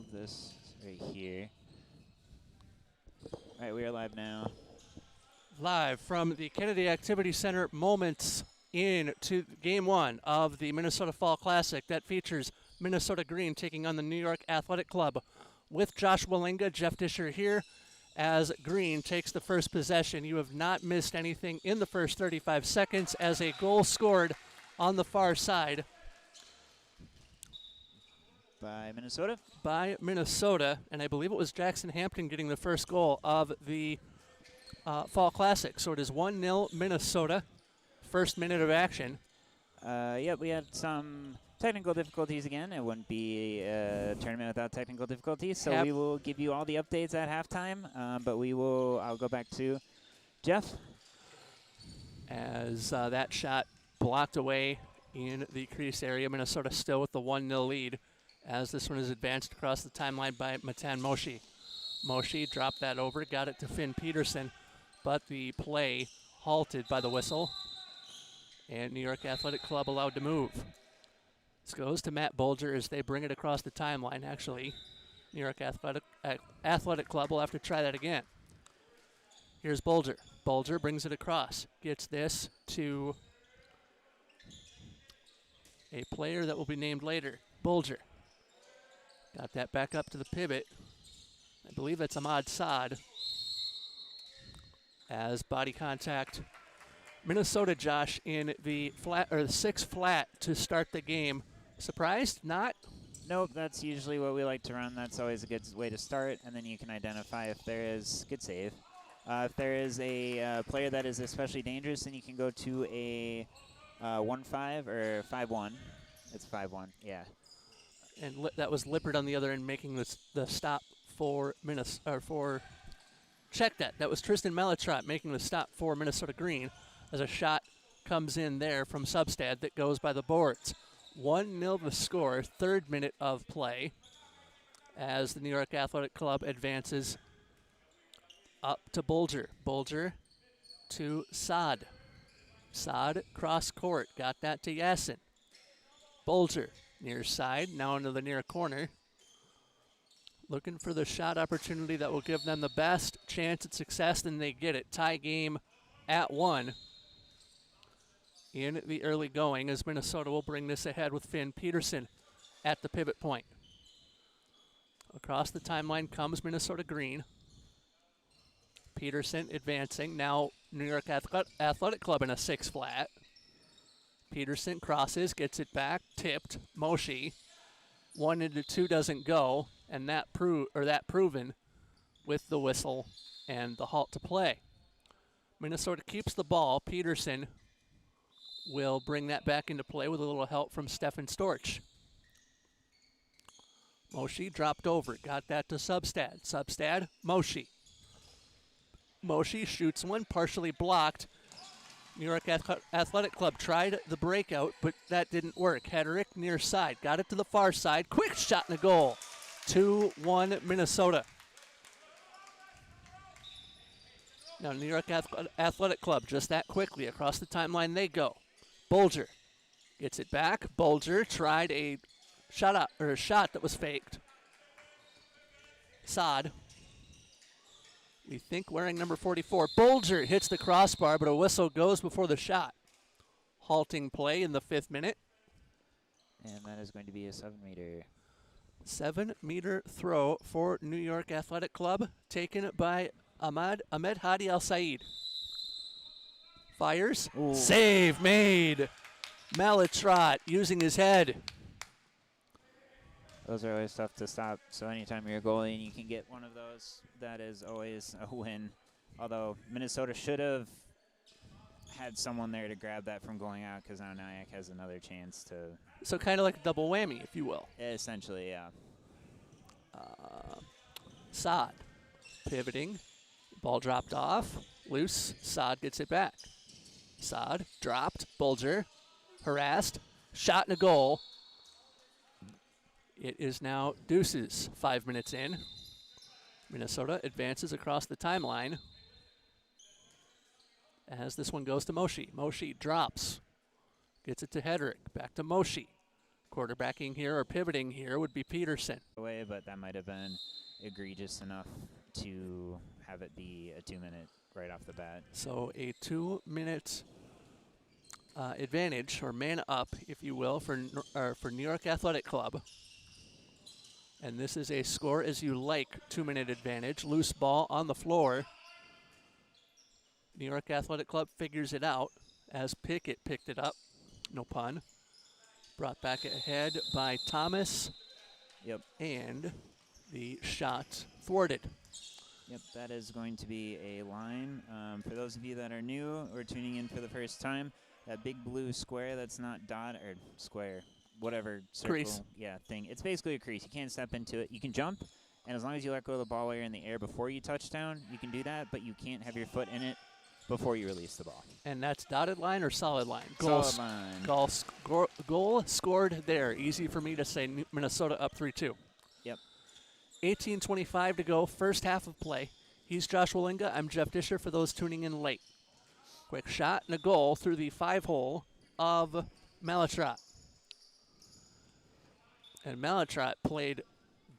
move this right here. All right, we are live now. Live from the Kennedy Activity Center, moments into Game 1 of the Minnesota Fall Classic that features Minnesota Green taking on the New York Athletic Club. With Josh Wallinga, Jeff Disher here as Green takes the first possession. You have not missed anything in the first 35 seconds as a goal scored on the far side. By Minnesota? By Minnesota, and I believe it was Jackson Hampton getting the first goal of the Fall Classic. So it is 1-0 Minnesota. First minute of action. Yeah, we had some technical difficulties again. It wouldn't be a tournament without technical difficulties. So we will give you all the updates at halftime. But I'll go back to Jeff. As that shot blocked away in the crease area. Minnesota still with the 1-0 lead as this one is advanced across the timeline by Matan Moshi. Moshi dropped that over, got it to Finn Peterson, but the play halted by the whistle. And New York Athletic Club allowed to move. This goes to Matt Bolger as they bring it across the timeline. Actually, New York Athletic Club will have to try that again. Here's Bolger. Bolger brings it across. Gets this to a player that will be named later. Bolger. Got that back up to the pivot. I believe that's Ahmad Saad. As body contact. Minnesota, Josh, in the flat or the 6 flat to start the game. Surprised? Not? Nope, that's usually what we like to run. That's always a good way to start, and then you can identify if there is good save. If there is a player that is especially dangerous, then you can go to a 1-5 or 5-1. It's 5-1, yeah. And that was Lippert on the other end making the stop for Minnesota, or for check that. That was Tristan Melitrot making the stop for Minnesota Green as a shot comes in there from Substad that goes by the boards. 1-0 the score, third minute of play as the New York Athletic Club advances up to Bolger. Bolger to Saad. Saad cross court, got that to Yasin. Bolger near side, now into the near corner. Looking for the shot opportunity that will give them the best chance at success, and they get it. Tie game at 1 in the early going as Minnesota will bring this ahead with Finn Peterson at the pivot point. Across the timeline comes Minnesota Green. Peterson advancing. Now New York Athletic Club in a 6 flat. Peterson crosses, gets it back, tipped. Moshi. 1 into 2 doesn't go, and that proven with the whistle and the halt to play. Minnesota keeps the ball. Peterson will bring that back into play with a little help from Stefan Storch. Moshi dropped over, got that to Substad. Substad, Moshi. Moshi shoots one, partially blocked. New York Athletic Club tried the breakout, but that didn't work. Hedrick near side, got it to the far side. Quick shot in the goal. 2-1 Minnesota. Now New York Athletic Club, just that quickly, across the timeline they go. Bolger gets it back. Bolger tried a shot that was faked. Saad, we think wearing number 44. Bolger hits the crossbar, but a whistle goes before the shot. Halting play in the 5th minute. And that is going to be a 7-meter. 7-meter throw for New York Athletic Club, taken by Ahmed Hadi Al-Said. Fires. Ooh. Save made. Melitrot using his head. Those are always tough to stop. So anytime you're a goalie and you can get one of those, that is always a win. Although Minnesota should have had someone there to grab that from going out, because now NYAC has another chance to. So kind of like a double whammy, if you will. Essentially, yeah. Saad pivoting. Ball dropped off. Loose. Saad gets it back. Saad dropped. Bolger harassed. Shot and a goal. It is now deuces. 5 minutes in. Minnesota advances across the timeline as this one goes to Moshi. Moshi drops. Gets it to Hedrick. Back to Moshi. Quarterbacking here or pivoting here would be Peterson. Away, but that might have been egregious enough to have it be a 2-minute right off the bat. So a 2-minute advantage, or man up, if you will, for New York Athletic Club. And this is a score as you like 2-minute advantage. Loose ball on the floor. New York Athletic Club figures it out as Pickett picked it up. No pun. Brought back ahead by Thomas. Yep. And the shot thwarted. Yep, that is going to be a line. For those of you that are new or tuning in for the first time, that big blue square that's not dot or square, whatever circle, crease. Yeah, thing. It's basically a crease. You can't step into it. You can jump, and as long as you let go of the ball while you're in the air before you touch down, you can do that, but you can't have your foot in it before you release the ball. And that's dotted line or solid line? Solid line. Goal scored there. Easy for me to say. Minnesota up 3-2. Yep. 18:25 to go, first half of play. He's Josh Wallinga. I'm Jeff Disher for those tuning in late. Quick shot and a goal through the 5-hole of Malatrot. And Malatrot played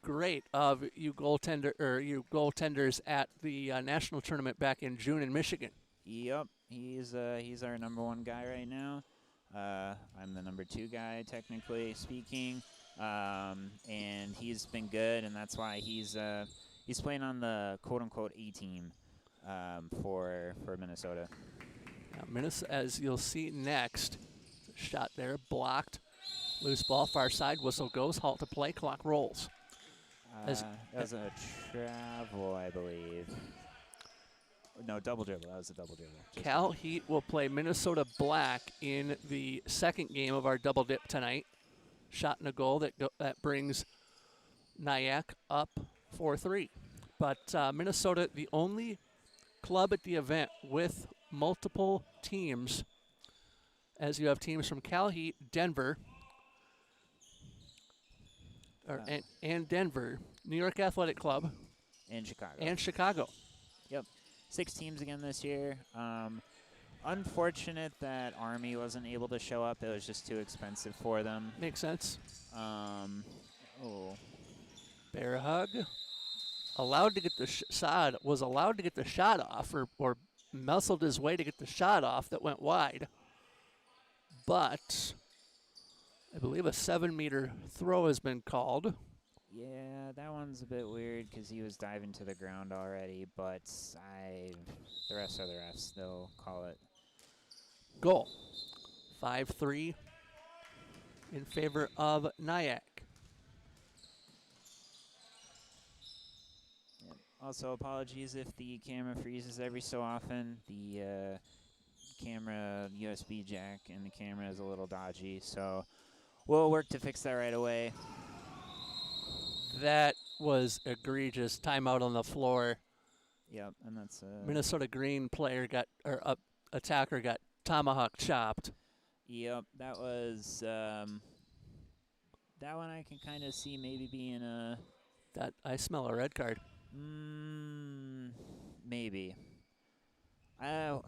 great of you goaltenders at the national tournament back in June in Michigan. Yep, he's our number 1 guy right now. I'm the number 2 guy, technically speaking, and he's been good, and that's why he's playing on the quote-unquote A team for Minnesota. Now, Minnesota, as you'll see next, shot there blocked, loose ball far side, whistle goes, halt to play, clock rolls. That was a travel, I believe. No, double dribble. That was a double dribble. CalHeat will play Minnesota Black in the second game of our double dip tonight. Shot and a goal that brings NYAC up 4-3. But Minnesota, the only club at the event with multiple teams, as you have teams from CalHeat, Denver, and Denver, New York Athletic Club, and Chicago. And Chicago. Yep. 6 teams again this year. Unfortunate that Army wasn't able to show up. It was just too expensive for them. Makes sense. Bear hug. Allowed to get the shot. Was allowed to get the shot off, or muscled his way to get the shot off that went wide. But I believe a 7-meter throw has been called. Yeah, that one's a bit weird because he was diving to the ground already, but the refs are the refs. They'll call it. Goal. 5-3 in favor of NYAC. Yep. Also, apologies if the camera freezes every so often. The camera USB jack and the camera is a little dodgy, so we'll work to fix that right away. That was egregious. Timeout on the floor. Yep, and that's Minnesota Green player attacker got tomahawk chopped. Yep, that was that one I can kind of see maybe being a. That I smell a red card. Maybe. I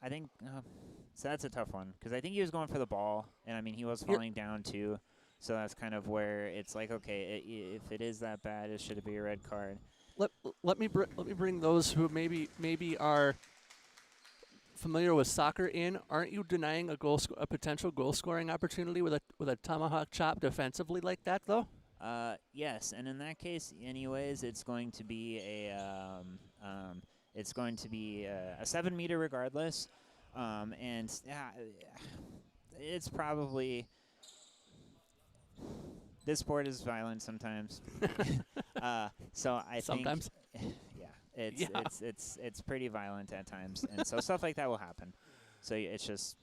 think so. That's a tough one because I think he was going for the ball, and I mean he was falling down too. So that's kind of where it's like, okay, if it is that bad, it should be a red card. Let me bring those who maybe are familiar with soccer in. Aren't you denying a potential goal scoring opportunity with a tomahawk chop defensively like that though? Yes, and in that case, anyways, it's going to be a 7-meter regardless, and it's probably. This sport is violent sometimes, so I sometimes. think, it's pretty violent at times, and so stuff like that will happen. So it's just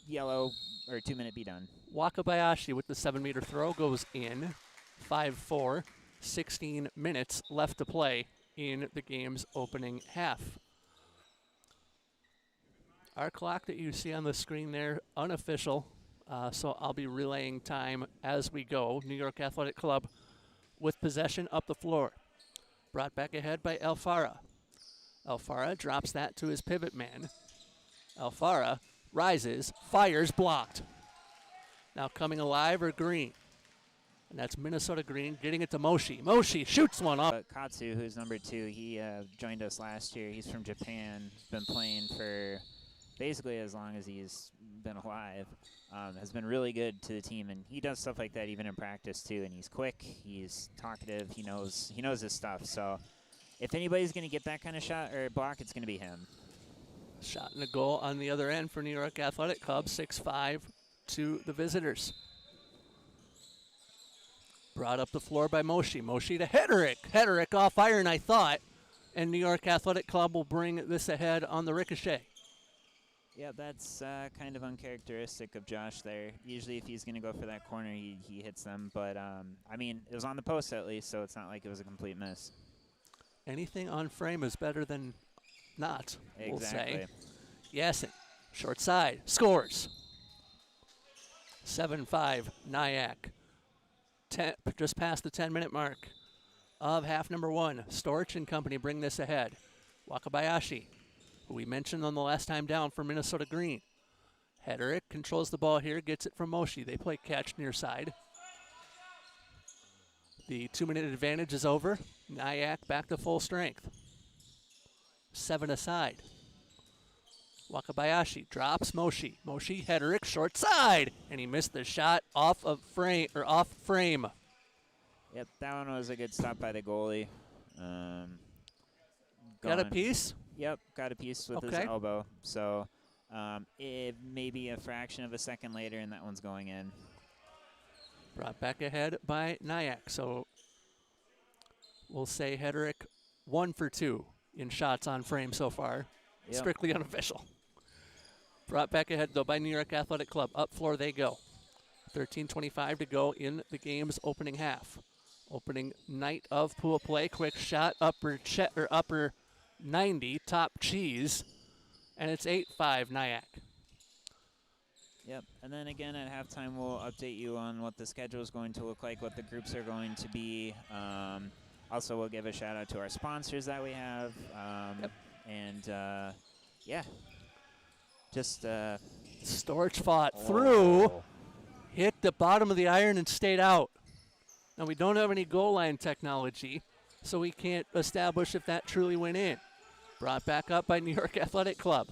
yellow or 2-minute be done. Wakabayashi with the 7-meter throw goes in, 5-4, 16 minutes left to play in the game's opening half. Our clock that you see on the screen there, unofficial. So I'll be relaying time as we go. New York Athletic Club with possession up the floor. Brought back ahead by Alfara. Alfara drops that to his pivot man. Alfara rises, fires, blocked. Now coming alive are Green. And that's Minnesota Green getting it to Moshi. Moshi shoots one off. Katsu, who's number 2, he joined us last year. He's from Japan. He's been playing for basically as long as he's been alive. Has been really good to the team, and he does stuff like that even in practice too. And he's quick, he's talkative, he knows his stuff. So if anybody's going to get that kind of shot or block, it's going to be him. Shot and a goal on the other end for New York Athletic Club, 6-5 to the visitors. Brought up the floor by Moshi. Moshi to Hederick. Hederick off iron, I thought. And New York Athletic Club will bring this ahead on the ricochet. Yeah, that's kind of uncharacteristic of Josh there. Usually if he's going to go for that corner, he hits them. But, I mean, it was on the post at least, so it's not like it was a complete miss. Anything on frame is better than not, Exactly. we'll say. Yasin, short side, scores. 7-5, NYAC. Just past the 10-minute mark of half number 1. Storch and company bring this ahead. Wakabayashi, who we mentioned on the last time down for Minnesota Green. Hederick controls the ball here, gets it from Moshi. They play catch near side. The 2-minute advantage is over. NYAC back to full strength. 7 aside. Wakabayashi drops Moshi. Moshi, Hederick, short side, and he missed the shot off frame. Yep, that one was a good stop by the goalie. Got a piece? Yep, got a piece with his elbow. So it may be a fraction of a second later, and that one's going in. Brought back ahead by NYAC. So we'll say Hederick 1 for 2 in shots on frame so far. Yep. Strictly unofficial. Brought back ahead, though, by New York Athletic Club. Up floor they go. 13:25 to go in the game's opening half. Opening night of pool play. Quick shot, upper 90, top cheese. And it's 8-5 NYAC. Yep, and then again at halftime we'll update you on what the schedule is going to look like, what the groups are going to be. Also, we'll give a shout out to our sponsors that we have. Yep. And, yeah. Just Storch fought through, hit the bottom of the iron and stayed out. Now we don't have any goal line technology, so we can't establish if that truly went in. Brought back up by New York Athletic Club.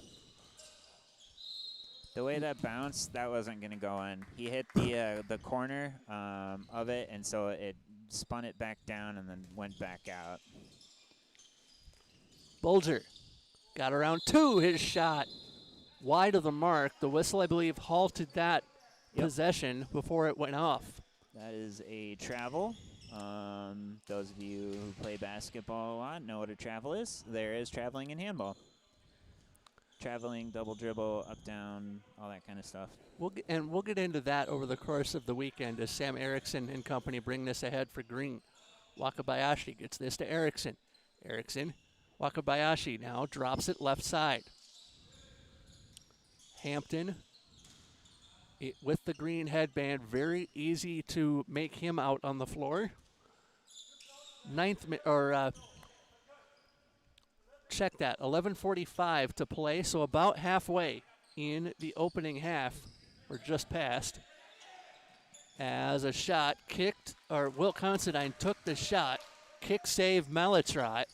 The way that bounced, that wasn't going to go in. He hit the corner of it, and so it spun it back down and then went back out. Bulger got around 2, his shot. Wide of the mark. The whistle, I believe, halted that possession before it went off. That is a travel. Those of you who play basketball a lot know what a travel is. There is traveling in handball. Traveling, double dribble, up, down, all that kind of stuff. We'll get into that over the course of the weekend as Sam Erickson and company bring this ahead for Green. Wakabayashi gets this to Erickson. Erickson, Wakabayashi now drops it left side. Hampton with the green headband, very easy to make him out on the floor. Check that, 11:45 to play, so about halfway in the opening half, or just past. As a shot kicked, or Will Considine took the shot, kick save Malatrot,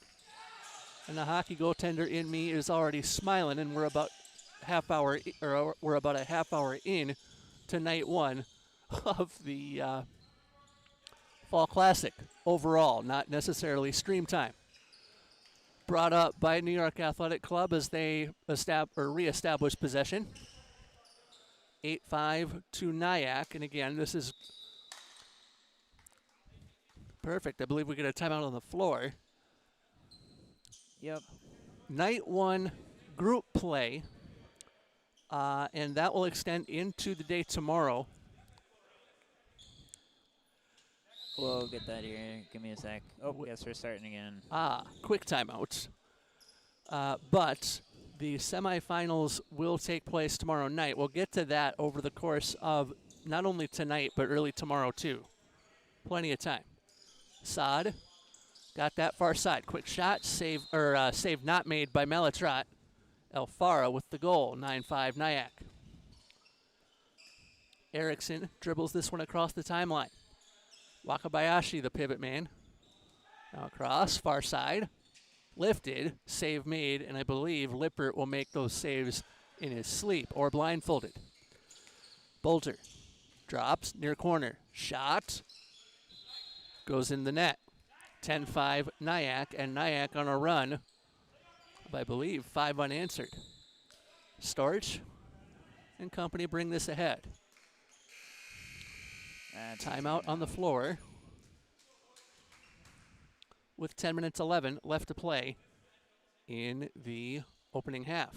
and the hockey goaltender in me is already smiling, and we're about a half hour in to night 1 of the Fall Classic overall, not necessarily stream time. Brought up by New York Athletic Club as they reestablish possession. 8-5 to NYAC, and again, this is perfect. I believe we get a timeout on the floor. Yep. Night 1 group play. And that will extend into the day tomorrow. We'll get that here. Give me a sec. Oh, yes, we're starting again. Quick timeout. But the semifinals will take place tomorrow night. We'll get to that over the course of not only tonight, but early tomorrow, too. Plenty of time. Saad got that far side. Quick shot. Save not made by Malatrot. Alfara with the goal, 9-5 NYAC. Erickson dribbles this one across the timeline. Wakabayashi, the pivot man. Now across, far side. Lifted, save made, and I believe Lippert will make those saves in his sleep or blindfolded. Bolter drops near corner. Shot goes in the net. 10-5 NYAC, and NYAC on a run of, I believe, 5 unanswered. Storch and company bring this ahead. Timeout on the floor with 10 minutes 11 left to play in the opening half.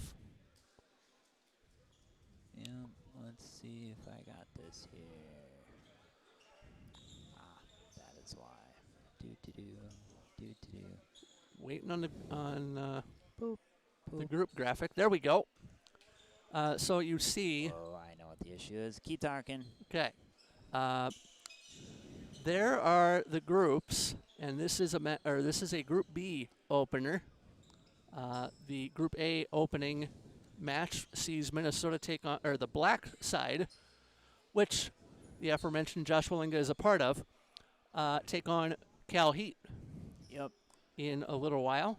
Yeah, let's see if I got this here. That is why. Do. Waiting on Boop, the boop. group graphic. There we go. So you see. Oh, I know what the issue is. Keep talking. Okay. There are the groups, and this is a Group B opener. The Group A opening match sees Minnesota take on, or the black side, which the aforementioned Josh Willinga is a part of, take on CalHeat. Yep. In a little while.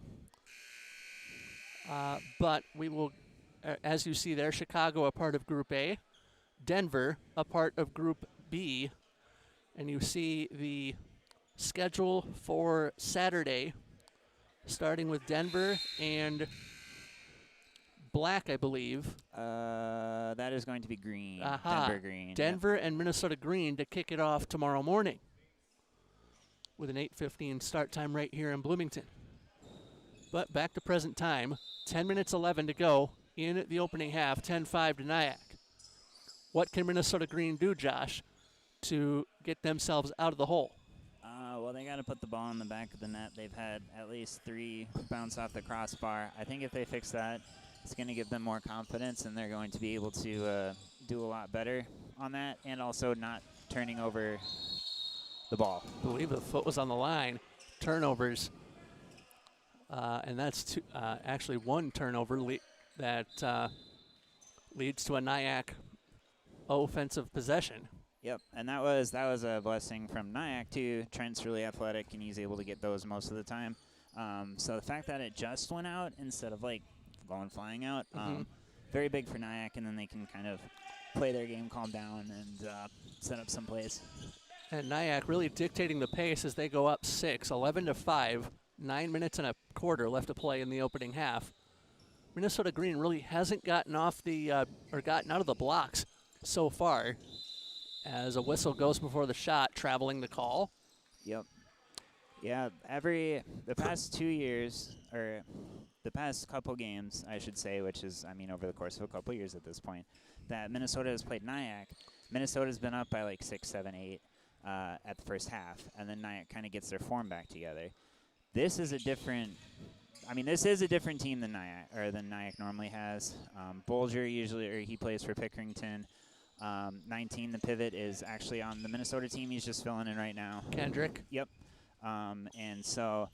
But we will, as you see there, Chicago a part of Group A, Denver a part of Group B, and you see the schedule for Saturday, starting with Denver and black, I believe. That is going to be green. Aha. Denver green. Denver and Minnesota green to kick it off tomorrow morning with an 8:15 start time right here in Bloomington. But back to present time, 10 minutes 11 to go in the opening half, 10-5 to NYAC. What can Minnesota green do, Josh, to get themselves out of the hole? Well, they got to put the ball in the back of the net. They've had at least 3 bounce off the crossbar. I think if they fix that, it's going to give them more confidence, and they're going to be able to do a lot better on that, and also not turning over the ball. I believe the foot was on the line. Turnovers, and that's actually 1 turnover that leads to a NYAC offensive possession. Yep, and that was a blessing from NYAC too. Trent's really athletic, and he's able to get those most of the time. So the fact that it just went out instead of like going flying out, very big for NYAC, and then they can kind of play their game, calm down, and set up some plays. And NYAC really dictating the pace as they go up 6, 11-5, 9 minutes and a quarter left to play in the opening half. Minnesota Green really hasn't gotten off the or gotten out of the blocks so far, as a whistle goes before the shot, traveling the call. Yep. Yeah, the past 2 years, or the past couple games, I should say, which is, I mean, over the course of a couple years at this point, that Minnesota has played NYAC. Minnesota's been up by like 6, 7, 8 at the first half, and then NYAC kind of gets their form back together. This is a different team than NYAC normally has. Bolger he plays for Pickerington. 19, the pivot, is actually on the Minnesota team. He's just filling in right now. Kendrick. Yep. And so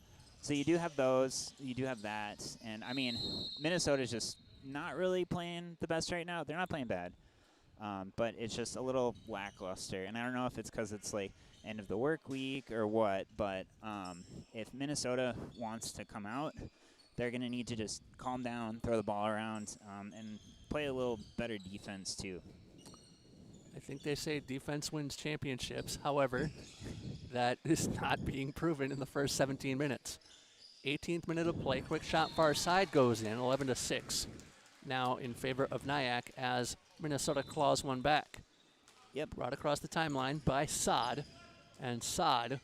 you do have those. You do have that. And, I mean, Minnesota's just not really playing the best right now. They're not playing bad. But it's just a little lackluster. And I don't know if it's because it's, like, end of the work week or what. But if Minnesota wants to come out, they're going to need to just calm down, throw the ball around, and play a little better defense, too. I think they say defense wins championships. However, that is not being proven in the first 17 minutes. 18th minute of play. Quick shot far side goes in, 11-6. Now in favor of NYAC as Minnesota claws one back. Yep. Brought across the timeline by Saad. And Saad,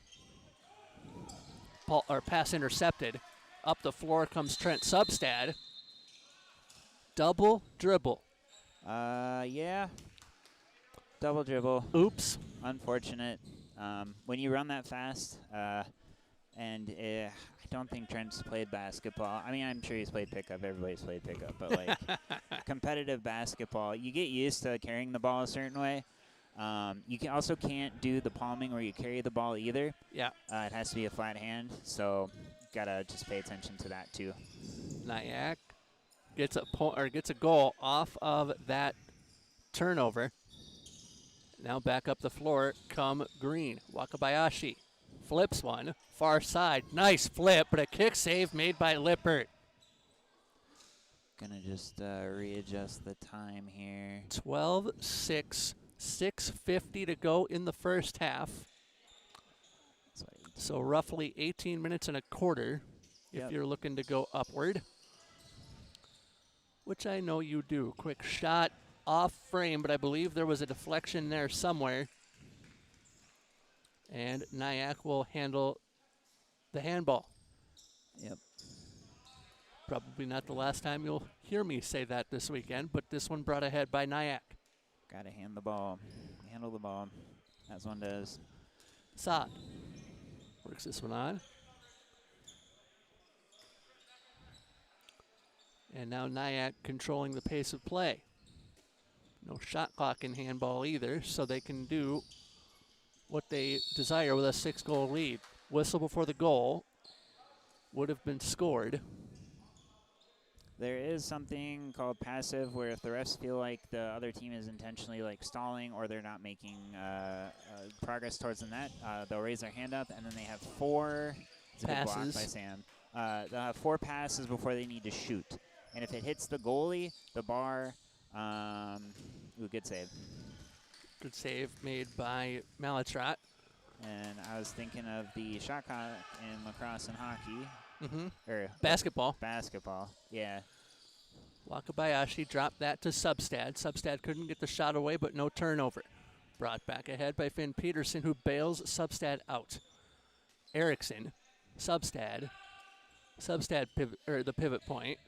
pass intercepted. Up the floor comes Trent Substad. Double dribble. Yeah. Double dribble. Oops. Unfortunate. When you run that fast, and I don't think Trent's played basketball. I mean, I'm sure he's played pickup. Everybody's played pickup. But, like, competitive basketball, you get used to carrying the ball a certain way. You can't do the palming where you carry the ball either. Yeah. It has to be a flat hand, so got to just pay attention to that, too. NYAC gets a goal off of that turnover. Now back up the floor come Green. Wakabayashi flips one. Far side. Nice flip, but a kick save made by Lippert. Gonna just readjust the time here. 12-6, 6:50 to go in the first half. So roughly 18 minutes and a quarter if you're looking to go upward, which I know you do. Quick shot off frame, but I believe there was a deflection there somewhere. And NYAC will handle the handball. Yep. Probably not the last time you'll hear me say that this weekend, but this one brought ahead by NYAC. Gotta handle the ball, as one does. Saad works this one on. And now NYAC controlling the pace of play. No shot clock in handball either, so they can do what they desire with a 6-goal lead. Whistle before the goal would have been scored. There is something called passive, where if the refs feel like the other team is intentionally like stalling or they're not making progress towards the net, they'll raise their hand up, and then they have 4 it's a good block by Sam. They'll have 4 passes before they need to shoot, and if it hits the goalie, the bar, ooh, good save. Good save made by Malatrat. And I was thinking of the shot clock in lacrosse and hockey. Or Basketball. Basketball, yeah. Wakabayashi dropped that to Substad. Substad couldn't get the shot away, but no turnover. Brought back ahead by Finn Peterson, who bails Substad out. Erickson, Substad pivot, or the pivot point.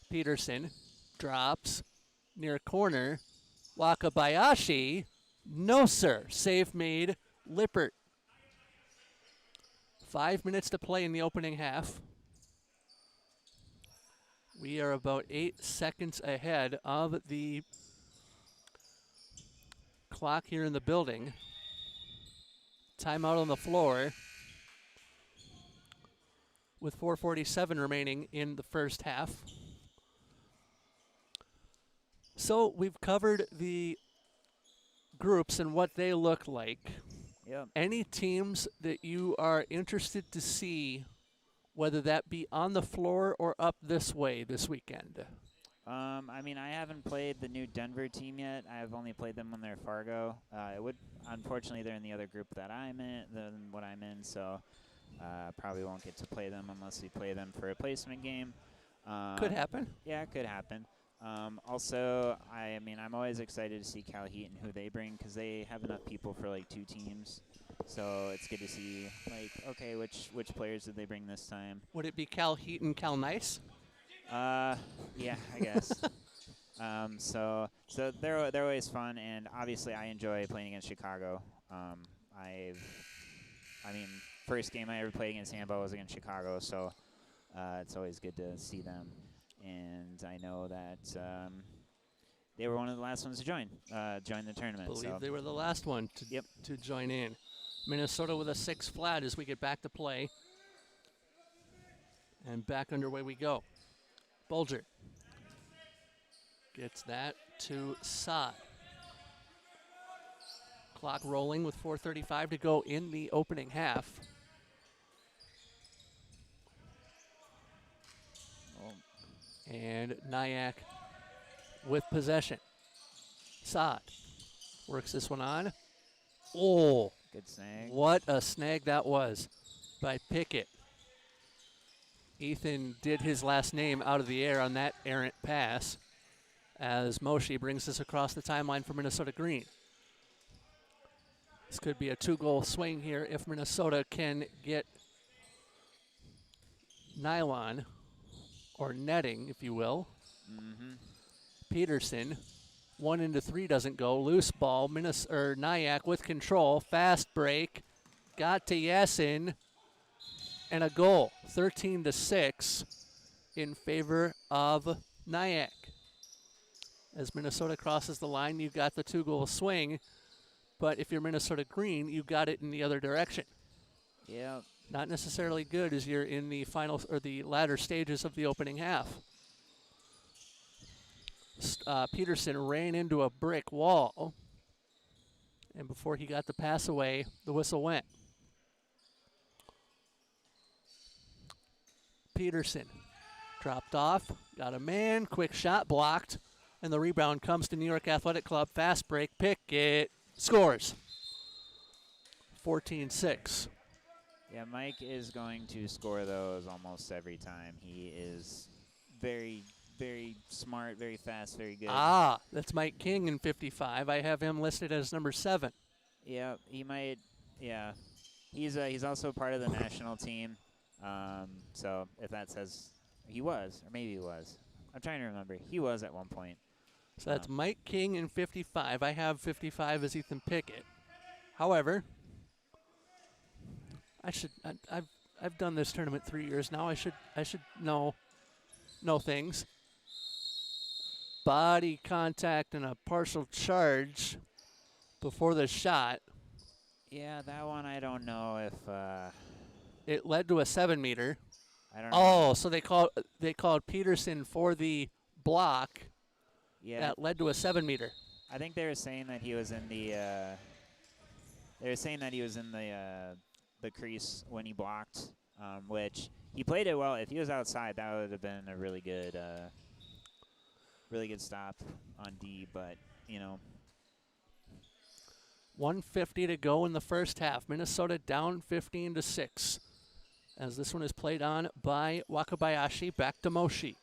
Peterson drops near corner. Wakabayashi, no sir. Save made. Lippert. 5 minutes to play in the opening half. We are about 8 seconds ahead of the clock here in the building. Timeout on the floor with 4:47 remaining in the first half. So we've covered the groups and what they look like. Yep. Any teams that you are interested to see, whether that be on the floor or up this way this weekend? I mean, I haven't played the new Denver team yet. I've only played them when they're Fargo. Unfortunately, they're in the other group that I'm in, than what I'm in, so probably won't get to play them unless we play them for a placement game. Could happen. Yeah, it could happen. Also, I mean, I'm always excited to see CalHeat and who they bring, because they have enough people for like 2 teams. So it's good to see, like, okay, which players did they bring this time? Would it be CalHeat and CalNice? Yeah, I guess. So they're always fun, and obviously I enjoy playing against Chicago. I mean, first game I ever played against handball was against Chicago, so it's always good to see them. And I know that they were one of the last ones to join the tournament. I believe they were the last one to join in. Minnesota with a 6 flat as we get back to play. And back underway we go. Bulger gets that to Saad. Clock rolling with 4:35 to go in the opening half. And NYAC with possession. Saad works this one on. Oh, good snag. What a snag that was by Pickett. Ethan did his last name out of the air on that errant pass as Moshe brings this across the timeline for Minnesota Green. This could be a 2-goal swing here if Minnesota can get nylon, or netting, if you will. Peterson, 1 into 3 doesn't go. Loose ball. NYAC with control. Fast break. Got to Yesin. And a goal. 13-6 in favor of NYAC. As Minnesota crosses the line, you've got the 2-goal swing. But if you're Minnesota Green, you got it in the other direction. Yeah. Not necessarily good as you're in the final or the latter stages of the opening half. Peterson ran into a brick wall. And before he got the pass away, the whistle went. Peterson dropped off, got a man, quick shot blocked, and the rebound comes to New York Athletic Club. Fast break, Pickett scores. 14-6. Yeah, Mike is going to score those almost every time. He is very, very smart, very fast, very good. Ah, that's Mike King in 55. I have him listed as number 7. Yeah, he might. Yeah, he's also part of the national team. So if that says he was, or maybe he was, I'm trying to remember. He was at one point. So that's Mike King in 55. I have 55 as Ethan Pickett. However, I've done this tournament 3 years now. I should know things. Body contact and a partial charge before the shot. Yeah, that one I don't know if. It led to a 7-meter. I don't know. Oh, so they called Peterson for the block. Yeah. That led to a 7-meter. I think they were saying that he was in the. They were saying that he was in the crease when he blocked, which he played it well. If he was outside, that would have been a really good stop on D. But 1:50 to go in the first half. Minnesota down 15-6. As this one is played on by Wakabayashi, back to Moshi.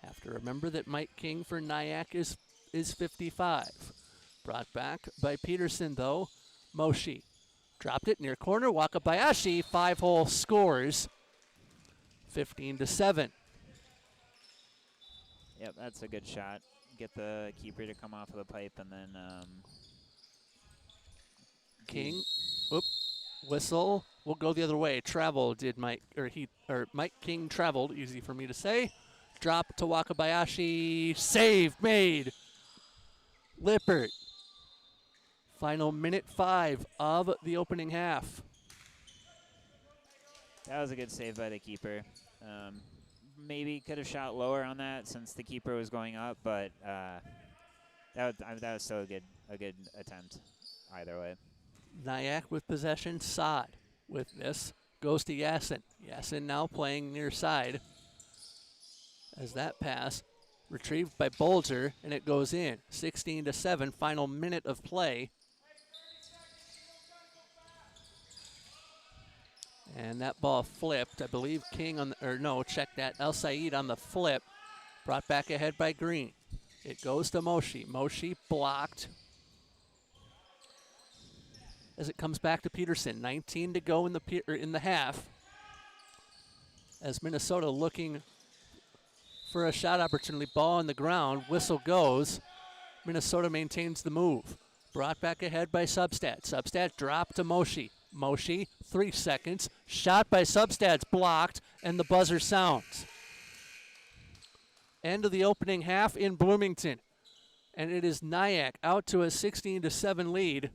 Have to remember that Mike King for NYAC is 55. Brought back by Peterson, though. Moshi dropped it near corner. Wakabayashi, 5-hole scores. 15-7. Yep, that's a good shot. Get the keeper to come off of the pipe, and then King, whistle. We'll go the other way. Travel did Mike King traveled. Easy for me to say. Drop to Wakabayashi. Save made. Lippert. Final minute 5 of the opening half. That was a good save by the keeper. Maybe could have shot lower on that since the keeper was going up, but that was still a good attempt either way. NYAC with possession. Saad with this. Goes to Yasin. Yasin now playing near side. As that pass retrieved by Bolger, and it goes in. 16-7, final minute of play. And that ball flipped. I believe King check that. El Said on the flip. Brought back ahead by Green. It goes to Moshi. Moshi blocked. As it comes back to Peterson. 19 to go in the half. As Minnesota looking for a shot opportunity. Ball on the ground. Whistle goes. Minnesota maintains the move. Brought back ahead by Substat. Substat dropped to Moshi. Moshi, 3 seconds. Shot by Substats blocked, and the buzzer sounds. End of the opening half in Bloomington. And it is NYAC out to a 16-7 lead.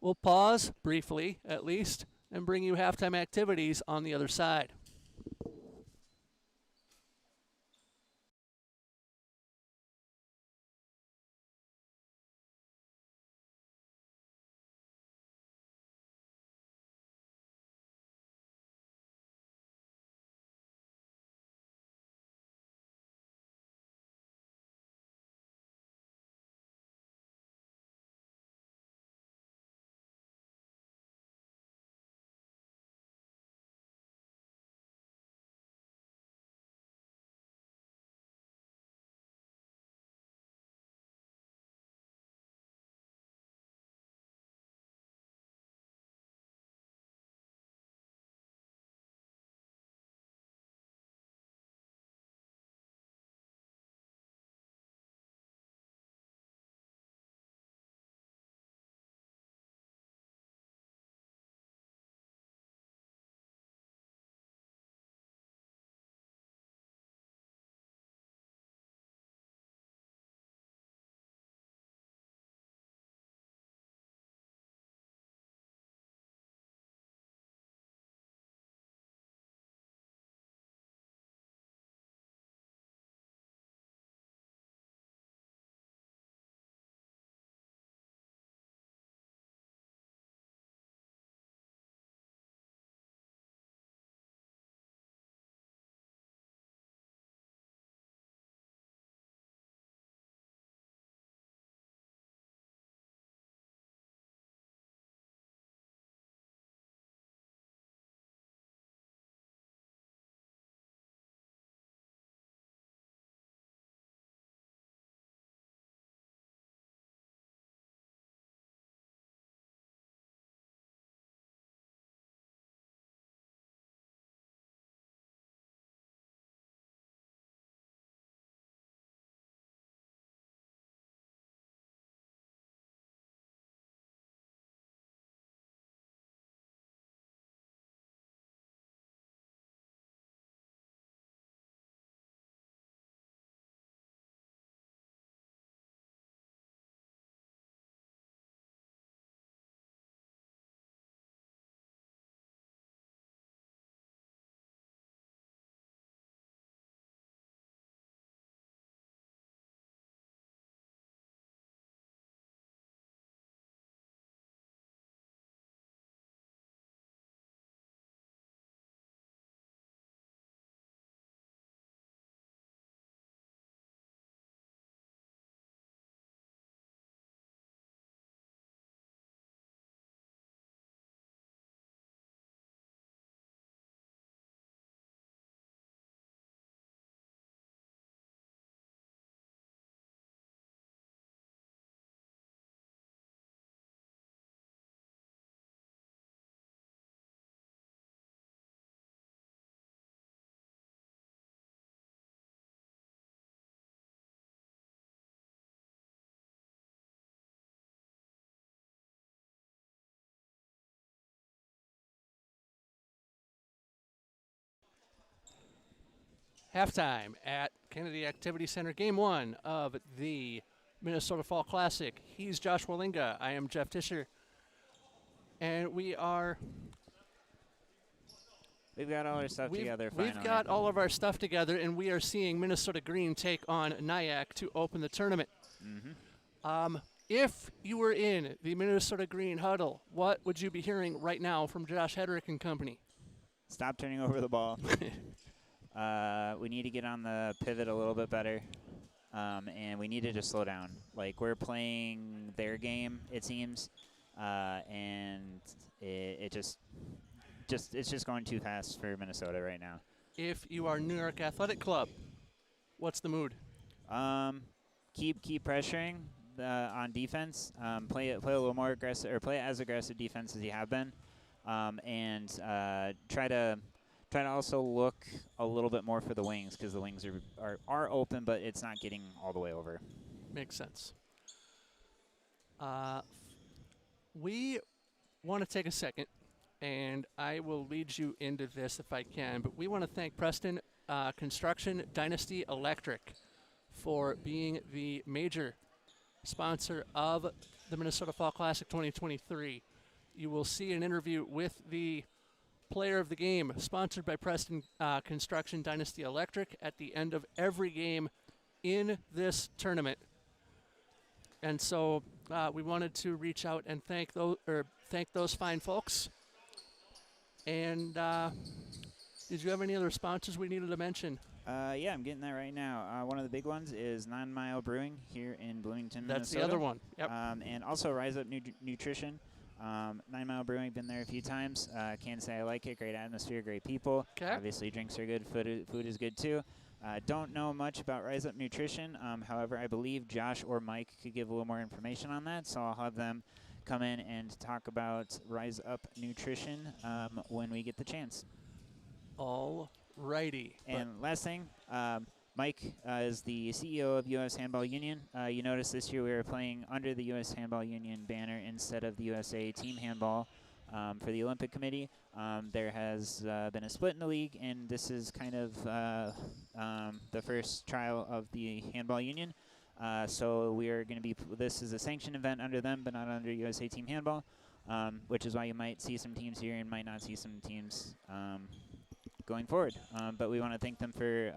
We'll pause briefly, at least, and bring you halftime activities on the other side. Halftime at Kennedy Activity Center, Game 1 of the Minnesota Fall Classic. He's Josh Wallinga. I am Jeff Tischer. And we've got all our stuff together finally. We've got all of our stuff together, and we are seeing Minnesota Green take on NYAC to open the tournament. If you were in the Minnesota Green huddle, what would you be hearing right now from Josh Hedrick and company? Stop turning over the ball. We need to get on the pivot a little bit better, and we need to just slow down. Like, we're playing their game, it seems, and it's just going too fast for Minnesota right now. If you are New York Athletic Club, what's the mood? Keep pressuring on defense. Play a little more aggressive, or play as aggressive defense as you have been, and try to also look a little bit more for the wings, because the wings are open, but it's not getting all the way over. Makes sense. We want to take a second, and I will lead you into this if I can, but we want to thank Preston Construction Dynasty Electric for being the major sponsor of the Minnesota Fall Classic 2023. You will see an interview with the player of the game, sponsored by Preston Construction Dynasty Electric, at the end of every game in this tournament. And so we wanted to reach out and thank those fine folks. And did you have any other sponsors we needed to mention? Yeah, I'm getting that right now. One of the big ones is 9 Mile Brewing here in Bloomington, That's Minnesota. the other one. Yep. And also Rise Up Nutrition. 9 Mile Brewing, been there a few times. Can't say I like it. Great atmosphere, great people. Okay. Obviously, drinks are good. Food is good, too. Don't know much about Rise Up Nutrition. However, I believe Josh or Mike could give a little more information on that, so I'll have them come in and talk about Rise Up Nutrition when we get the chance. All righty. And last thing, Mike is the CEO of U.S. Handball Union. You notice this year we were playing under the U.S. Handball Union banner instead of the USA Team Handball for the Olympic Committee. There has been a split in the league, and this is kind of the first trial of the Handball Union. So we are going to be, this is a sanctioned event under them, but not under USA Team Handball, which is why you might see some teams here and might not see some teams going forward. But we want to thank them for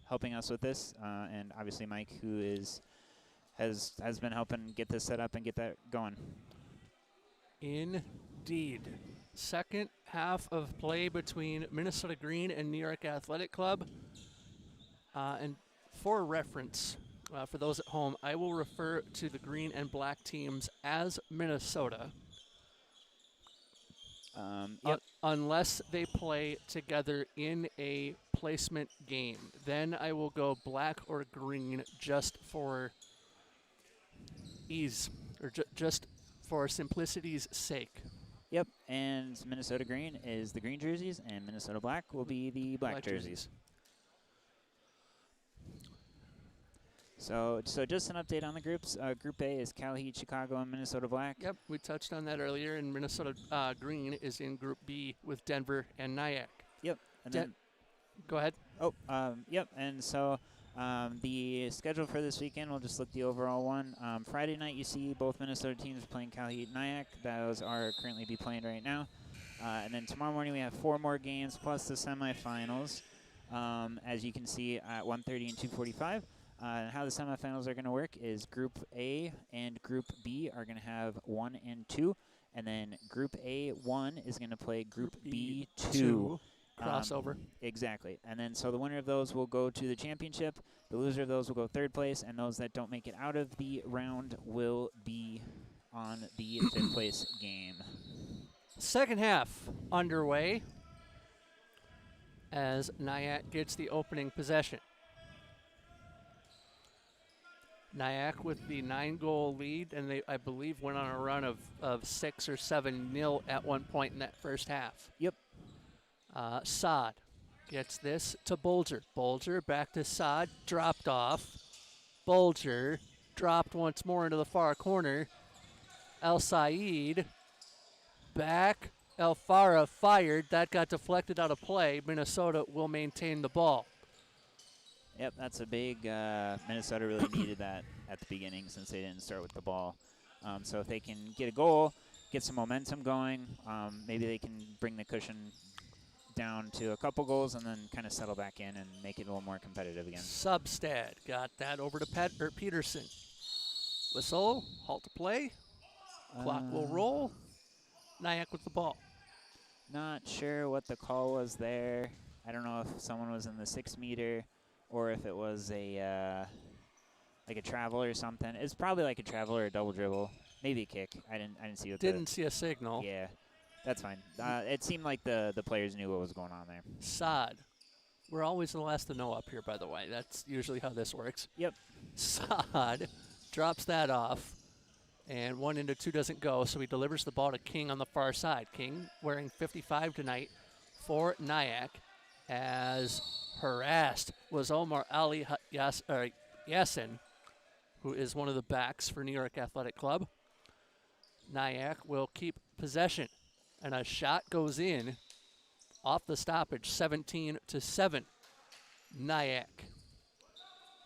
helping us with this, and obviously Mike, who has been helping get this set up and get that going. Indeed. Second half of play between Minnesota Green and New York Athletic Club. And for reference, for those at home, I will refer to the green and black teams as Minnesota. Yep. Unless they play together in a placement game. Then I will go black or green just for ease, or just for simplicity's sake. Yep, and Minnesota Green is the green jerseys, and Minnesota Black will be the black jerseys. So just an update on the groups. Group A is CalHeat, Chicago, and Minnesota Black. Yep, we touched on that earlier, and Minnesota Green is in Group B with Denver and NYAC. Yep. And then go ahead. Oh, yep, and so the schedule for this weekend, we'll just look the overall one. Friday night, you see both Minnesota teams playing CalHeat and NYAC. Those are currently be playing right now. And then tomorrow morning, we have 4 more games plus the semifinals, as you can see at 1:30 and 2:45. And how the semifinals are going to work is Group A and Group B are going to have 1 and 2. And then Group A1 is going to play Group B2. Crossover. Exactly. And then so the winner of those will go to the championship. The loser of those will go 3rd place. And those that don't make it out of the round will be on the 5th place game. Second half underway as NYAC gets the opening possession. NYAC with the 9-goal lead, and they, I believe, went on a run of 6 or 7-0 at one point in that first half. Yep. Saad gets this to Bolger. Bolger back to Saad, dropped off. Bolger dropped once more into the far corner. El Said back. El Farah fired. That got deflected out of play. Minnesota will maintain the ball. Yep, that's a big. Minnesota really needed that at the beginning since they didn't start with the ball. So if they can get a goal, get some momentum going, maybe they can bring the cushion down to a couple goals and then kind of settle back in and make it a little more competitive again. Substad got that over to Peterson. Whistle, halt to play. Clock will roll. NYAC with the ball. Not sure what the call was there. I don't know if someone was in the 6 meter or if it was a like a travel or something. It's probably like a travel or a double dribble, maybe a kick. I didn't see what. Didn't see a signal. Yeah, that's fine. It seemed like the players knew what was going on there. Sod. We're always the last to know up here, by the way. That's usually how this works. Yep. Sod drops that off, and 1 into 2 doesn't go, so he delivers the ball to King on the far side. King wearing 55 tonight for NYAC, as harassed was Omar Ali Yassin, who is one of the backs for New York Athletic Club. NYAC will keep possession, and a shot goes in off the stoppage, 17-7. NYAC.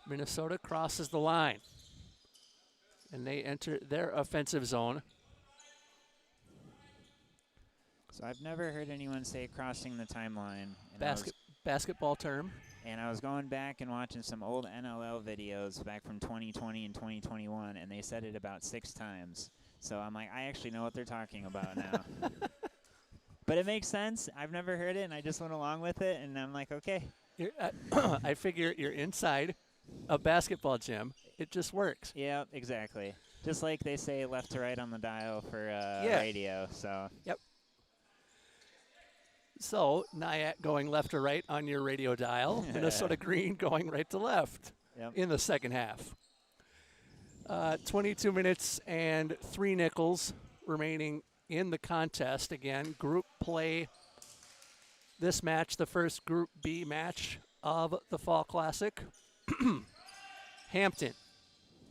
Minnesota crosses the line, and they enter their offensive zone. So I've never heard anyone say crossing the timeline. Basketball term. And I was going back and watching some old NLL videos back from 2020 and 2021, and they said it about 6 times. So I'm like, I actually know what they're talking about now. But it makes sense. I've never heard it, and I just went along with it, and I'm like, okay. I figure you're inside a basketball gym. It just works. Yeah, exactly. Just like they say left to right on the dial for radio. So. Yep. So, NYAC going left to right on your radio dial. Minnesota Green going right to left in the second half. 22 minutes and 3 nickels remaining in the contest. Again, group play this match, the first Group B match of the Fall Classic. Hampton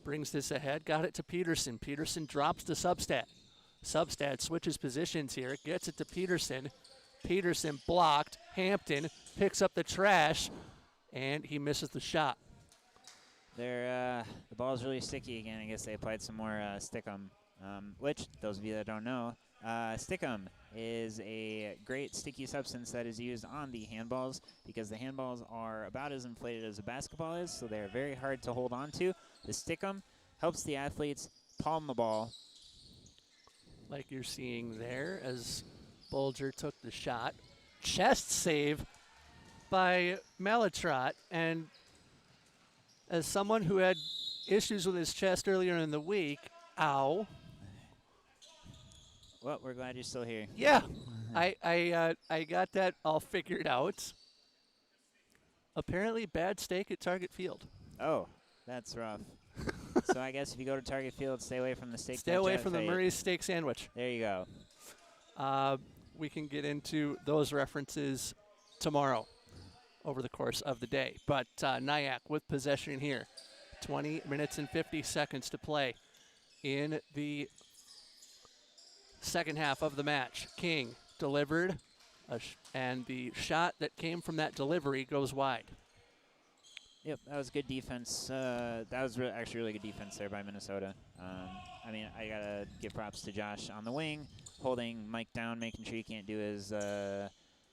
brings this ahead, got it to Peterson. Peterson drops to Substad. Substad switches positions here, gets it to Peterson. Peterson blocked. Hampton picks up the trash, and he misses the shot. The ball's really sticky again. I guess they applied some more Stickum, which, those of you that don't know, Stickum is a great sticky substance that is used on the handballs because the handballs are about as inflated as a basketball is, so they're very hard to hold on to. The Stickum helps the athletes palm the ball. Like you're seeing there as Bulger took the shot. Chest save by Malatrot, and as someone who had issues with his chest earlier in the week, ow. Well, we're glad you're still here. Yeah, I got that all figured out. Apparently bad steak at Target Field. Oh, that's rough. So I guess if you go to Target Field, stay away from the steak. Stay away from the Murray's steak sandwich. There you go. We can get into those references tomorrow over the course of the day. But NYAC with possession here. 20 minutes and 50 seconds to play in the second half of the match. King delivered, and the shot that came from that delivery goes wide. Yep, that was good defense. That was actually really good defense there by Minnesota. I mean, I got to give props to Josh on the wing, holding Mike down, making sure he can't do his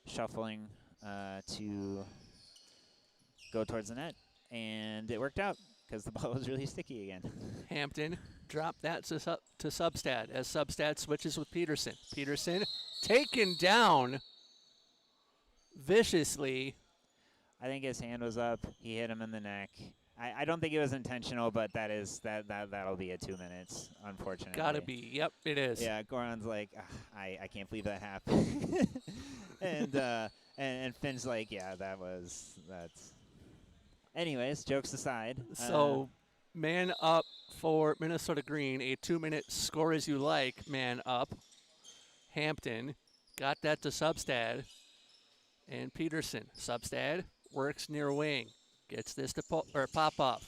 shuffling to go towards the net. And it worked out because the ball was really sticky again. Hampton dropped that to Substad as Substad switches with Peterson. Peterson taken down viciously. I think his hand was up. He hit him in the neck. I don't think it was intentional, but that'll be a 2 minutes, unfortunately. Gotta be. Yep, it is. Yeah, Goran's like, I can't believe that happened. and Finn's like, yeah, that's. Anyways, jokes aside. So, man up for Minnesota Green. A 2-minute score as you like, man up. Hampton got that to Substad. And Peterson. Substad works near wing. Gets this to pop off.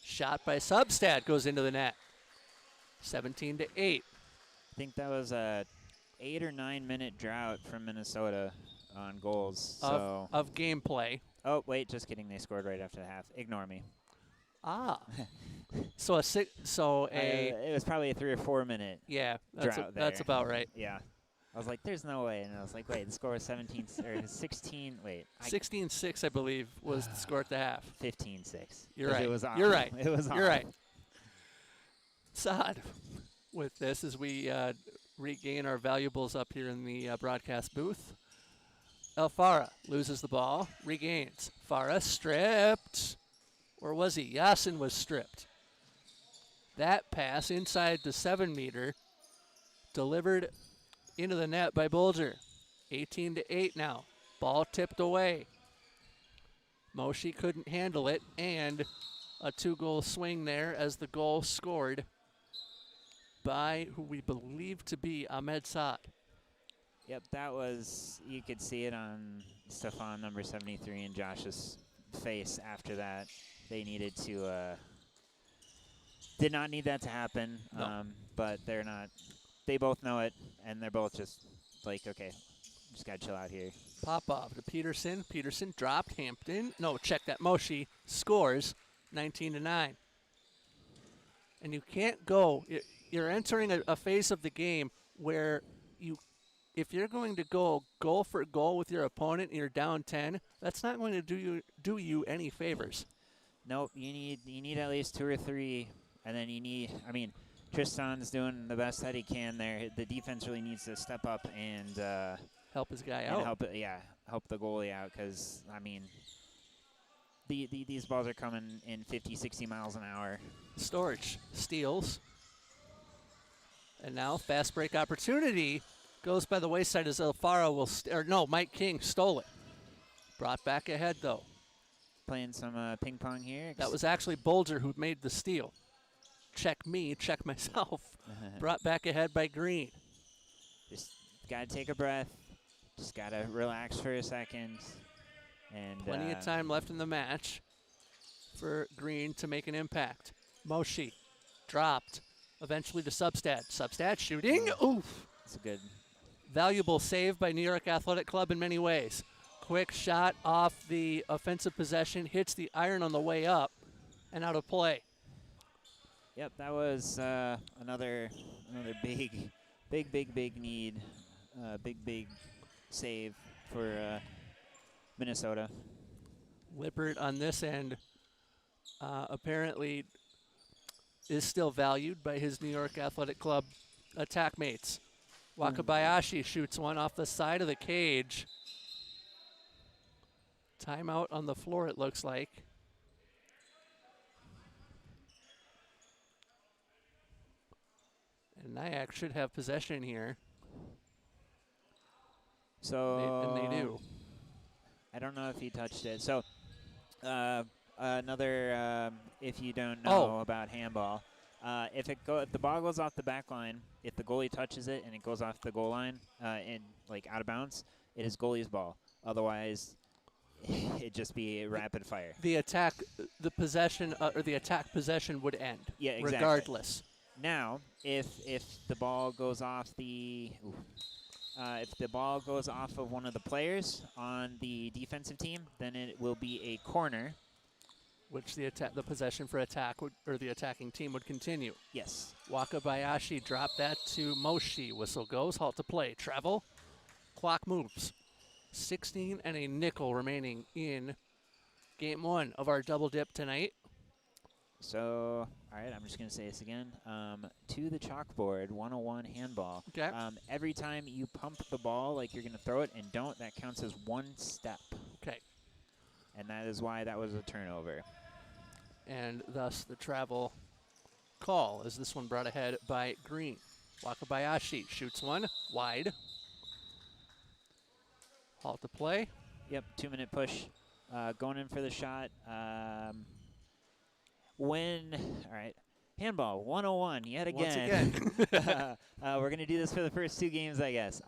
Shot by Substad goes into the net. 17-8. I think that was a 8 or 9 minute drought from Minnesota on goals. Of gameplay. Oh, wait, just kidding. They scored right after the half. Ignore me. Ah. So it was probably a 3 or 4 minute drought that's there. about right. Yeah. I was like, there's no way. And I was like, wait, the score was 17 or 16. Wait. 16-6, I believe, was the score at the half. 15-6. You're right. It was off. You're right. It was off. You're right. Saad, with this as we regain our valuables up here in the broadcast booth. El Farah loses the ball, regains. Farah stripped. Or was he? Yasin was stripped. That pass inside the 7-meter, delivered into the net by Bulger. 18-8 now. Ball tipped away. Moshi couldn't handle it, and a 2-goal swing there as the goal scored by who we believe to be Ahmed Saad. Yep, that was, you could see it on Stefan, number 73, and Josh's face after that. They needed to, did not need that to happen, No. but they're not, they both know it, and they're both just like, okay, just got to chill out here. Popov to Peterson. Peterson dropped. Hampton. No, check that. Moshi scores 19-9. And you can't go. You're entering a phase of the game where if you're going to go goal for goal with your opponent and you're down 10, that's not going to do you any favors. Nope, you need at least 2 or 3, and then you need, I mean, Tristan's doing the best that he can there. The defense really needs to step up and help his guy out. Help the goalie out, because, I mean, these balls are coming in 50, 60 miles an hour. Storage steals. And now fast break opportunity goes by the wayside as Alfaro will, Mike King stole it. Brought back ahead, though. Playing some ping pong here. That was actually Bulger who made the steal. Check me, check myself. Brought back ahead by Green. Just got to take a breath. Just got to relax for a second. And plenty of time left in the match for Green to make an impact. Moshi dropped, eventually to Substad. Substad shooting. Oof. It's a good. Valuable save by New York Athletic Club in many ways. Quick shot off the offensive possession, hits the iron on the way up, and out of play. Yep, that was another big need, big save for Minnesota. Lippert on this end apparently is still valued by his New York Athletic Club attack mates. Wakabayashi shoots one off the side of the cage. Timeout on the floor, it looks like. And NYAC should have possession here. So and they do. I don't know if he touched it. So another, if you don't know about handball, if the ball goes off the back line, if the goalie touches it and it goes off the goal line and like out of bounds, it is goalie's ball. Otherwise, it'd just be a rapid fire. The attack, the possession, or the attack possession would end. Yeah, exactly. Regardless. Now, if the ball goes off if the ball goes off of one of the players on the defensive team, then it will be a corner. Which the possession for attack or the attacking team would continue. Yes. Wakabayashi dropped that to Moshi. Whistle goes, halt to play. Travel, clock moves. 16 and a nickel remaining in game 1 of our double dip tonight. So, all right, I'm just going to say this again. To the chalkboard, 101 handball. Okay. Every time you pump the ball like you're going to throw it and don't, that counts as 1 step. Okay. And that is why that was a turnover. And thus the travel call as this one brought ahead by Green. Wakabayashi shoots one wide. Halt to play. Yep, 2-minute push. Going in for the shot. All right, handball, 101 yet again. Once again. We're going to do this for the first 2 games, I guess.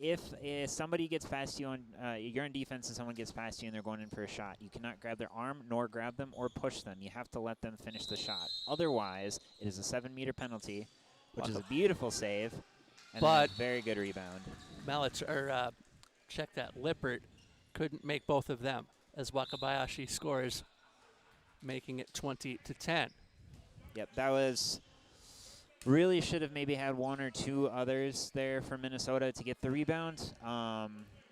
If somebody gets past you you're on defense and someone gets past you and they're going in for a shot, you cannot grab their arm, nor grab them, or push them. You have to let them finish the shot. Otherwise, it is a 7-meter penalty, which is a beautiful save, and but a very good rebound. check that. Lippert couldn't make both of them as Wakabayashi scores, making it 20-10. Yep, that was really should have maybe had one or two others there for Minnesota to get the rebound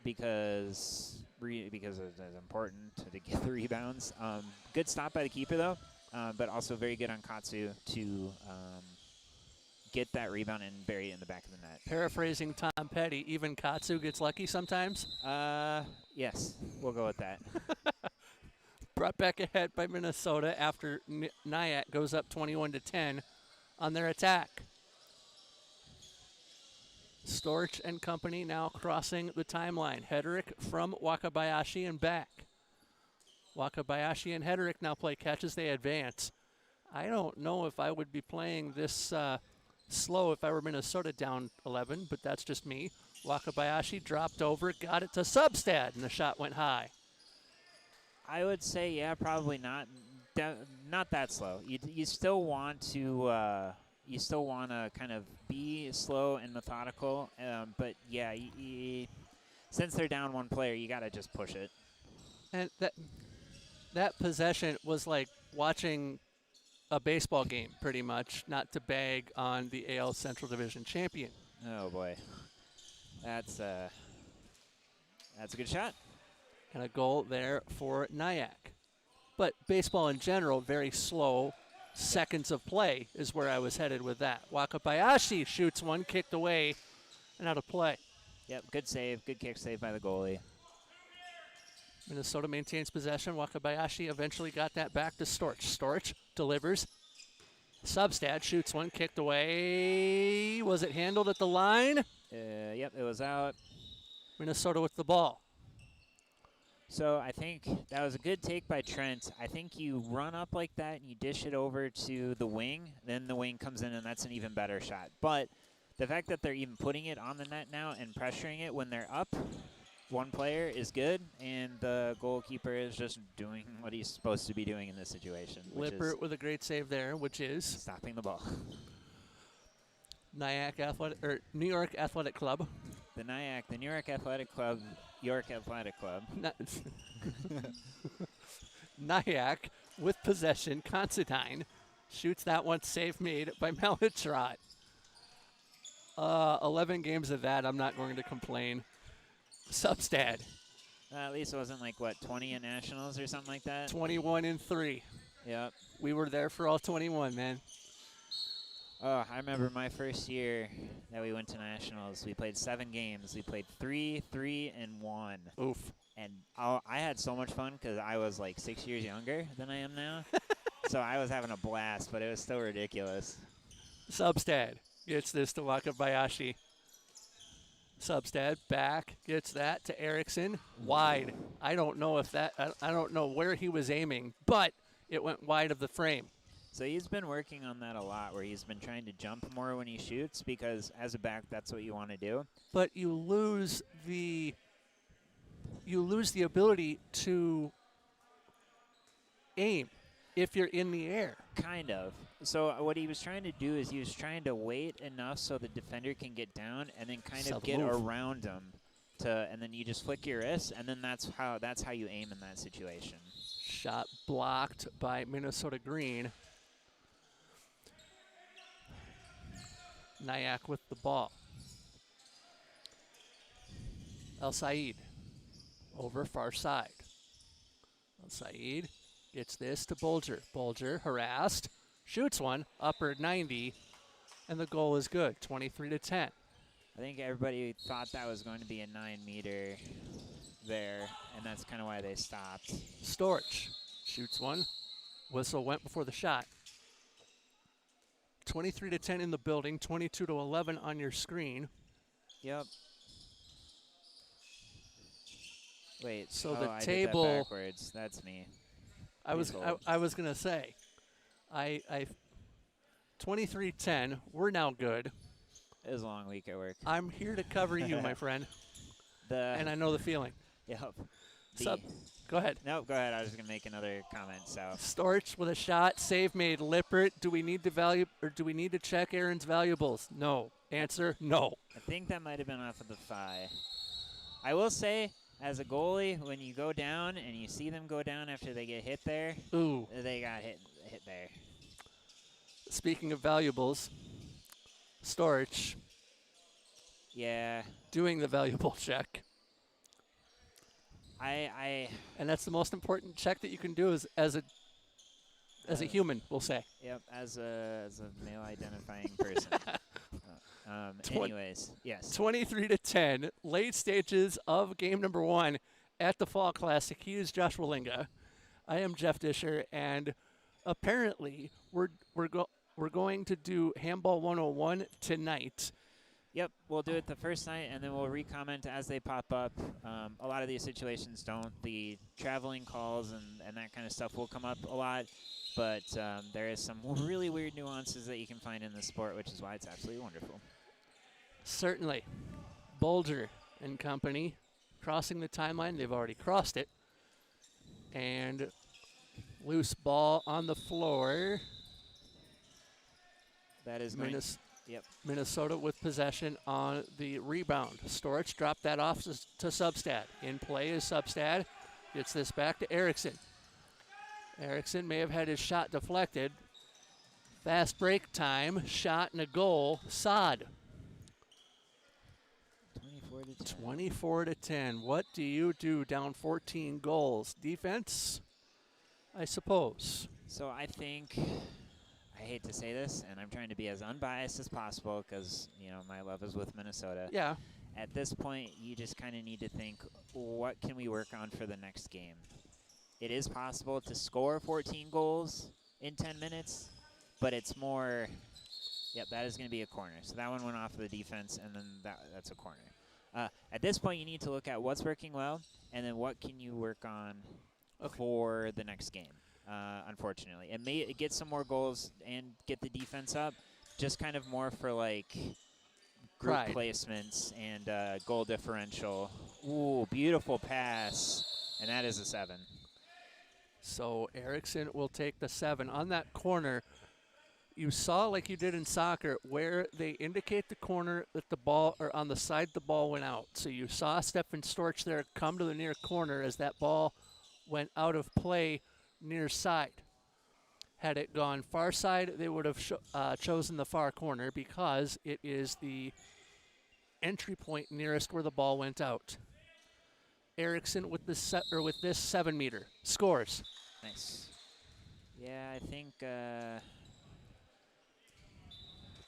because it's important to get the rebounds. Good stop by the keeper, though, but also very good on Katsu to get that rebound and bury it in the back of the net. Paraphrasing Tom Petty, even Katsu gets lucky sometimes. Yes, we'll go with that. Brought back ahead by Minnesota after NYAC goes up 21-10 on their attack. Storch and company now crossing the timeline. Hedrick from Wakabayashi and back. Wakabayashi and Hedrick now play catch as they advance. I don't know if I would be playing this slow if I were Minnesota down 11, but that's just me. Wakabayashi dropped over, got it to Substad, and the shot went high. I would say, yeah, probably not. Not that slow. You still want to kind of be slow and methodical, but yeah, since they're down one player, you got to just push it. And that possession was like watching a baseball game, pretty much, not to bag on the AL Central Division champion. Oh boy, that's a good shot. And a goal there for NYAC. But baseball in general, very slow. Seconds of play is where I was headed with that. Wakabayashi shoots one, kicked away, and out of play. Yep, good save, good kick save by the goalie. Minnesota maintains possession. Wakabayashi eventually got that back to Storch. Storch delivers. Substad shoots one, kicked away. Was it handled at the line? Yep, it was out. Minnesota with the ball. So I think that was a good take by Trent. I think you run up like that and you dish it over to the wing. Then the wing comes in, and that's an even better shot. But the fact that they're even putting it on the net now and pressuring it when they're up, one player is good, and the goalkeeper is just doing what he's supposed to be doing in this situation. Lippert with a great save there, which is stopping the ball. New York Athletic Club. The NYAC, the New York Athletic Club, York Athletic Club. NYAC with possession. Considine shoots that one, save made by Malhotra. 11 games of that. I'm not going to complain. Substad. At least it wasn't like, what, 20 in nationals or something like that? 21-3. Yep. We were there for all 21, man. Oh, I remember my first year that we went to nationals. We played 7 games. We played 3, 3, and 1. Oof. And I had so much fun because I was like 6 years younger than I am now. So I was having a blast, but it was still ridiculous. Substad gets this to Wakabayashi. Substad back, gets that to Erickson. Wide. I don't know if that, I don't know where he was aiming, but it went wide of the frame. So he's been working on that a lot, where he's been trying to jump more when he shoots, because as a back, that's what you want to do. But you lose the ability to aim if you're in the air. Kind of. So what he was trying to do is he was trying to wait enough so the defender can get down and then kind of get around him, and then you just flick your wrist, and then that's how you aim in that situation. Shot blocked by Minnesota Green. NYAC with the ball. El Said over far side. El Said gets this to Bolger. Bolger harassed, shoots one, upper 90, and the goal is good, 23-10. I think everybody thought that was going to be a 9-meter there, and that's kind of why they stopped. Storch shoots one. Whistle went before the shot. 23-10 in the building, 22-11 on your screen. Yep. Wait. So the I table. did that backwards. That's me. I was gonna say, I 23-10. We're now good. It was a long week at work. I'm here to cover you, my friend. And I know the feeling. Yep. Go ahead. No, go ahead. I was gonna make another comment. So Storch with a shot, save made. Lippert. Do we need to check Aaron's valuables? No. Answer: no. I think that might have been off of the 5. I will say, as a goalie, when you go down and you see them go down after they get hit there, Ooh. they got hit there. Speaking of valuables, Storch Yeah, doing the valuable check. I And that's the most important check that you can do as a human, we'll say. Yep, as a male identifying person. Anyways, yes. 23-10, late stages of game number 1 at the Fall Classic. He is Josh Wallinga. I am Jeff Disher, and apparently we're going to do Handball 101 tonight. Yep, we'll do it the first night, and then we'll re-comment as they pop up. A lot of these situations don't. The traveling calls and that kind of stuff will come up a lot, but there is some really weird nuances that you can find in the sport, which is why it's absolutely wonderful. Certainly. Bolger and company crossing the timeline. They've already crossed it. And loose ball on the floor. That is Yep. Minnesota with possession on the rebound. Storch dropped that off to Substad. In play is Substad. Gets this back to Erickson. Erickson may have had his shot deflected. Fast break time. Shot and a goal. Sod. 24-10. What do you do down 14 goals? Defense, I suppose. So I think, I hate to say this, and I'm trying to be as unbiased as possible because, my love is with Minnesota. Yeah. At this point, you just kind of need to think, what can we work on for the next game? It is possible to score 14 goals in 10 minutes, but it's more, yep, that is going to be a corner. So that one went off of the defense, and then that's a corner. At this point, you need to look at what's working well, and then what can you work on for the next game, unfortunately. It may get some more goals and get the defense up, just kind of more for, group placements and goal differential. Ooh, beautiful pass, and that is a 7. So Erickson will take the 7. On that corner, you saw, like you did in soccer, where they indicate the corner that the ball, or on the side the ball went out. So you saw Stefan Storch there come to the near corner as that ball went out of play near side. Had it gone far side, they would have chosen the far corner because it is the entry point nearest where the ball went out. Erickson with this 7-meter scores. Nice. Yeah, I think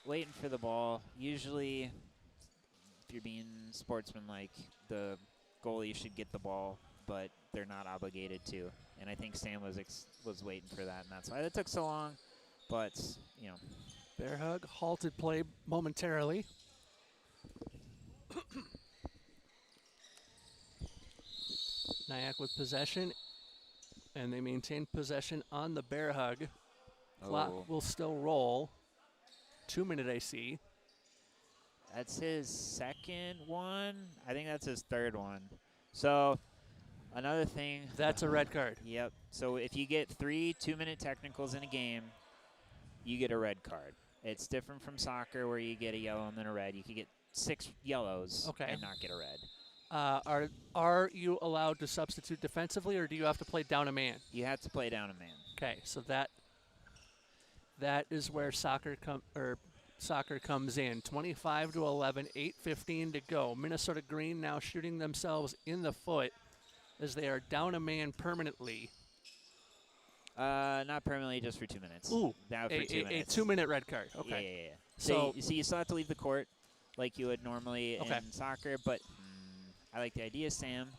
waiting for the ball. Usually, if you're being sportsmanlike, the goalie should get the ball, but they're not obligated to. And I think Stan was waiting for that, and that's why it took so long. But, Bear hug, halted play momentarily. NYAC with possession, and they maintain possession on the bear hug. Clock will still roll. 2-minute AC. That's his second one. I think that's his third one. So another thing. That's a red card. Yep. So if you get 3 2-minute technicals in a game, you get a red card. It's different from soccer where you get a yellow and then a red. You could get 6 yellows and not get a red. Are you allowed to substitute defensively, or do you have to play down a man? You have to play down a man. Okay, so that is where soccer comes in. 25-11, 8:15 to go. Minnesota Green now shooting themselves in the foot as they are down a man permanently. Not permanently, just for 2 minutes. Ooh, now for 2 minutes. A 2-minute red card. Okay. Yeah. So you still have to leave the court like you would normally in soccer, but I like the idea, Sam.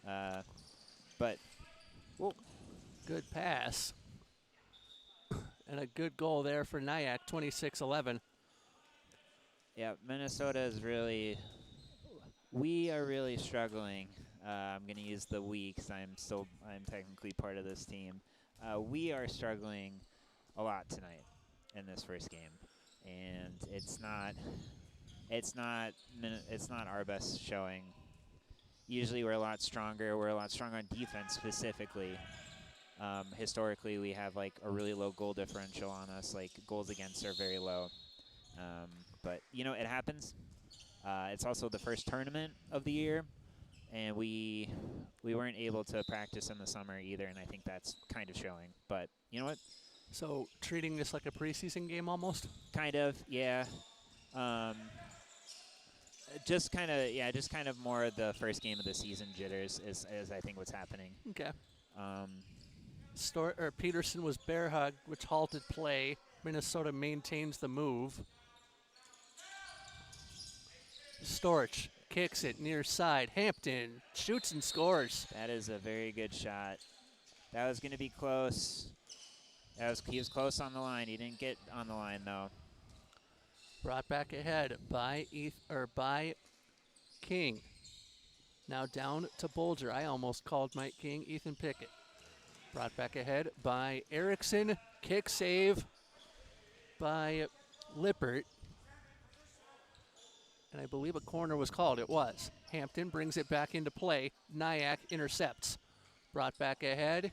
But good pass. And a good goal there for NYAC, 26-11. Yeah, Minnesota is we are really struggling. I'm going to use the we because I'm technically part of this team. We are struggling a lot tonight in this first game, and it's not our best showing. Usually we're a lot stronger. We're a lot stronger on defense specifically. Historically, we have a really low goal differential on us. Goals against are very low. But it happens. It's also the first tournament of the year, and we weren't able to practice in the summer either, and I think that's kind of showing. But you know what? So treating this like a preseason game almost? Kind of, yeah. Um, just kind of more the first game of the season jitters is I think what's happening. Okay. Um, Peterson was bear hugged, which halted play. Minnesota maintains the move. Storch kicks it near side. Hampton shoots and scores. that is a very good shot. That was going to be close. He was close on the line. He didn't get on the line though. Brought back ahead by by King. Now down to Bolger. I almost called Mike King Ethan Pickett. Brought back ahead by Erickson. Kick save by Lippert. And I believe a corner was called. It was. Hampton brings it back into play. NYAC intercepts. Brought back ahead.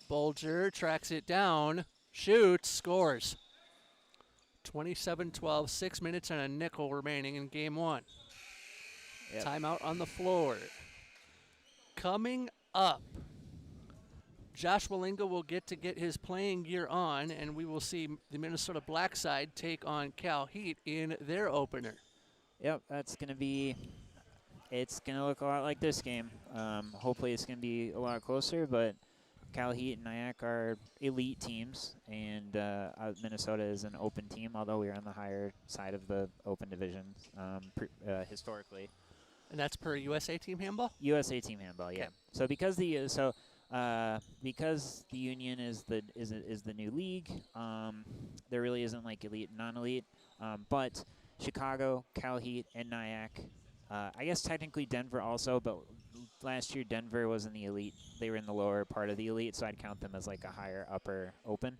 Bolger tracks it down. Shoots. Scores. 27-12. 6 minutes and a nickel remaining in game one. Yep. Timeout on the floor. Coming up, Josh Wallinga will get his playing gear on, and we will see the Minnesota Black side take on CalHeat in their opener. Yep, it's going to look a lot like this game. Hopefully it's going to be a lot closer, but CalHeat and NYAC are elite teams, and Minnesota is an open team, although we are on the higher side of the open division historically. And that's per USA Team Handball? USA Team Handball, yeah. Okay. So because the Union is the new league, there really isn't like elite and non-elite, but Chicago, CalHeat, and NYAC. I guess technically Denver also, but last year Denver was in the elite. They were in the lower part of the elite, so I'd count them as like a higher upper open.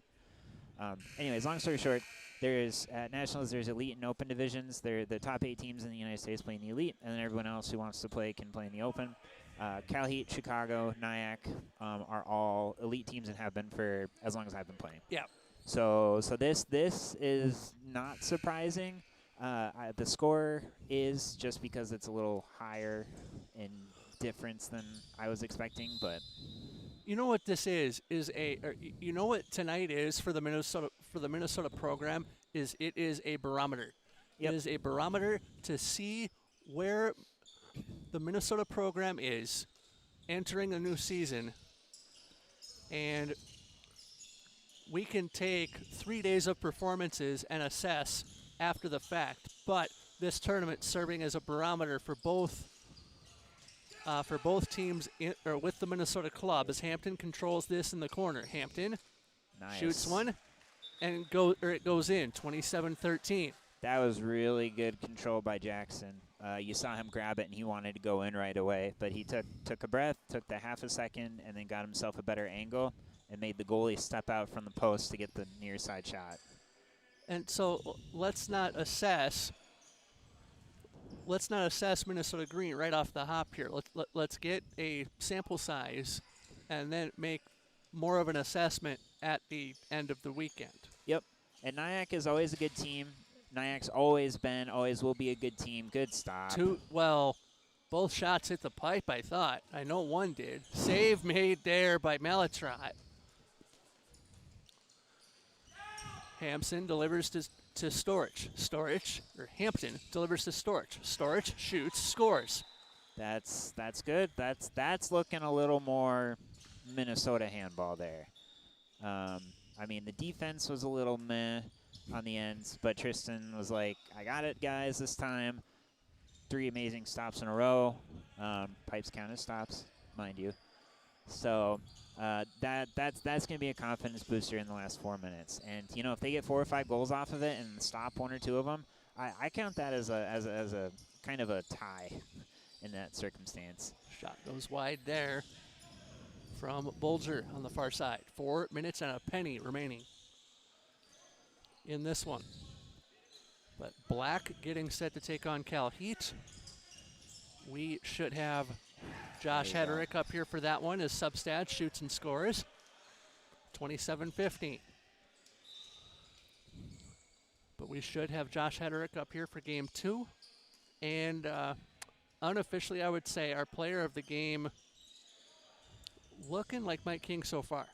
Anyways, long story short, there's at Nationals there's elite and open divisions. They're the top 8 teams in the United States play in the elite, and then everyone else who wants to play can play in the open. CalHeat, Chicago, NYAC are all elite teams and have been for as long as I've been playing. Yeah. So this is not surprising. The score is just because it's a little higher in difference than I was expecting, but You know what this is you know what tonight is for the Minnesota program is it is a barometer. Yep. It is a barometer to see where the Minnesota program is entering a new season, and we can take 3 days of performances and assess after the fact, but this tournament serving as a barometer for both teams with the Minnesota club as Hampton controls this in the corner. Hampton shoots one and it goes in, 27-13. That was really good control by Jackson. You saw him grab it and he wanted to go in right away, but he took a breath, took the half a second, and then got himself a better angle and made the goalie step out from the post to get the near side shot. And so let's not assess Minnesota Green right off the hop here. Let's get a sample size and then make more of an assessment at the end of the weekend. Yep. And NYAC is always a good team. NYAC's always will be a good team. Good stop. Both shots hit the pipe, I thought. I know one did. Save made there by Malatrot. Hampson delivers to Storch. Hampton delivers to Storch. Storch shoots, scores. That's good. That's looking a little more Minnesota handball there. I mean, the defense was a little meh on the ends, but Tristan was like, I got it, guys, this time. 3 amazing stops in a row. Pipes count as stops, mind you. So that's going to be a confidence booster in the last 4 minutes. And, you know, if they get 4 or 5 goals off of it and stop 1 or 2 of them, I count that as a kind of a tie in that circumstance. Shot goes wide there from Bolger on the far side. 4 minutes and a penny remaining in this one. But Black getting set to take on CalHeat. We should have Josh Hederick up here for that one as Substat shoots and scores. 27-15. But we should have Josh Hederick up here for game 2. And unofficially, I would say our player of the game looking like Mike King so far.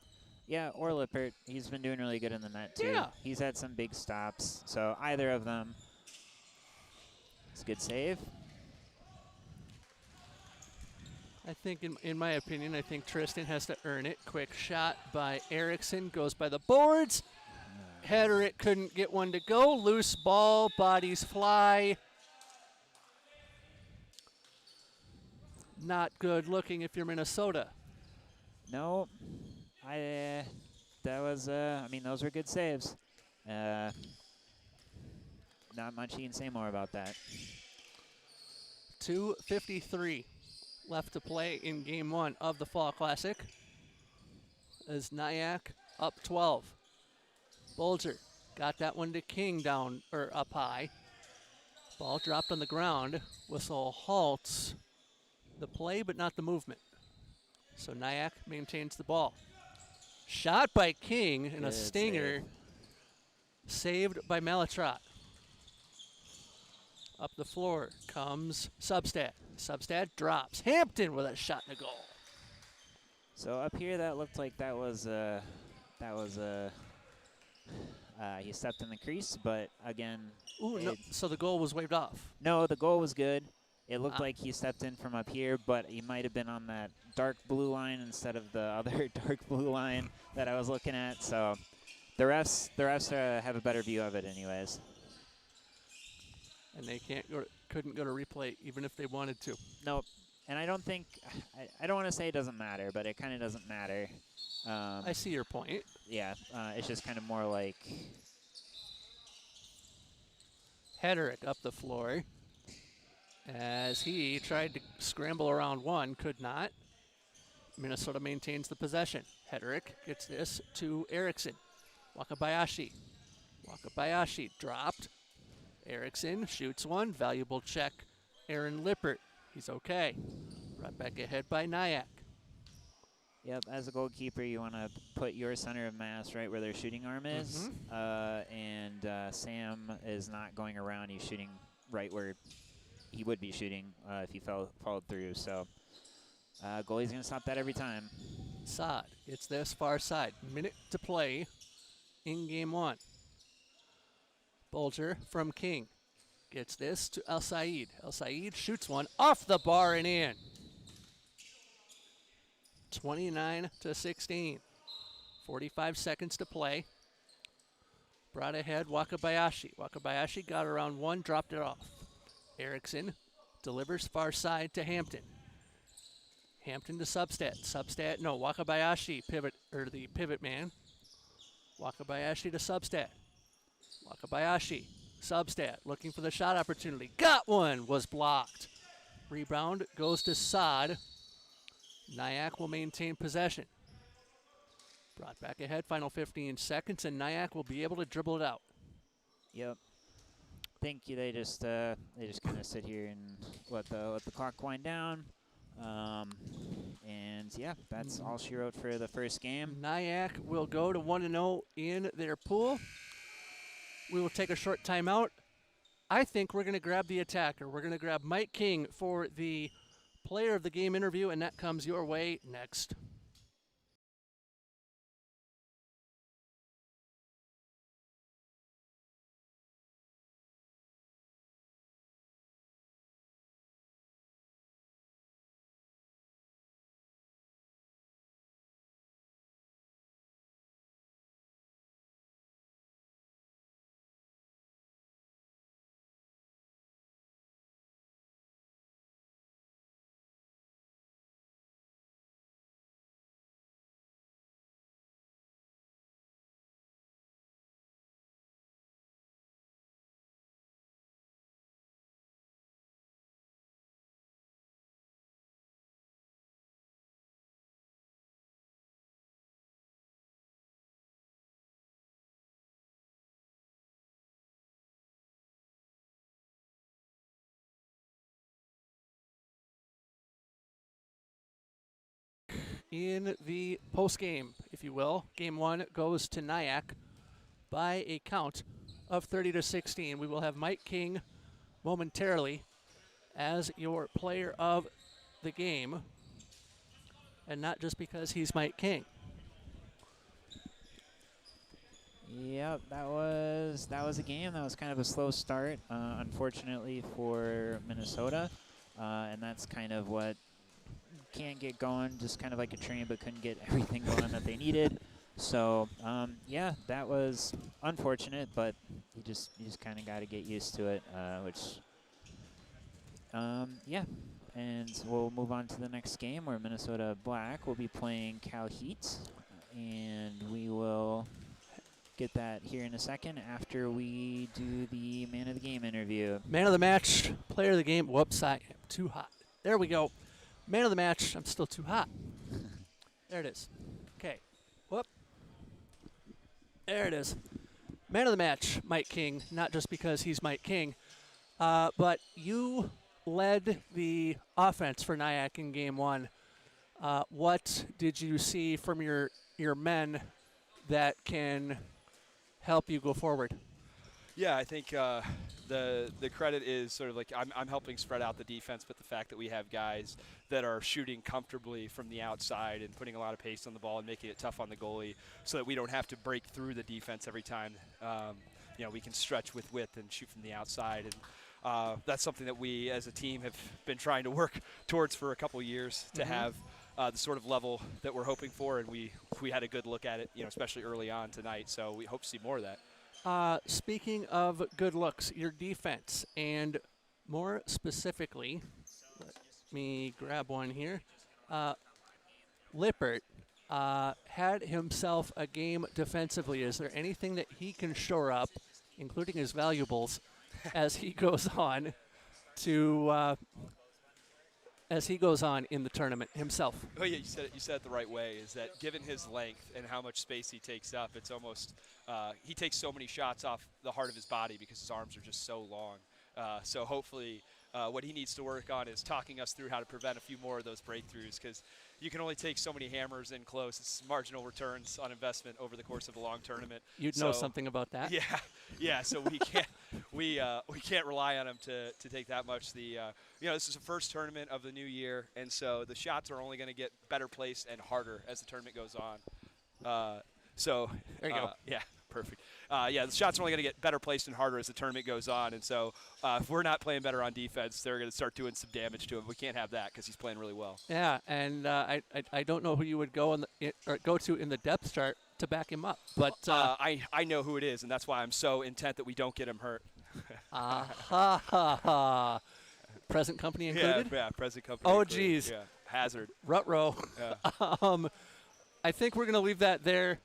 Yeah, or Lippert. He's been doing really good in the net, too. Yeah. He's had some big stops. So either of them. It's a good save. I think, in my opinion, I think Tristan has to earn it. Quick shot by Erickson. Goes by the boards. Header, it couldn't get one to go. Loose ball. Bodies fly. Not good looking if you're Minnesota. No. That was, I mean, those were good saves. Not much you can say more about that. 2:53 left to play in game 1 of the Fall Classic. As NYAC up 12. Bulger got that one to King down, or up high. Ball dropped on the ground. Whistle halts the play, but not the movement. So NYAC maintains the ball. Shot by King and a Good stinger. Saved by Malatrat. Up the floor comes Substat. Substat drops. Hampton with a shot and a goal. So up here, that looked like that was he stepped in the crease, but again, Ooh, no, so the goal was waved off. no, the goal was good. It looked like he stepped in from up here, but he might have been on that dark blue line instead of the other dark blue line that I was looking at. So the refs have a better view of it, anyways. And they couldn't go to replay even if they wanted to. Nope. And I don't think I don't want to say it doesn't matter, but it kind of doesn't matter. I see your point. Yeah, it's just kind of more like Hederick up the floor as he tried to scramble around one, could not. Minnesota maintains the possession. Hederick gets this to Erickson. Wakabayashi. Wakabayashi dropped. Erickson shoots one. Valuable check. Aaron Lippert. He's okay. Right back ahead by NYAC. Yep, as a goalkeeper, you want to put your center of mass right where their shooting arm is. And Sam is not going around. He's shooting right where he would be shooting if he followed through. So goalie's going to stop that every time. Saad gets this far side. Minute to play in game 1. Bulger from King gets this to El Said. El Said shoots one off the bar and in. 29-16. 45 seconds to play. Brought ahead Wakabayashi. Wakabayashi got around one, dropped it off. Erickson delivers far side to Hampton. Hampton to Substat. Substat, no, Wakabayashi the pivot man. Wakabayashi to Substat. Wakabayashi, Substat, looking for the shot opportunity. Got one, was blocked. Rebound goes to Saad. NYAC will maintain possession. Brought back ahead, final 15 seconds, and NYAC will be able to dribble it out. Yep. Think they just kind of sit here and let the clock wind down. And yeah, that's all she wrote for the first game. NYAC will go to 1-0 in their pool. We will take a short timeout. I think we're going to grab the attacker. We're going to grab Mike King for the player of the game interview, and that comes your way next. In the postgame, if you will, game 1 goes to NYAC by a count of 30-16. We will have Mike King momentarily as your player of the game, and not just because he's Mike King. Yep, that was a game. That was kind of a slow start, unfortunately for Minnesota, and that's kind of what can't get going, just kind of like a train, but couldn't get everything going that they needed. So yeah, that was unfortunate, but you just kind of got to get used to it. Yeah, and we'll move on to the next game where Minnesota Black will be playing CalHeat, and we will get that here in a second after we do the man of the game interview. Man of the match, player of the game. Whoops, I am too hot. There we go. Man of the match. I'm still too hot. There it is. Okay. Whoop. There it is. Man of the match, Mike King. Not just because he's Mike King, but you led the offense for NYAC in Game 1. What did you see from your men that can help you go forward? Yeah, I think the credit is sort of like I'm helping spread out the defense, but the fact that we have guys that are shooting comfortably from the outside and putting a lot of pace on the ball and making it tough on the goalie so that we don't have to break through the defense every time. We can stretch with width and shoot from the outside. And that's something that we as a team have been trying to work towards for a couple years to have the sort of level that we're hoping for. And we had a good look at it, especially early on tonight. So we hope to see more of that. Speaking of good looks, your defense, and more specifically, let me grab one here. Lippert had himself a game defensively. Is there anything that he can shore up, including his valuables, as he goes on in the tournament himself? Oh yeah, you said it the right way. Is that given his length and how much space he takes up, it's almost he takes so many shots off the heart of his body because his arms are just so long. So hopefully, what he needs to work on is talking us through how to prevent a few more of those breakthroughs, because you can only take so many hammers in close. It's marginal returns on investment over the course of a long tournament. You'd know something about that. Yeah. So we can't rely on him to take that much. This is the first tournament of the new year, and so the shots are only going to get better placed and harder as the tournament goes on. There you go. Yeah, perfect. The shots are only going to get better placed and harder as the tournament goes on, and so if we're not playing better on defense, they're going to start doing some damage to him. We can't have that because he's playing really well. Yeah, and I don't know who you would go to in the depth chart to back him up, but I know who it is, and that's why I'm so intent that we don't get him hurt. Present company included? Yeah, present company. Oh, included. geez. Yeah, hazard. Ruh-roh. Yeah. I think we're going to leave that there.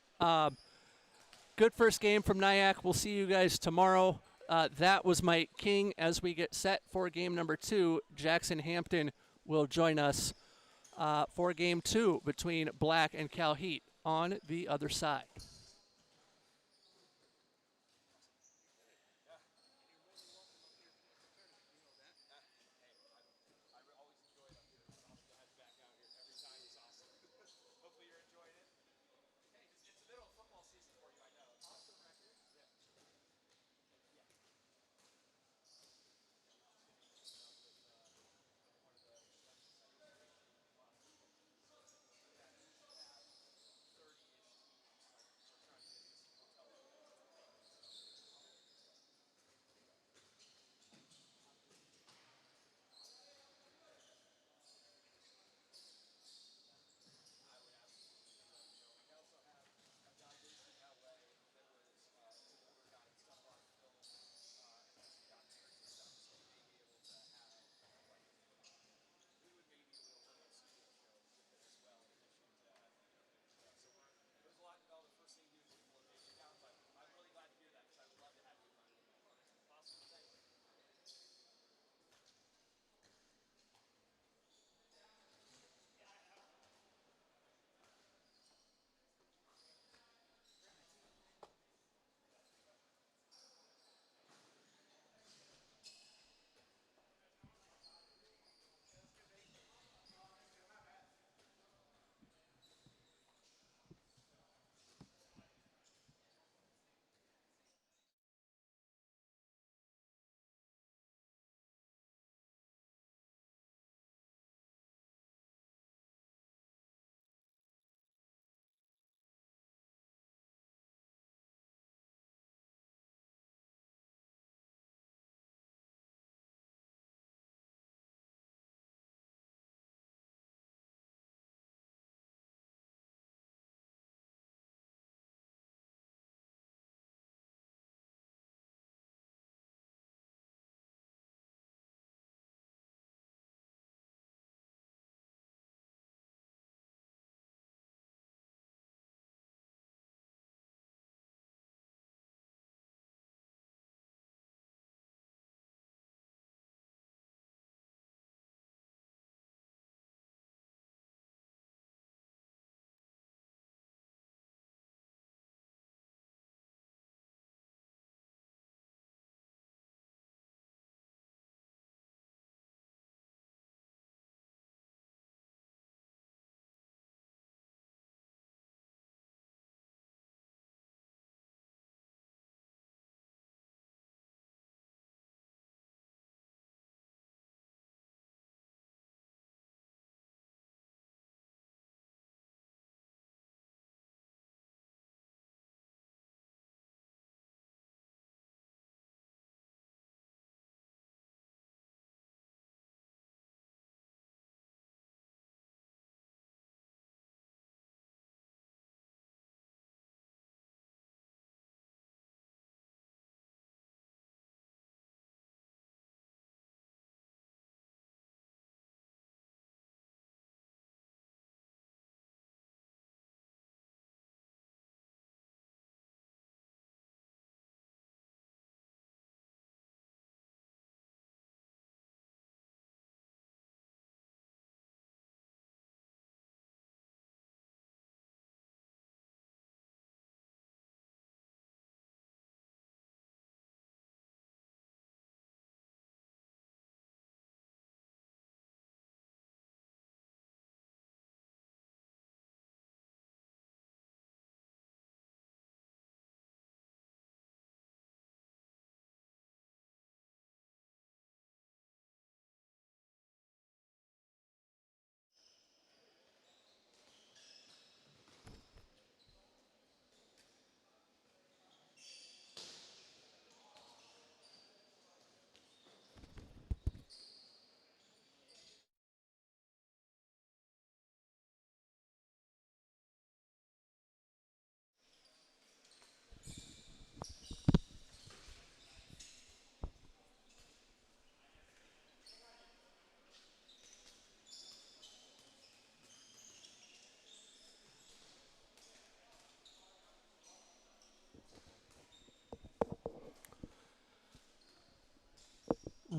Good first game from NYAC. We'll see you guys tomorrow. That was Mike King. As we get set for game number 2, Jackson Hampton will join us for game 2 between Black and CalHeat on the other side.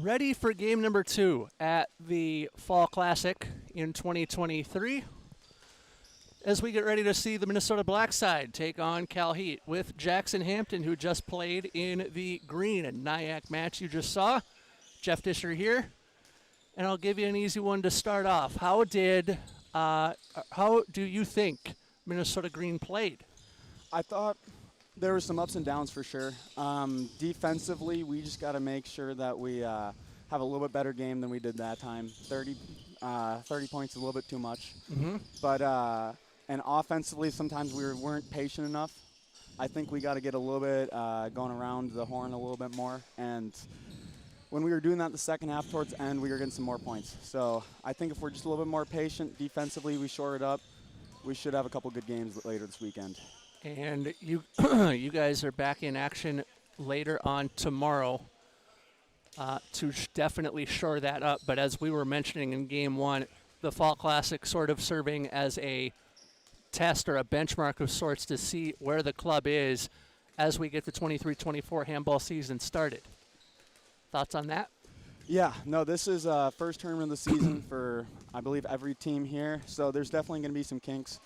Ready for game number 2 at the Fall Classic in 2023. As we get ready to see the Minnesota Black side take on CalHeat with Jackson Hampton, who just played in the green and NYAC match you just saw. Jeff Disher here, and I'll give you an easy one to start off. How do you think Minnesota Green played? I thought there were some ups and downs for sure. Defensively, we just got to make sure that we have a little bit better game than we did that time. 30 points is a little bit too much. Mm-hmm. But and offensively, sometimes we weren't patient enough. I think we got to get a little bit going around the horn a little bit more. And when we were doing that the second half towards the end, we were getting some more points. So I think if we're just a little bit more patient defensively, we shore it up, we should have a couple good games later this weekend. And you you guys are back in action later on tomorrow to definitely shore that up. But as we were mentioning in Game 1, the Fall Classic sort of serving as a test or a benchmark of sorts to see where the club is as we get the 23-24 handball season started. Thoughts on that? Yeah, no, this is first tournament of the season for, I believe, every team here. So there's definitely going to be some kinks.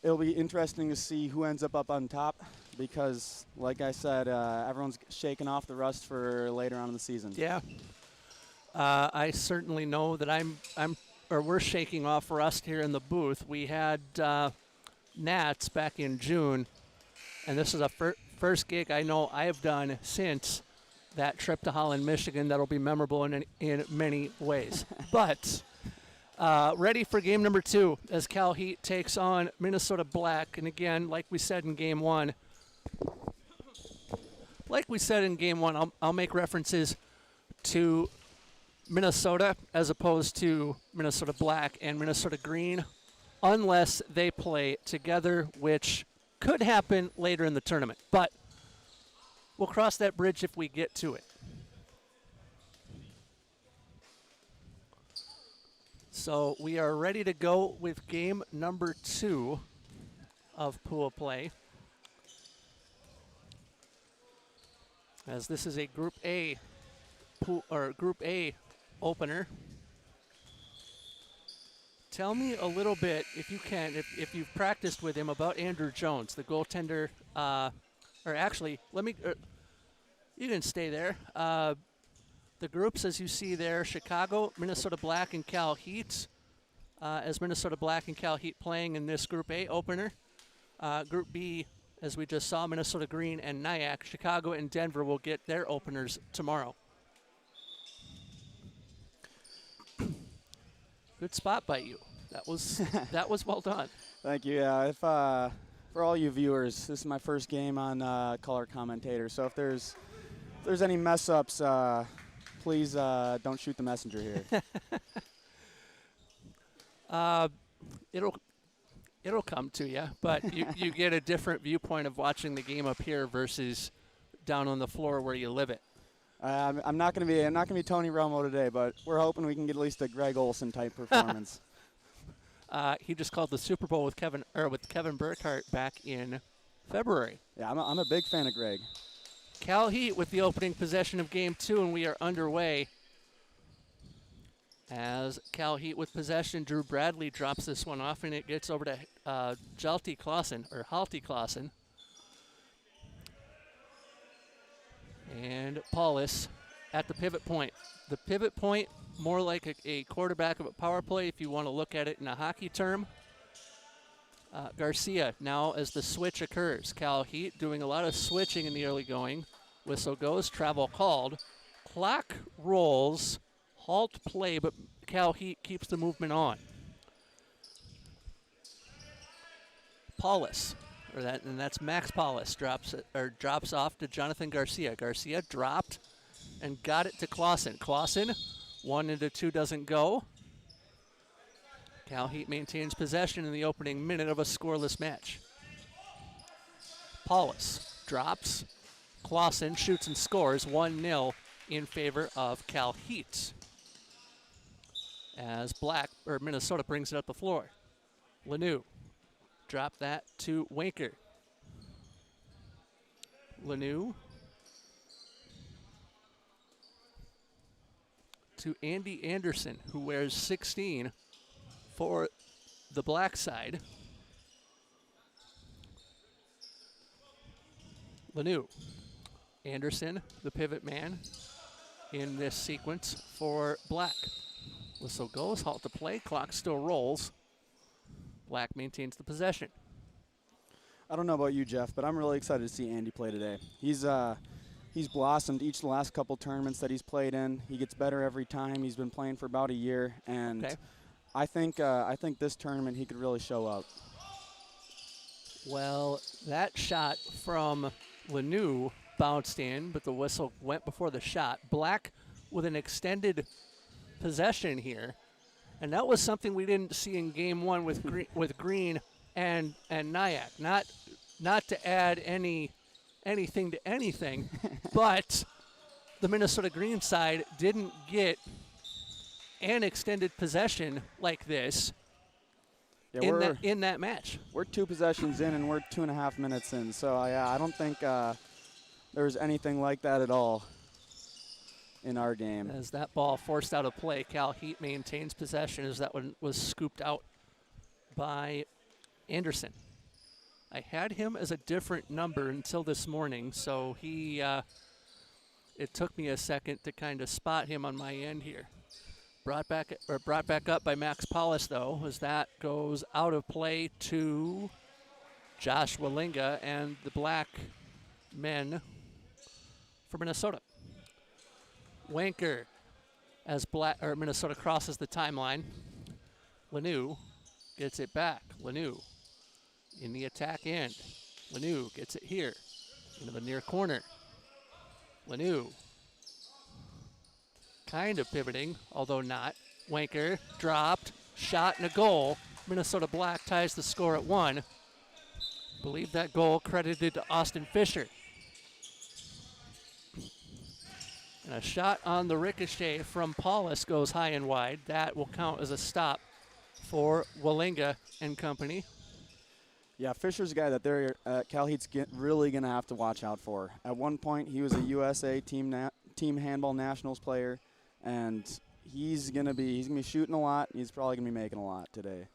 It'll be interesting to see who ends up on top because, like I said, everyone's shaking off the rust for later on in the season. Yeah. I certainly know that we're shaking off rust here in the booth. We had Nats back in June, and this is a first gig I know I have done since that trip to Holland, Michigan. That'll be memorable in many ways. But ready for game number 2 as CalHeat takes on Minnesota Black. And again, like we said in game 1, I'll make references to Minnesota as opposed to Minnesota Black and Minnesota Green unless they play together, which could happen later in the tournament. But we'll cross that bridge if we get to it. So we are ready to go with game number 2 of pool play. As this is a Group A opener. Tell me a little bit, if you can, if you've practiced with him, about Andrew Jones, the goaltender. Or actually, you can stay there. The groups, as you see there, Chicago, Minnesota Black, and CalHeat. As Minnesota Black and CalHeat playing in this Group A opener. Group B, as we just saw, Minnesota Green and NYAC. Chicago and Denver will get their openers tomorrow. Good spot by you. That was well done. Thank you. Yeah, for all you viewers, this is my first game on color commentator. So if there's any mess ups, please don't shoot the messenger here. It'll come to you, but you get a different viewpoint of watching the game up here versus down on the floor where you live it. I'm not going to be Tony Romo today, but we're hoping we can get at least a Greg Olson type performance. He just called the Super Bowl with Kevin Burkhardt back in February. Yeah, I'm a big fan of Greg. CalHeat with the opening possession of Game 2, and we are underway. As CalHeat with possession, Drew Bradley drops this one off, and it gets over to Halti Clausen. And Paulus at the pivot point. The pivot point, more like a quarterback of a power play if you want to look at it in a hockey term. Garcia now as the switch occurs. CalHeat doing a lot of switching in the early going. Whistle goes, travel called. Clock rolls, halt play, but CalHeat keeps the movement on. Paulus. And that's Max Paulus drops off to Jonathan Garcia. Garcia dropped and got it to Clausen. Clausen, 1 into 2 doesn't go. CalHeat maintains possession in the opening minute of a scoreless match. Paulus drops. Clausen shoots and scores 1-0 in favor of CalHeat. As Minnesota brings it up the floor. Lanoux. Drop that to Winker. Lanoux to Andy Anderson, who wears 16 for the black side. Lanu. Anderson, the pivot man in this sequence for black. Whistle goes, halt to play, clock still rolls. Black maintains the possession. I don't know about you, Jeff, but I'm really excited to see Andy play today. He's blossomed each of the last couple tournaments that he's played in. He gets better every time. He's been playing for about a year, and I think this tournament he could really show up. Well, that shot from Lanu bounced in, but the whistle went before the shot. Black with an extended possession here, and that was something we didn't see in game one with Green and NYAC. Not to add anything to anything, but the Minnesota Green side didn't get an extended possession like this in that match. We're 2 possessions in, and we're 2.5 minutes in, so I don't think there's anything like that at all in our game. As that ball forced out of play, CalHeat maintains possession as that one was scooped out by Anderson. I had him as a different number until this morning, so it took me a second to kind of spot him on my end here. Brought back up by Max Paulus, though, as that goes out of play to Josh Walinga and the black men for Minnesota. Wanker as Minnesota crosses the timeline. Lanu gets it back. Lanu in the attack end. Lanu gets it here into the near corner. Lanu kind of pivoting, although not. Wanker dropped, shot, and a goal. Minnesota Black ties the score at 1. Believe that goal credited to Austin Fisher. And a shot on the ricochet from Paulus goes high and wide. That will count as a stop for Walinga and company. Yeah, Fisher's a guy that they're CalHeat's really going to have to watch out for. At one point, he was a USA team handball nationals player, and he's gonna be shooting a lot. He's probably gonna be making a lot today.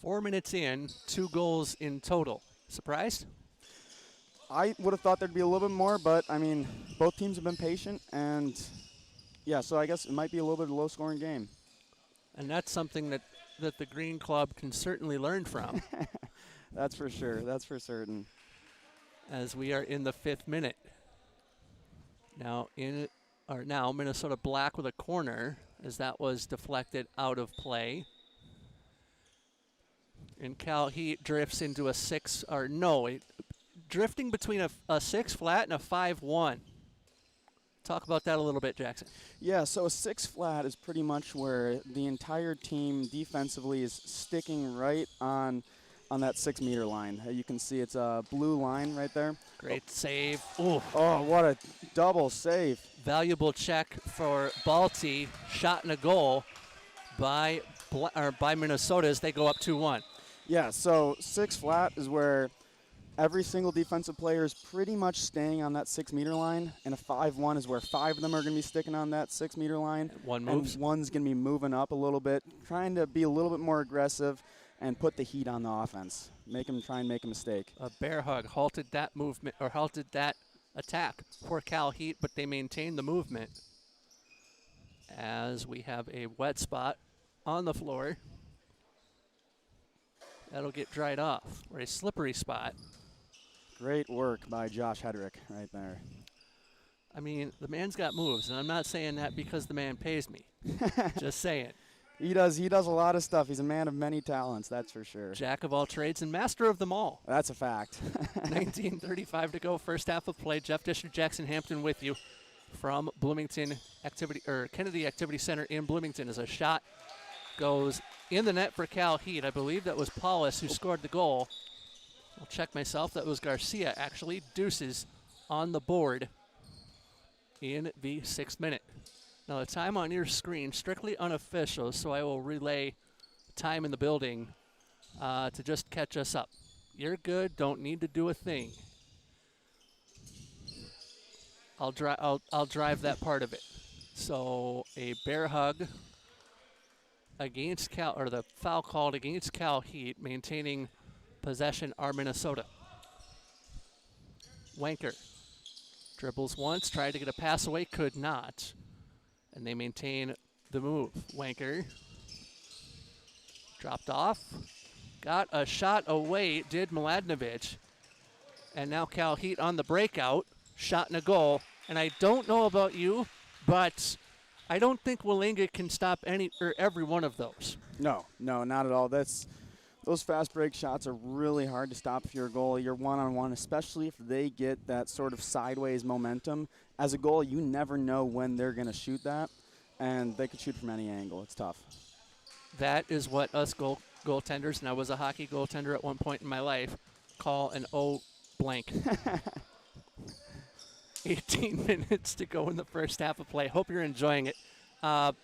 4 minutes in, 2 goals in total. Surprised? I would have thought there'd be a little bit more, but I mean, both teams have been patient, and yeah, so I guess it might be a little bit of a low-scoring game. And that's something that the Green Club can certainly learn from. That's for sure. That's for certain. As we are in the 5th minute. Now Minnesota Black with a corner, as that was deflected out of play. And CalHeat drifts into a 6, or no, drifting between a 6 flat and a 5-1. Talk about that a little bit, Jackson. Yeah, so a 6 flat is pretty much where the entire team defensively is sticking right on that 6-meter line. You can see it's a blue line right there. Great save. Ooh. Oh, what a double save. Valuable check for Balti. Shot and a goal by Minnesota as they go up 2-1. Yeah, so 6 flat is where every single defensive player is pretty much staying on that 6-meter line, and a 5-1 is where 5 of them are going to be sticking on that 6-meter line. And one moves. And one's going to be moving up a little bit, trying to be a little bit more aggressive and put the heat on the offense. Try and make a mistake. A bear hug halted that movement, or halted that attack for CalHeat, but they maintained the movement. As we have a wet spot on the floor. That'll get dried off, or a slippery spot. Great work by Josh Hedrick right there. I mean, the man's got moves, and I'm not saying that because the man pays me. Just saying. He does a lot of stuff. He's a man of many talents, that's for sure. Jack of all trades and master of them all. That's a fact. 19:35 to go, first half of play. Jeff Disher, Jackson Hampton with you from Kennedy Activity Center in Bloomington as a shot goes in the net for CalHeat. I believe that was Paulus who scored the goal. I'll check myself. That was Garcia, actually. Deuces on the board in the 6th minute. Now, the time on your screen, strictly unofficial, so I will relay time in the building to just catch us up. You're good. Don't need to do a thing. I'll drive that part of it. So a bear hug against or the foul called against CalHeat, maintaining possession are Minnesota. Wanker dribbles once, tried to get a pass away, could not. And they maintain the move. Wanker dropped off, got a shot away, did Mladenovic. And now CalHeat on the breakout, shot and a goal. And I don't know about you, but I don't think Willinga can stop any or every one of those. No, not at all. Those fast break shots are really hard to stop if you're a goalie. You're one-on-one, especially if they get that sort of sideways momentum. As a goalie, you never know when they're going to shoot that, and they could shoot from any angle. It's tough. That is what us goaltenders, and I was a hockey goaltender at one point in my life, call an O blank. 18 minutes to go in the first half of play. Hope you're enjoying it.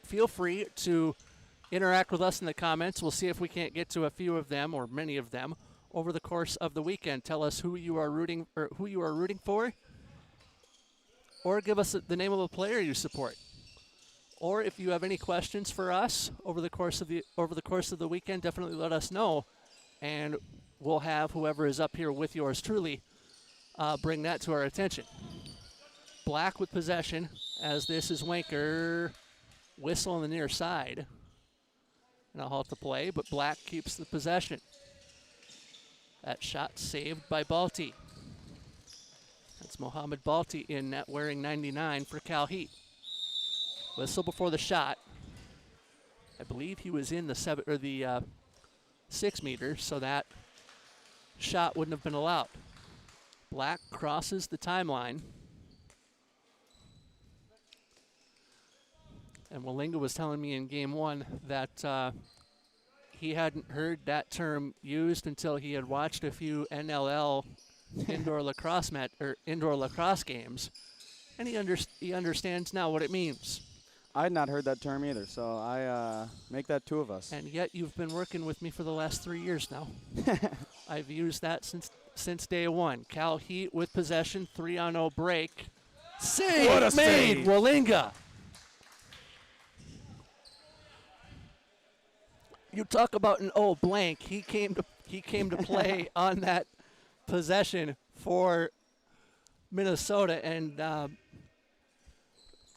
Feel free to interact with us in the comments. We'll see if we can't get to a few of them or many of them over the course of the weekend. Tell us who you are rooting for, or give us the name of a player you support. Or if you have any questions for us over the course of the weekend, definitely let us know, and we'll have whoever is up here with yours truly bring that to our attention. Black with possession, as this is Wanker. Whistle on the near side. And a halt to play, but Black keeps the possession. That shot saved by Balti. That's Mohammed Balti in net, wearing 99 for CalHeat. Whistle before the shot. I believe he was in the 6 meters, so that shot wouldn't have been allowed. Black crosses the timeline. And Willinga was telling me in game one that he hadn't heard that term used until he had watched a few NLL indoor lacrosse games, and he understands now what it means. I had not heard that term either, so I make that 2 of us. And yet you've been working with me for the last 3 years now. I've used that since day one. CalHeat with possession, 3-on-0 break. Save What a made, save. Willinga. You talk about an O blank. He came to play on that possession for Minnesota, and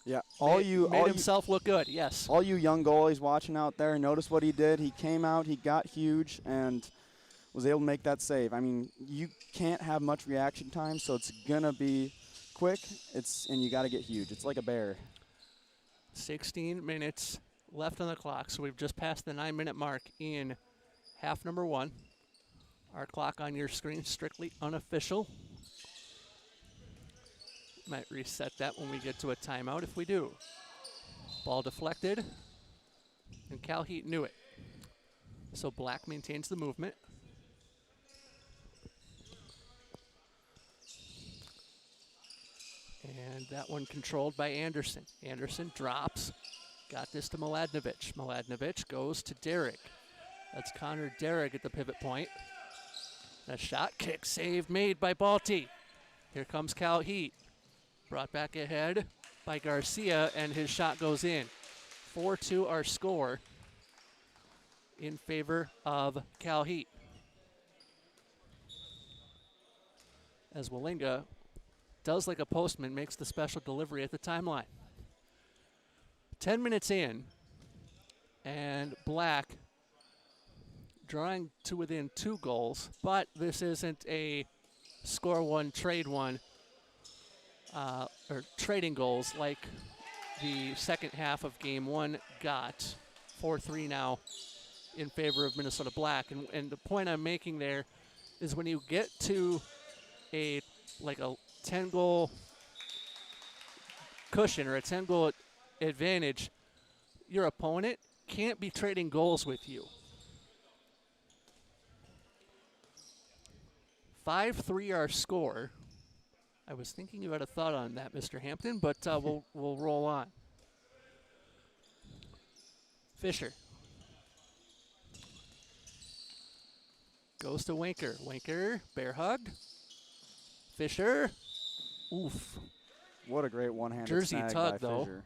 made himself look good. Yes. All you young goalies watching out there, notice what he did. He came out, he got huge, and was able to make that save. I mean, you can't have much reaction time, so it's gonna be quick. And you got to get huge. It's like a bear. 16 minutes left on the clock, so we've just passed the 9-minute mark in half number 1. Our clock on your screen, strictly unofficial. Might reset that when we get to a timeout if we do. Ball deflected, and CalHeat knew it. So Black maintains the movement. And that one controlled by Anderson. Anderson drops. Got this to Mladenovic. Mladenovic goes to Derrick. That's Connor Derrick at the pivot point. A shot, kick, save made by Balti. Here comes CalHeat. Brought back ahead by Garcia, and his shot goes in. 4-2 our score in favor of CalHeat. As Willinga does like a postman, makes the special delivery at the timeline. 10 minutes in, and Black drawing to within 2 goals, but this isn't a score one, trade one, or trading goals like the second half of game 1 got. 4-3 now in favor of Minnesota Black. And the point I'm making there is when you get to a 10-goal cushion or a 10-goal advantage, your opponent can't be trading goals with you. 5-3 our score. I was thinking you had a thought on that, Mr. Hampton, but we'll roll on. Fisher goes to Wanker. Wanker, bear hug. Fisher. Oof. What a great one-handed Jersey snag tug, by though. Fisher.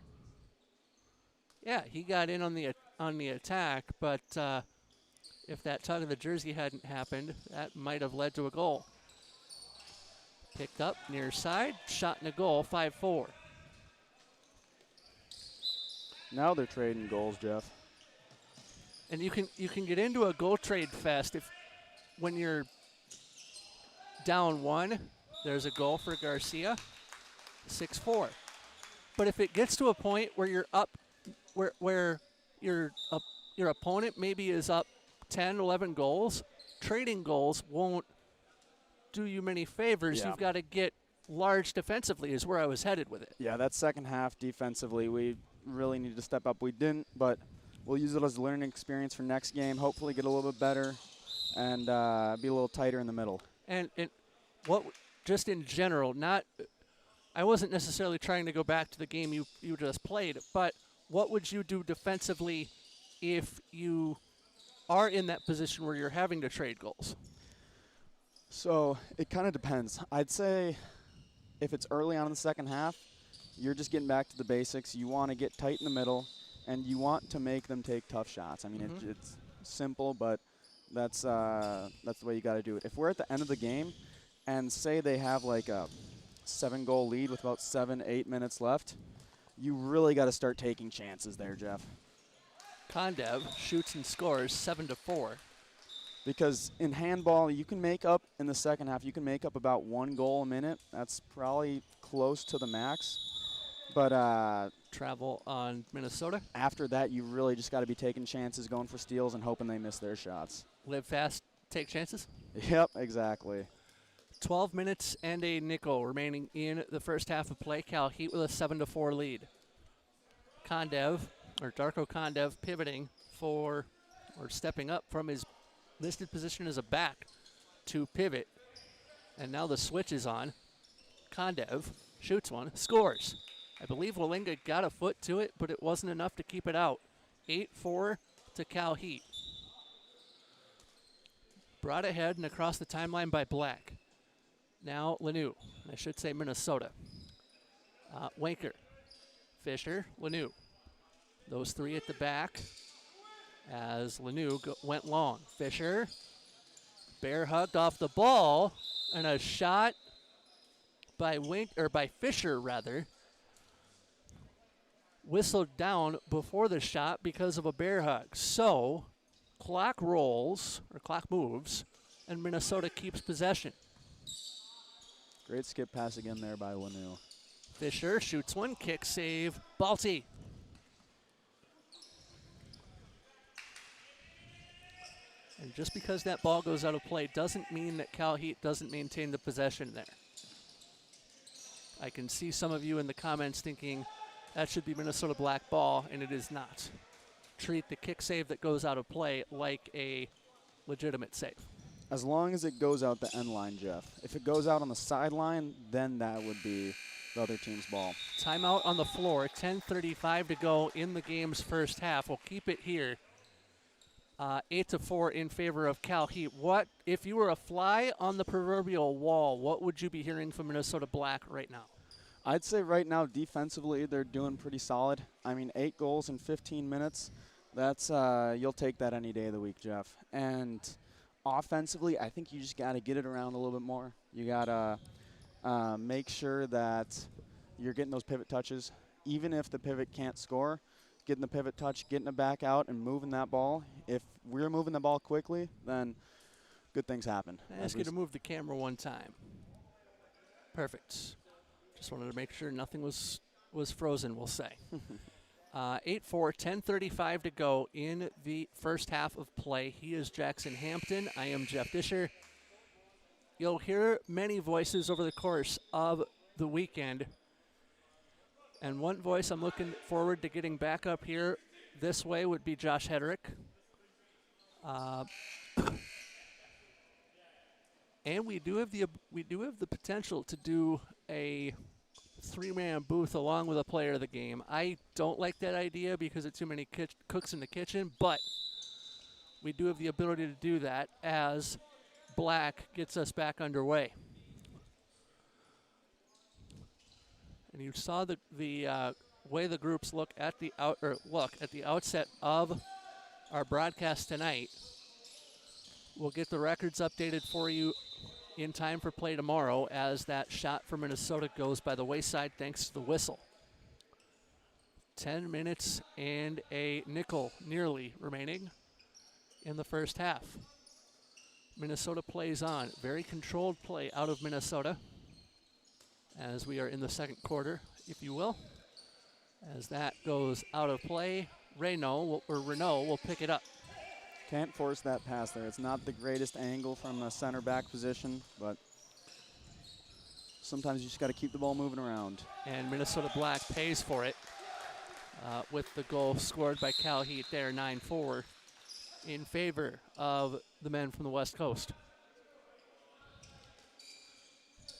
Yeah, he got in on the attack, but if that tug of the jersey hadn't happened, that might have led to a goal. Picked up near side, shot and a goal, 5-4. Now they're trading goals, Jeff. And you can get into a goal trade fest when you're down 1, there's a goal for Garcia, 6-4. But if it gets to a point where you're up, where your opponent maybe is up 10, 11 goals, trading goals won't do you many favors. Yeah. You've got to get large defensively is where I was headed with it. Yeah, that second half defensively, we really need to step up. We didn't, but we'll use it as a learning experience for next game. Hopefully get a little bit better and be a little tighter in the middle. And what, just in general, I wasn't necessarily trying to go back to the game you just played, but what would you do defensively if you are in that position where you're having to trade goals? So it kind of depends. I'd say if it's early on in the second half, you're just getting back to the basics. You want to get tight in the middle, and you want to make them take tough shots. I mean, it's simple, but that's the way you got to do it. If we're at the end of the game and say they have like a 7-goal lead with about 7-8 minutes left, you really got to start taking chances there, Jeff. Kondev shoots and scores 7-4. Because in handball, you can make up in the second half, you can make up about 1 goal a minute. That's probably close to the max. But Travel on Minnesota. after that, you really just got to be taking chances, going for steals, and hoping they miss their shots. Live fast, take chances. Yep, exactly. 12 minutes and a nickel remaining in the first half of play. CalHeat with a 7-4 lead. Kondev, or Darko Kondev, pivoting for, or stepping up from his listed position as a back to pivot. And now the switch is on. Kondev shoots one, scores. I believe Walinga got a foot to it, but it wasn't enough to keep it out. 8-4 to CalHeat. Brought ahead and across the timeline by Black. Now Lanu, I should say Minnesota. Wanker, Fisher, Lanu. Those three at the back as Lanu went long. Fisher, bear hugged off the ball, and a shot by Fisher rather. Whistled down before the shot because of a bear hug. So, clock moves, and Minnesota keeps possession. Great skip pass again there by Lanu. Fisher shoots one, kick save, Balti. And just because that ball goes out of play doesn't mean that CalHeat doesn't maintain the possession there. I can see some of you in the comments thinking that should be Minnesota black ball, and it is not. Treat the kick save that goes out of play like a legitimate save. As long as it goes out the end line, Jeff. If it goes out on the sideline, then that would be the other team's ball. Timeout on the floor, 10:35 to go in the game's first half. We'll keep it here. 8-4 in favor of CalHeat. What, if you were a fly on the proverbial wall, what would you be hearing from Minnesota Black right now? I'd say right now, defensively, they're doing pretty solid. I mean, 8 goals in 15 minutes. That's you'll take that any day of the week, Jeff. And offensively, I think you just got to get it around a little bit more. You got to make sure that you're getting those pivot touches. Even if the pivot can't score, getting the pivot touch, getting it back out, and moving that ball. If we're moving the ball quickly, then good things happen. I ask you to move the camera one time. Perfect. Just wanted to make sure nothing was frozen, we'll say. 8-4, 10:35 to go in the first half of play. He is Jackson Hampton. I am Jeff Disher. You'll hear many voices over the course of the weekend. And one voice I'm looking forward to getting back up here this way would be Josh Hedrick. And we do have the potential to do a 3-man booth along with a player of the game. I don't like that idea because of too many cooks in the kitchen, but we do have the ability to do that as Black gets us back underway. And you saw the way the groups look at the outset of our broadcast tonight, we'll get the records updated for you in time for play tomorrow as that shot for Minnesota goes by the wayside thanks to the whistle. 10 minutes and a nickel nearly remaining in the first half. Minnesota plays on. Very controlled play out of Minnesota as we are in the second quarter, if you will. As that goes out of play, Renault will pick it up. Can't force that pass there. It's not the greatest angle from a center back position, but sometimes you just got to keep the ball moving around. And Minnesota Black pays for it with the goal scored by CalHeat there, 9-4, in favor of the men from the West Coast.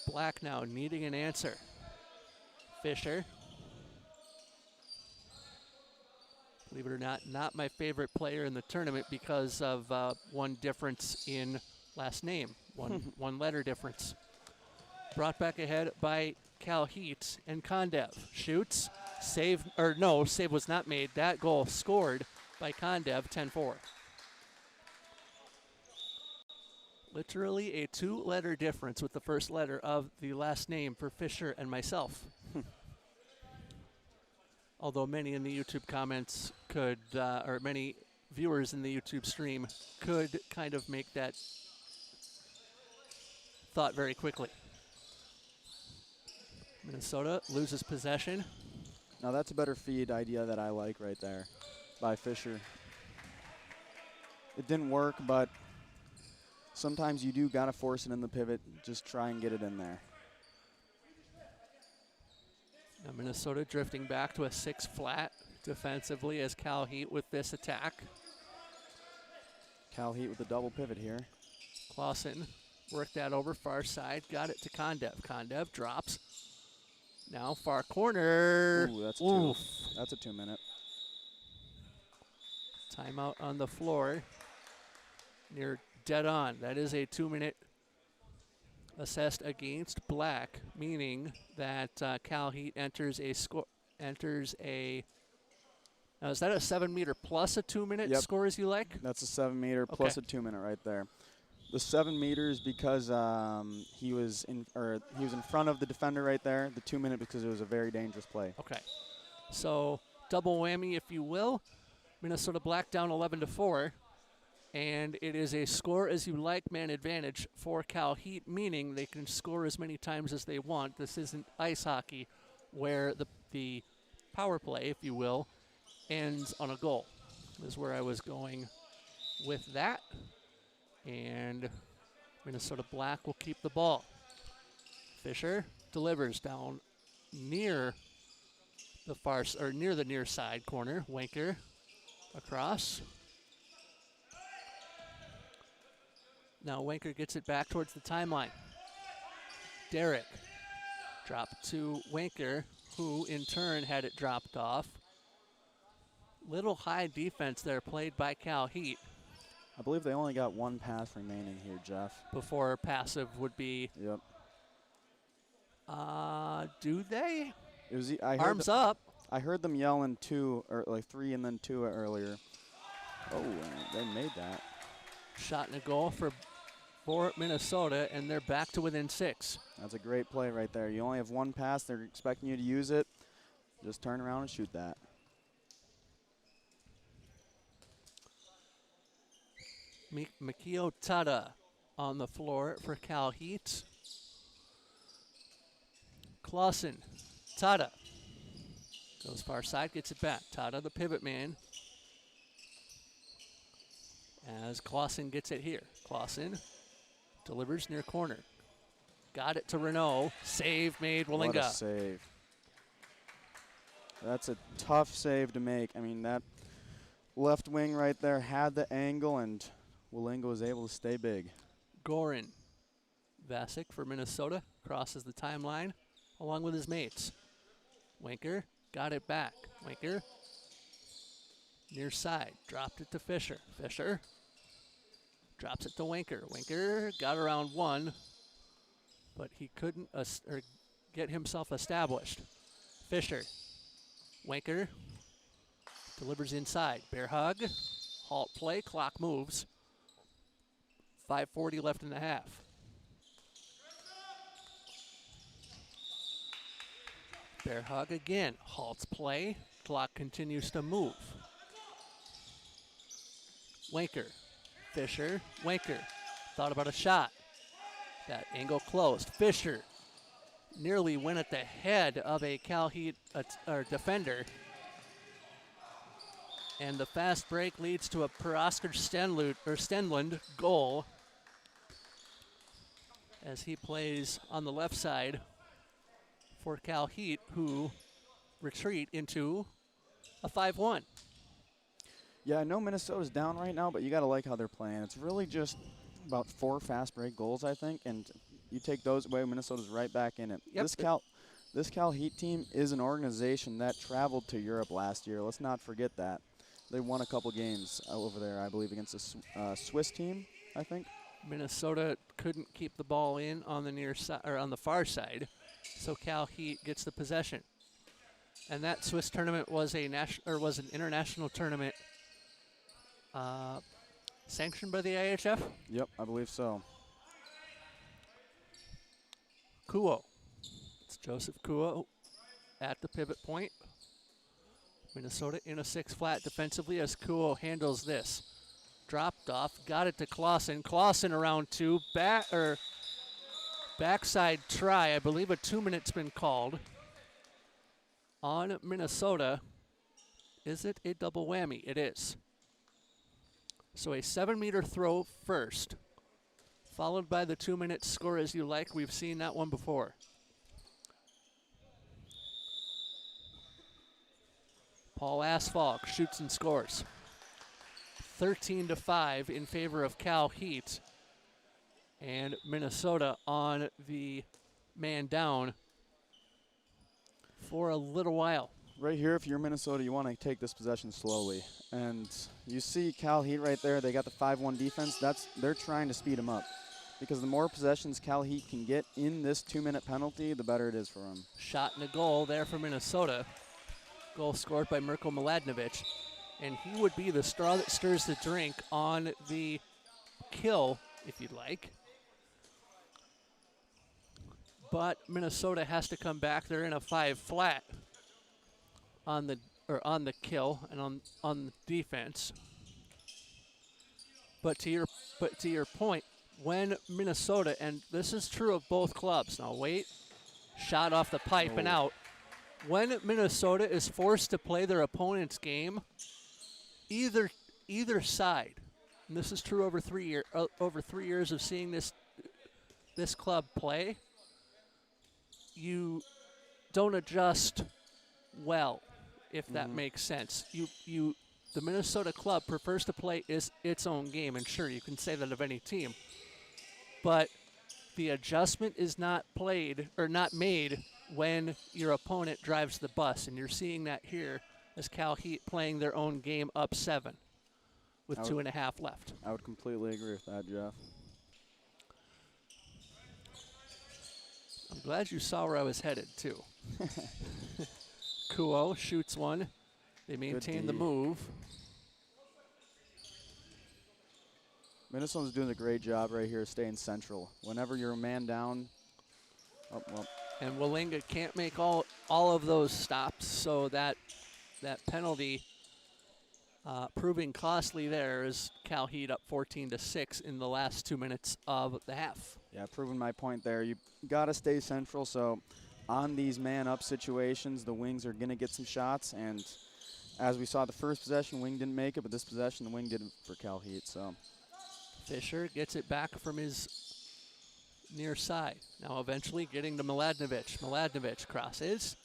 Black now needing an answer. Fisher. Believe it or not my favorite player in the tournament because of one difference in last name, one letter difference. Brought back ahead by CalHeat, and Kondev shoots, save was not made. That goal scored by Kondev, 10-4. Literally a two-letter difference with the first letter of the last name for Fisher and myself. Although many in the YouTube comments could, or many viewers in the YouTube stream could kind of make that thought very quickly. Minnesota loses possession. Now that's a better feed idea that I like right there by Fisher. It didn't work, but sometimes you do got to force it in the pivot. Just try and get it in there. Now Minnesota drifting back to a 6 flat defensively as CalHeat with this attack. CalHeat with a double pivot here. Clausen worked that over far side, got it to Kondev. Kondev drops. Now far corner. Ooh, that's a 2-minute. Timeout on the floor. Near dead on. That is a 2-minute assessed against Black, meaning that CalHeat enters a now is that a 7-meter plus a 2-minute score as you like? That's a 7-meter plus a 2-minute right there. The 7 meters because he was in front of the defender right there. The 2-minute because it was a very dangerous play. Okay, so double whammy, if you will. Minnesota Black down 11-4, and it is a score as you like man advantage for CalHeat, meaning they can score as many times as they want. This isn't ice hockey, where the power play, if you will, ends on a goal. Is where I was going with that. And Minnesota Black will keep the ball. Fisher delivers down near the near the near side corner. Wanker across. Now Wanker gets it back towards the timeline. Derek dropped to Wanker, who in turn had it dropped off. Little high defense there played by CalHeat. I believe they only got one pass remaining here, Jeff. Before passive would be. Yep. Do they? It was. Arms up. I heard them yelling 2 or like 3 and then 2 earlier. Oh, they made that. Shot and a goal for Minnesota, and they're back to within 6. That's a great play right there. You only have one pass. They're expecting you to use it. Just turn around and shoot that. Mikio Tada on the floor for CalHeat. Clausen, Tada goes far side, gets it back. Tada, the pivot man, as Clausen gets it here. Clausen delivers near corner. Got it to Renault. Save made, Willinga. What a save. That's a tough save to make. I mean, that left wing right there had the angle, and Willinga was able to stay big. Gorin Vasic for Minnesota crosses the timeline along with his mates. Wanker got it back. Wanker near side, dropped it to Fisher. Fisher drops it to Wanker. Wanker got around one, but he couldn't get himself established. Fisher Wanker delivers inside. Bear hug. Halt play. Clock moves. 5:40 left in the half. Bear hug again. Halts play. Clock continues to move. Wanker. Fisher. Wanker. Thought about a shot. That angle closed. Fisher nearly went at the head of a CalHeat defender. And the fast break leads to a per Oscar Stenlund goal as he plays on the left side for CalHeat, who retreat into a 5-1. Yeah, I know Minnesota's down right now, but you got to like how they're playing. It's really just about 4 fast break goals, I think, and you take those away, Minnesota's right back in it. Yep. This CalHeat team is an organization that traveled to Europe last year. Let's not forget that. They won a couple games over there, I believe, against a Swiss team, I think. Minnesota couldn't keep the ball in on the near side or on the far side, so CalHeat gets the possession. And that Swiss tournament was an international tournament sanctioned by the IHF. Yep, I believe so. Kuo. It's Joseph Kuo at the pivot point. Minnesota in a 6 flat defensively as Kuo handles this. Dropped off, got it to Clausen. Clausen around 2. Backside try. I believe a 2-minute's been called on Minnesota. Is it a double whammy? It is. So a 7-meter throw first, followed by the 2-minute score as you like. We've seen that one before. Paul Asfalk shoots and scores. 13-5 in favor of CalHeat. And Minnesota on the man down for a little while. Right here, if you're Minnesota, you want to take this possession slowly. And you see CalHeat right there. They got the 5-1 defense. They're trying to speed them up. Because the more possessions CalHeat can get in this 2-minute penalty, the better it is for them. Shot and a goal there for Minnesota. Goal scored by Mirko Miladinovic. And he would be the straw that stirs the drink on the kill, if you'd like. But Minnesota has to come back. They're in a 5 flat on the kill and on the defense. But to your point, when Minnesota, and this is true of both clubs. Now wait, shot off the pipe and out. When Minnesota is forced to play their opponent's game, either side, and this is true over 3 years of seeing this club play, you don't adjust well, if that makes sense. The Minnesota club prefers to play its own game, and sure, you can say that of any team, but the adjustment is not made when your opponent drives the bus, and you're seeing that here as CalHeat playing their own game up 7 with 2.5 left. I would completely agree with that, Jeff. I'm glad you saw where I was headed, too. Kuo shoots one. They maintain the move. Minnesota's doing a great job right here staying central. Whenever you're a man down, and Wallinga can't make all of those stops, so that penalty proving costly there is CalHeat up 14-6 in the last 2 minutes of the half. Yeah, proving my point there. You got to stay central, so on these man-up situations, the wings are going to get some shots, and as we saw the first possession, wing didn't make it, but this possession, the wing did it for CalHeat, so. Fisher gets it back from his near side. Now eventually getting to Miladinovic. Miladinovic crosses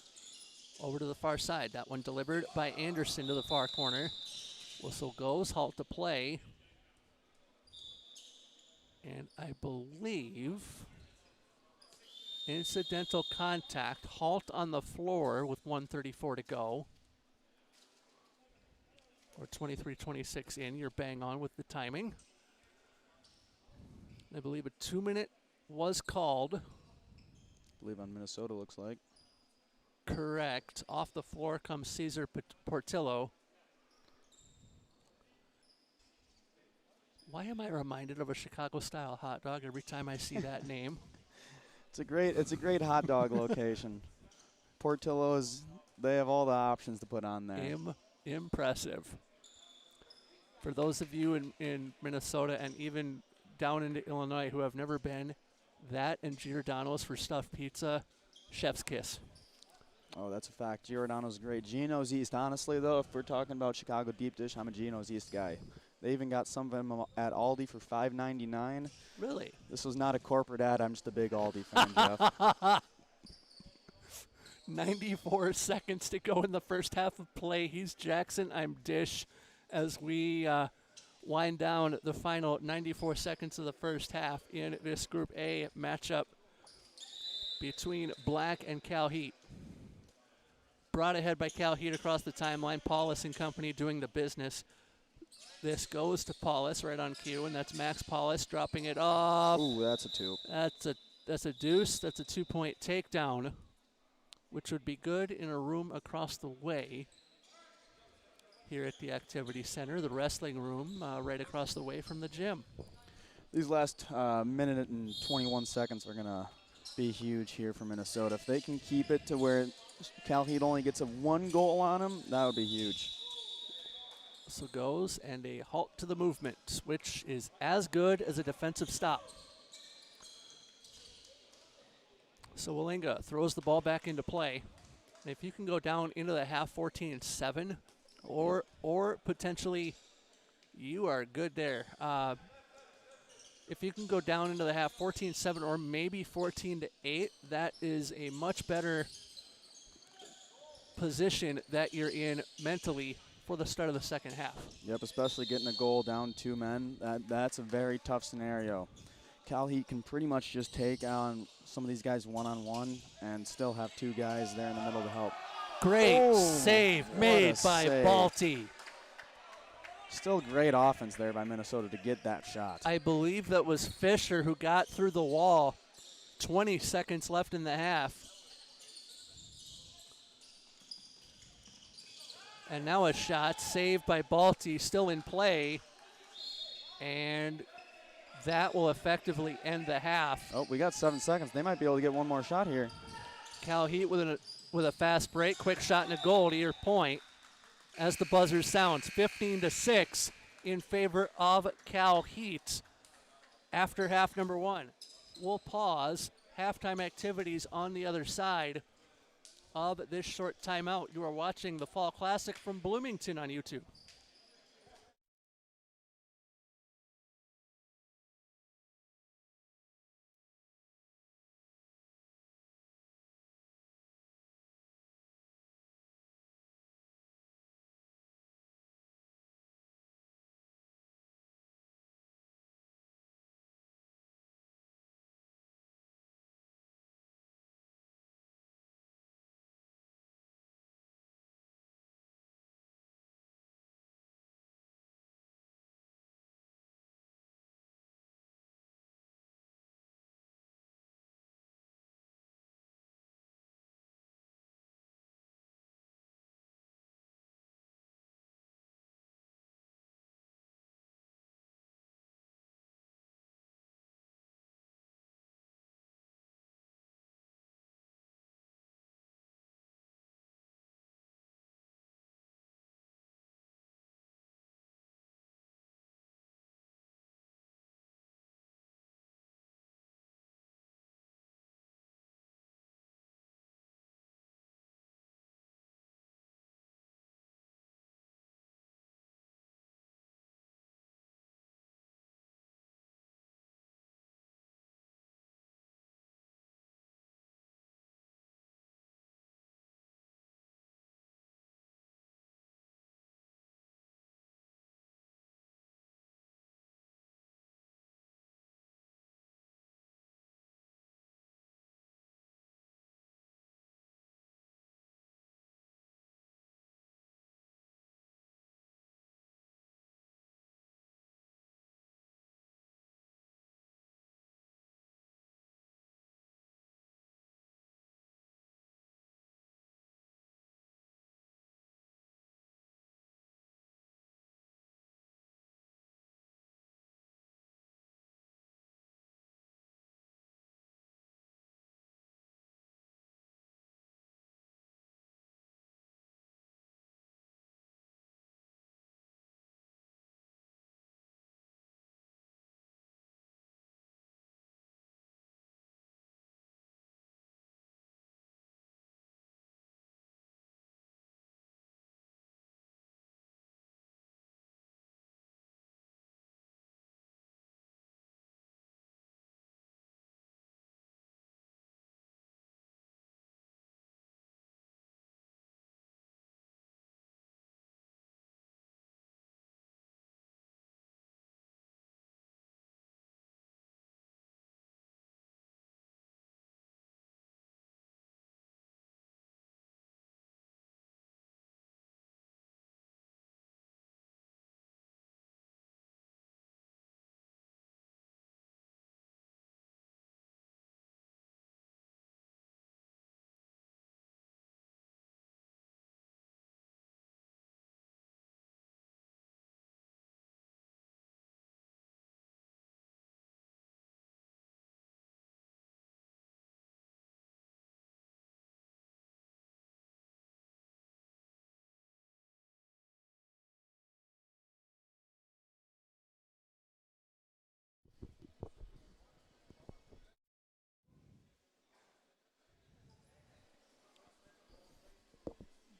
over to the far side. That one delivered by Anderson to the far corner. Whistle goes, halt to play. And I believe incidental contact, halt on the floor with 1:34 to go. Or 23-26 in, you're bang on with the timing. I believe a 2-minute was called. I believe on Minnesota, looks like. correct. Off the floor comes Cesar Portillo. Why am I reminded of a Chicago-style hot dog every time I see that name? It's a great hot dog location. Portillo's, they have all the options to put on there. Impressive. For those of you in Minnesota and even down into Illinois who have never been, that and Giordano's for stuffed pizza, chef's kiss. Oh, that's a fact. Giordano's great. Gino's East. Honestly, though, if we're talking about Chicago deep dish, I'm a Gino's East guy. They even got some of them at Aldi for $5.99. Really? This was not a corporate ad. I'm just a big Aldi fan, Jeff. 94 seconds to go in the first half of play. He's Jackson, I'm Dish, as we wind down the final 94 seconds of the first half in this Group A matchup between Black and CalHeat. Brought ahead by CalHeat across the timeline. Paulus and company doing the business. This goes to Paulus right on cue, and that's Max Paulus dropping it off. Ooh, that's a two. That's a deuce. That's a 2-point takedown, which would be good in a room across the way here at the Activity Center, the wrestling room right across the way from the gym. These last minute and 21 seconds are going to be huge here for Minnesota. If they can keep it to where CalHeat only gets a 1 goal on them, that would be huge. So goes, and a halt to the movement, which is as good as a defensive stop. So Wallinga throws the ball back into play. And if you can go down into the half 14-7, or potentially you are good there. If you can go down into the half 14-7 or maybe 14-8, that is a much better position that you're in mentally for the start of the second half. Yep, especially getting a goal down 2 men. That's a very tough scenario. CalHeat can pretty much just take on some of these guys one-on-one and still have 2 guys there in the middle to help. Great save made by Balti. Still great offense there by Minnesota to get that shot. I believe that was Fisher who got through the wall. 20 seconds left in the half. And now a shot saved by Balti, still in play. And that will effectively end the half. Oh, we got 7 seconds. They might be able to get one more shot here. CalHeat with a fast break, quick shot and a goal to your point. As the buzzer sounds, 15-6 in favor of CalHeat after half number 1. We'll pause. Halftime activities on the other side of this short timeout. You are watching the Fall Classic from Bloomington on YouTube.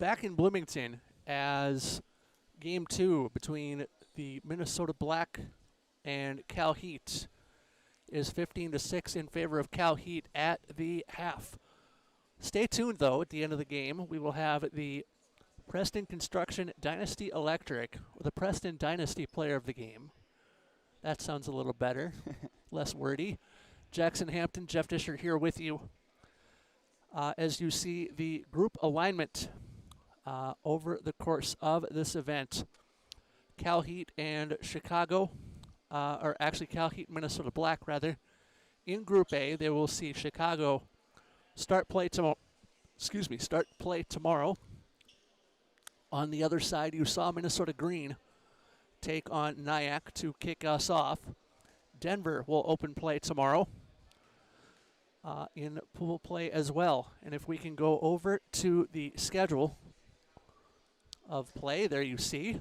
back in Bloomington as Game 2 between the Minnesota Black and CalHeat is 15-6 in favor of CalHeat at the half. Stay tuned, though. At the end of the game, we will have the Preston Construction Dynasty Electric, or the Preston Dynasty Player of the Game. That sounds a little better, less wordy. Jackson Hampton, Jeff Disher here with you. As you see the group alignment over the course of this event, CalHeat and Chicago, or actually CalHeat and Minnesota Black, rather. In Group A, they will see Chicago start play tomorrow. On the other side, you saw Minnesota Green take on NYAC to kick us off. Denver will open play tomorrow in pool play as well. And if we can go over to the schedule of play, there you see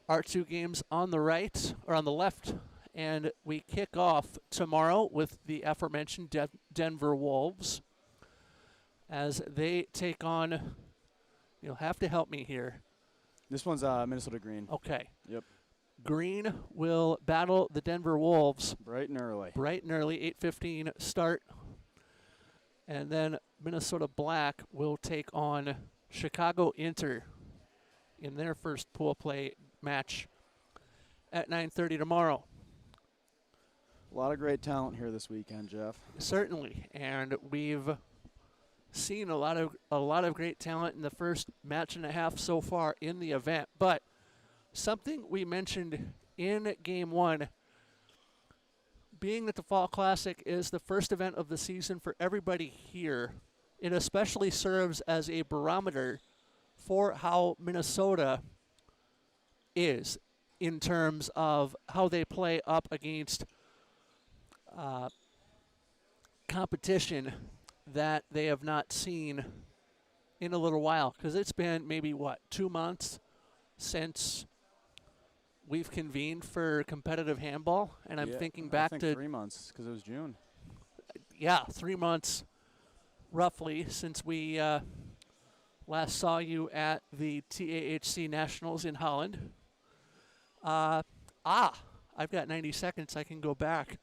our two games on the right, or on the left, and we kick off tomorrow with the aforementioned Denver Wolves as they take on, you'll have to help me here. This one's Minnesota Green. Okay. Yep. Green will battle the Denver Wolves. Bright and early. 8:15 start. And then Minnesota Black will take on Chicago Inter in their first pool play match at 9:30 tomorrow. A lot of great talent here this weekend, Jeff. Certainly, and we've seen a lot of great talent in the first match and a half so far in the event. But something we mentioned in Game 1, being that the Fall Classic is the first event of the season for everybody here, it especially serves as a barometer for how Minnesota is in terms of how they play up against competition that they have not seen in a little while. Because it's been maybe, 2 months since we've convened for competitive handball, and I'm thinking back to 3 months because it was June. Yeah, 3 months roughly since we last saw you at the TAHC Nationals in Holland. I've got 90 seconds. I can go back.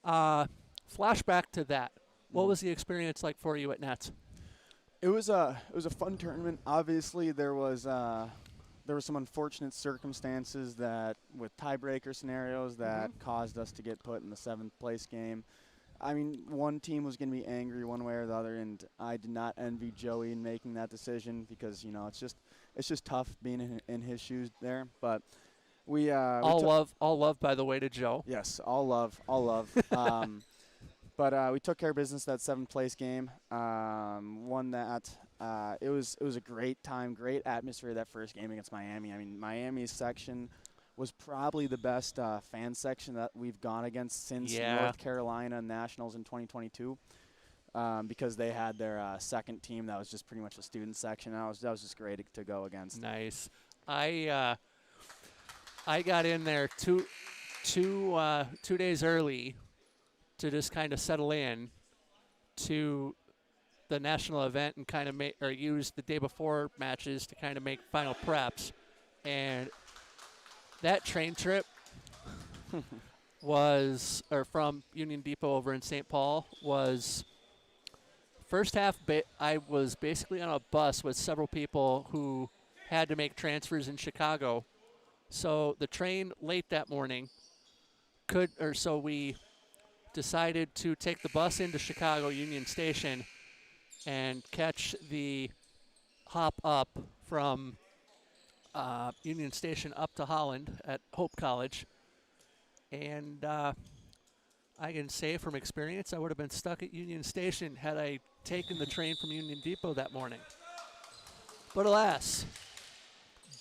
Flashback to that. What was the experience like for you at Nats? It was a fun tournament. Obviously, there were some unfortunate circumstances that with tiebreaker scenarios that caused us to get put in the 7th place game. I mean, one team was going to be angry one way or the other, and I did not envy Joey in making that decision because it's just tough being in his shoes there. But we all love, by the way, to Joe. Yes, all love. But we took care of business that 7th place game. Won that. It was a great time, great atmosphere that first game against Miami. I mean, Miami's section was probably the best fan section that we've gone against since North Carolina Nationals in 2022, because they had their second team that was just pretty much a student section. That was just great to go against. Nice. I got in there two days early to just kind of settle in to the national event and kind of use the day before matches to kind of make final preps. And that train trip from Union Depot over in St. Paul was first half. I was basically on a bus with several people who had to make transfers in Chicago. So the train late that morning so we decided to take the bus into Chicago Union Station and catch the hop up from Union Station up to Holland at Hope College. And I can say from experience, I would have been stuck at Union Station had I taken the train from Union Depot that morning. But alas,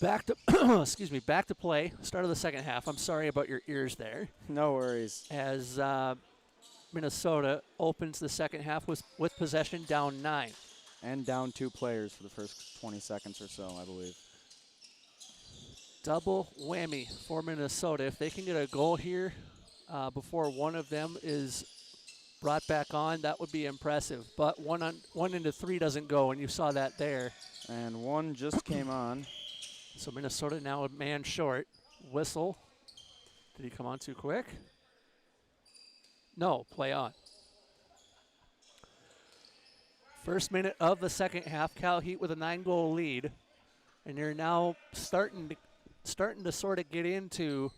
back to play. Start of the second half. I'm sorry about your ears there. No worries. As Minnesota opens the second half with possession down 9. And down 2 players for the first 20 seconds or so, I believe. Double whammy for Minnesota. If they can get a goal here before one of them is brought back on, that would be impressive. But 1 into 3 doesn't go, and you saw that there. And one just came on. So Minnesota now a man short. Whistle. Did he come on too quick? No, play on. First minute of the second half, CalHeat with a 9-goal lead. And you're now starting to sort of get into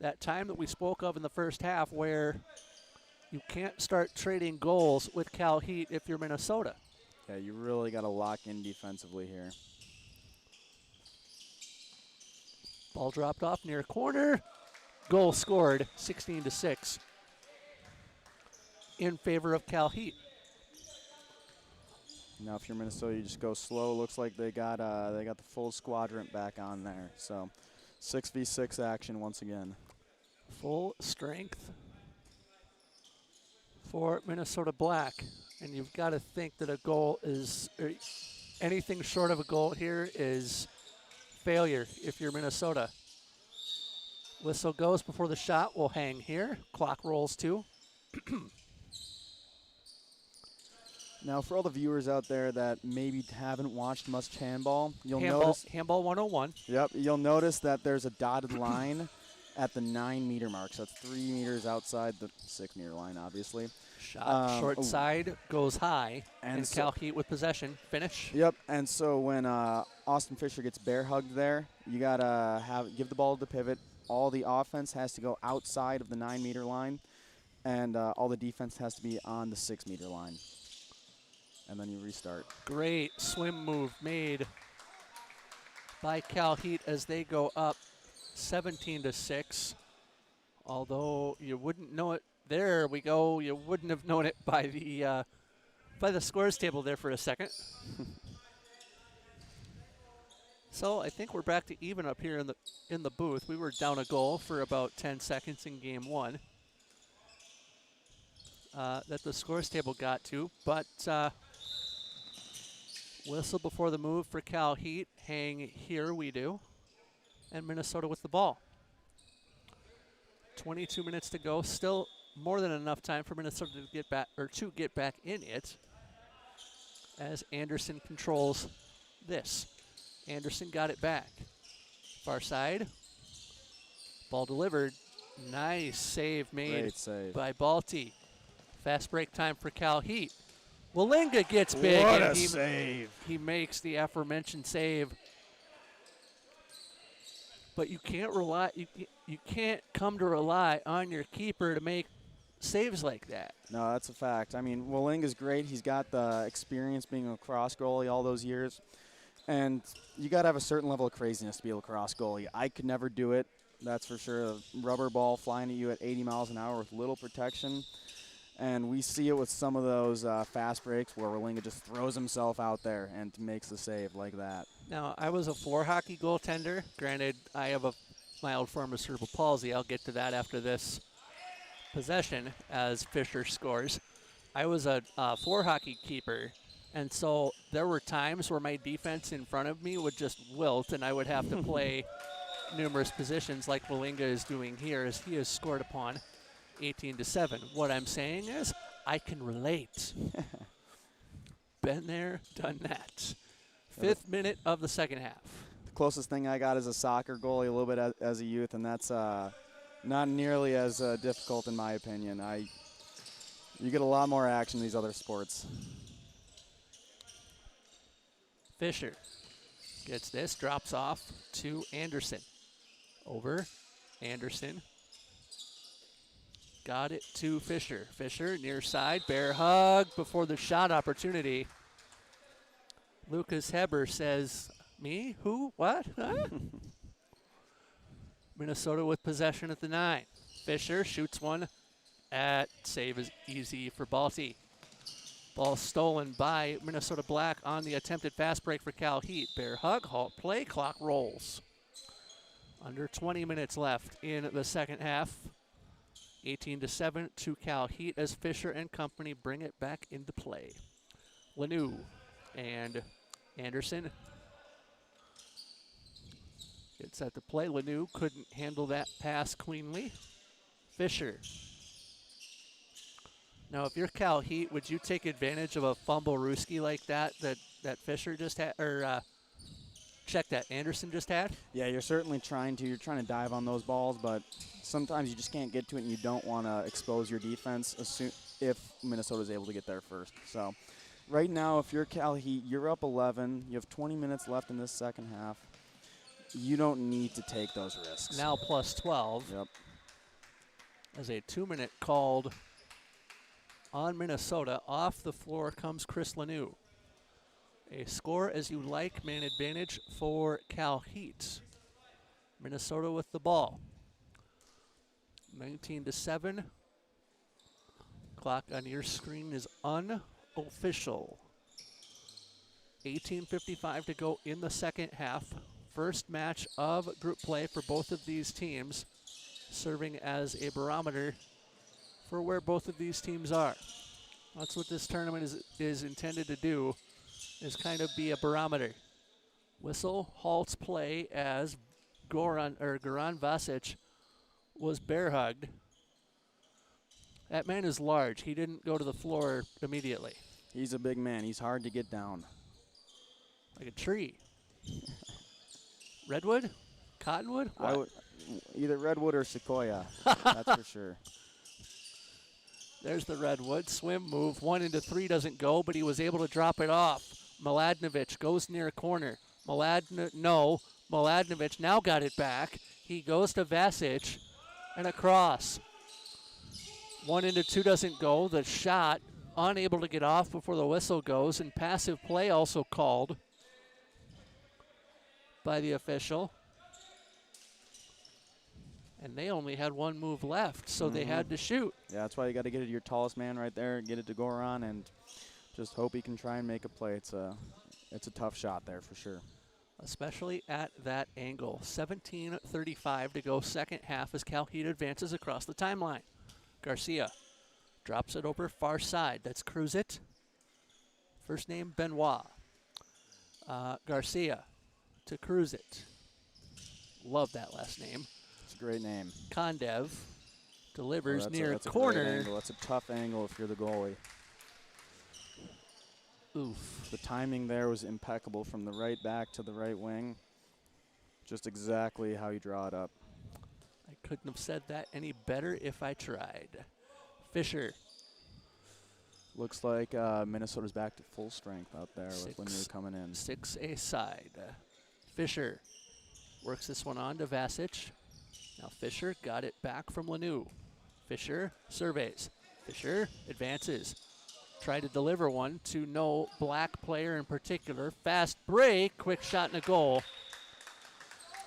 that time that we spoke of in the first half where you can't start trading goals with CalHeat if you're Minnesota. Yeah, you really got to lock in defensively here. Ball dropped off near corner. Goal scored, 16-6 in favor of CalHeat. Now, if you're Minnesota, you just go slow. Looks like they got the full squadron back on there. So, 6v6 action once again. Full strength for Minnesota Black, and you've got to think that a goal is anything short of a goal here is failure if you're Minnesota. Whistle goes before the shot will hang here. Clock rolls too. Now, for all the viewers out there that maybe haven't watched much handball, you'll Handball, notice. handball 101. Yep, you'll notice that there's a dotted line at the 9-meter mark. So that's 3 meters outside the 6-meter line, obviously. Shot short side goes high, and CalHeat with possession. Finish. Yep, and so when Austin Fisher gets bear hugged there, you gotta give the ball to the pivot. All the offense has to go outside of the 9-meter line, and all the defense has to be on the 6-meter line. And then you restart. Great swim move made by CalHeat as they go up 17-6. Although you wouldn't know it. There we go. You wouldn't have known it by the scores table there for a second. So I think we're back to even up here in the booth. We were down a goal for about 10 seconds in game one that the scores table got to, but whistle before the move for CalHeat. Hang here we do, and Minnesota with the ball. 22 minutes to go. Still more than enough time for Minnesota to get back in it as Anderson controls this. Anderson got it back. Far side. Ball delivered. Nice save made by Balti. Fast break time for CalHeat. Walinga gets big. What and a save. He makes the aforementioned save. But you can't rely. You can't come to rely on your keeper to make saves like that. No, that's a fact. I mean, Walinga's great. He's got the experience being a cross goalie all those years. And you got to have a certain level of craziness to be able to cross goalie. I could never do it, that's for sure. A rubber ball flying at you at 80 miles an hour with little protection. And we see it with some of those fast breaks where Walinga just throws himself out there and makes the save like that. Now, I was a floor hockey goaltender. Granted, I have a mild form of cerebral palsy. I'll get to that after this possession as Fisher scores. I was a floor hockey keeper, and so there were times where my defense in front of me would just wilt, and I would have to play numerous positions like Walinga is doing here as he has scored upon 18-7. What I'm saying is I can relate. Been there, done that. 5th minute of the second half. The closest thing I got is a soccer goalie a little bit as a youth, and that's not nearly as difficult in my opinion. You get a lot more action in these other sports. Fisher gets this, drops off to Anderson. Over, Anderson. Got it to Fisher. Fisher near side, bear hug before the shot opportunity. Lucas Heber says, me? Who? What? Huh? Minnesota with possession at the 9. Fisher shoots one at save is easy for Balti. Ball stolen by Minnesota Black on the attempted fast break for CalHeat. Bear hug, halt play, clock rolls. Under 20 minutes left in the second half. 18-7 to CalHeat as Fisher and company bring it back into play. Lanu and Anderson gets at the play. Lanu couldn't handle that pass cleanly. Fisher Now, if you're CalHeat, would you take advantage of a fumble Ruski like that Fisher just had, or check that Anderson just had? Yeah, you're certainly trying to. You're trying to dive on those balls, but sometimes you just can't get to it, and you don't want to expose your defense if Minnesota's able to get there first. So right now, if you're CalHeat, you're up 11. You have 20 minutes left in this second half. You don't need to take those risks. Now plus 12. Yep. As a 2-minute called on Minnesota. Off the floor comes Chris Lanou. A score as you like, man advantage for CalHeat. Minnesota with the ball. 19-7. Clock on your screen is unofficial. 18:55 to go in the second half. First match of group play for both of these teams, serving as a barometer for where both of these teams are. That's what this tournament is intended to do, is kind of be a barometer. Whistle halts play as Goran Vasic was bear hugged. That man is large. He didn't go to the floor immediately. He's a big man. He's hard to get down. Like a tree. Redwood? Cottonwood? What? Either redwood or sequoia. That's for sure. There's the redwood. Swim move. 1 into 3 doesn't go, but he was able to drop it off. Mladenovic goes near a corner. Mladenovic now got it back. He goes to Vasic and across. 1 into 2 doesn't go. The shot unable to get off before the whistle goes, and passive play also called by the official. And they only had one move left, so they had to shoot. Yeah, that's why you got to get it to your tallest man right there, get it to Goran, and just hope he can try and make a play. It's a tough shot there for sure. Especially at that angle. 17:35 to go second half as CalHeat advances across the timeline. Garcia drops it over far side. That's Cruzit. First name Benoit. Garcia to Cruzit. Love that last name. It's a great name. Kondev delivers near that's corner. A great angle. That's a tough angle if you're the goalie. Oof. The timing there was impeccable from the right back to the right wing. Just exactly how you draw it up. I couldn't have said that any better if I tried. Fisher. Looks like Minnesota's back to full strength out there with Lemieux coming in. 6A side. Fisher works this one on to Vasic. Now Fisher got it back from Lanou. Fisher surveys. Fisher advances. Tried to deliver one to no black player in particular. Fast break, quick shot and a goal.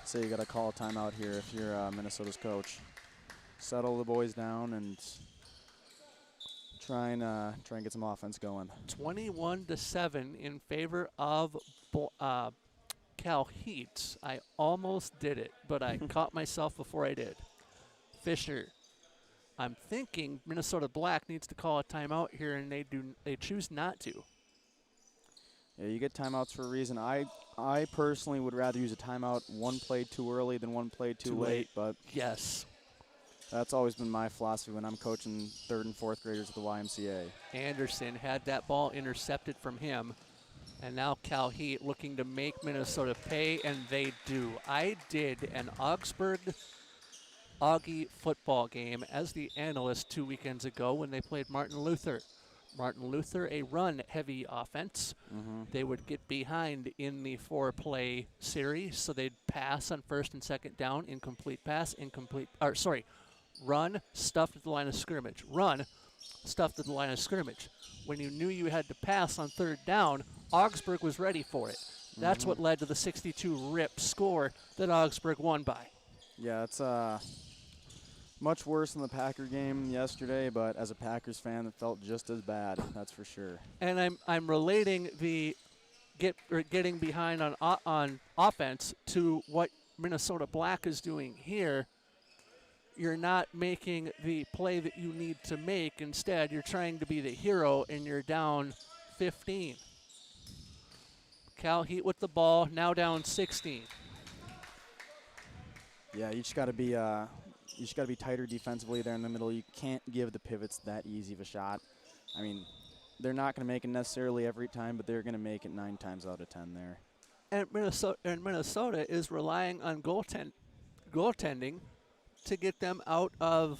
So you got to call a timeout here if you're Minnesota's coach. Settle the boys down and try and get some offense going. 21-7 in favor of CalHeat. I almost did it, but I caught myself before I did. Fisher. I'm thinking Minnesota Black needs to call a timeout here, and they choose not to. Yeah, you get timeouts for a reason. I personally would rather use a timeout one play too early than one play too late, but yes, that's always been my philosophy when I'm coaching 3rd and 4th graders at the YMCA. Anderson had that ball intercepted from him, and now CalHeat looking to make Minnesota pay, and they do. I did an Augsburg-Augie football game as the analyst 2 weekends ago when they played Martin Luther. Martin Luther, a run-heavy offense. They would get behind in the 4-play series, so they'd pass on 1st and 2nd down, incomplete pass, run, stuffed at the line of scrimmage. Run, stuffed at the line of scrimmage. When you knew you had to pass on 3rd down, Augsburg was ready for it. That's what led to the 62-rip score that Augsburg won by. Yeah, it's much worse than the Packer game yesterday, but as a Packers fan, it felt just as bad. That's for sure. And I'm relating the getting behind on offense to what Minnesota Black is doing here. You're not making the play that you need to make. Instead, you're trying to be the hero, and you're down 15. CalHeat with the ball, now down 16. Yeah, you just got to be you just got to be tighter defensively there in the middle. You can't give the pivots that easy of a shot. I mean, they're not going to make it necessarily every time, but they're going to make it 9 times out of 10 there. And Minnesota is relying on goaltending to get them out of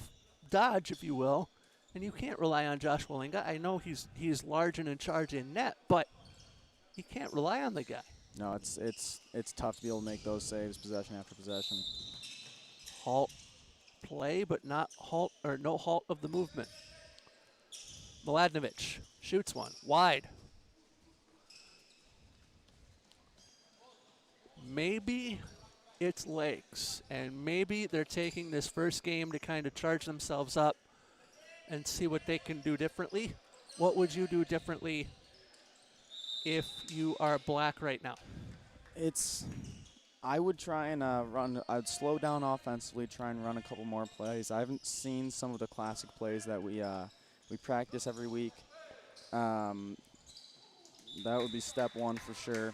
dodge, if you will. And you can't rely on Josh Willinga. I know he's large and in charge in net, but you can't rely on the guy. No, it's tough to be able to make those saves possession after possession. Halt play, but not halt or no halt of the movement. Mladenovic shoots one wide. Maybe it's legs, and maybe they're taking this first game to kind of charge themselves up and see what they can do differently. What would you do differently if you are Black right now? I would try and I'd slow down offensively, try and run a couple more plays. I haven't seen some of the classic plays that we practice every week. That would be step one for sure.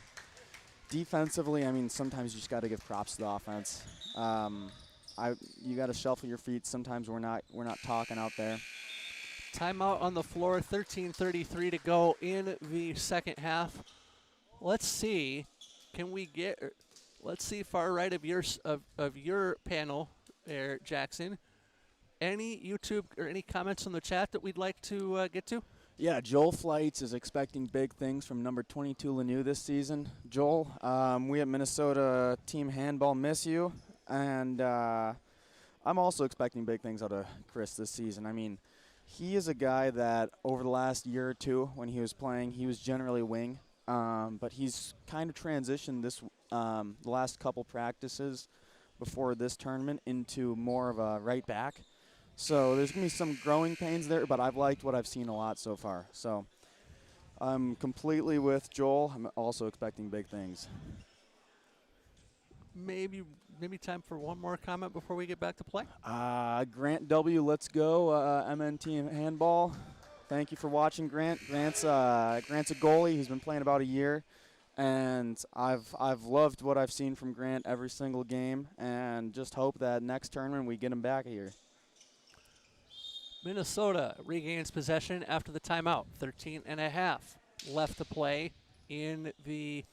Defensively, I mean, sometimes you just got to give props to the offense. You got to shuffle your feet. Sometimes we're not talking out there. Timeout on the floor, 13:33 to go in the second half. Let's see, let's see far right of your panel there, Jackson. Any YouTube or any comments on the chat that we'd like to get to? Yeah, Joel Flights is expecting big things from number 22 Lanoux this season. Joel, we at Minnesota Team Handball miss you, and I'm also expecting big things out of Chris this season. I mean, he is a guy that over the last year or two when he was playing, he was generally wing, but he's kind of transitioned the last couple practices before this tournament into more of a right back. So there's going to be some growing pains there, but I've liked what I've seen a lot so far. So I'm completely with Joel. I'm also expecting big things. Maybe time for one more comment before we get back to play. Grant W, let's go. MN Team Handball. Thank you for watching, Grant. Grant's a goalie. He's been playing about a year, and I've loved what I've seen from Grant every single game, and just hope that next tournament we get him back here. Minnesota regains possession after the timeout. 13.5 left to play in the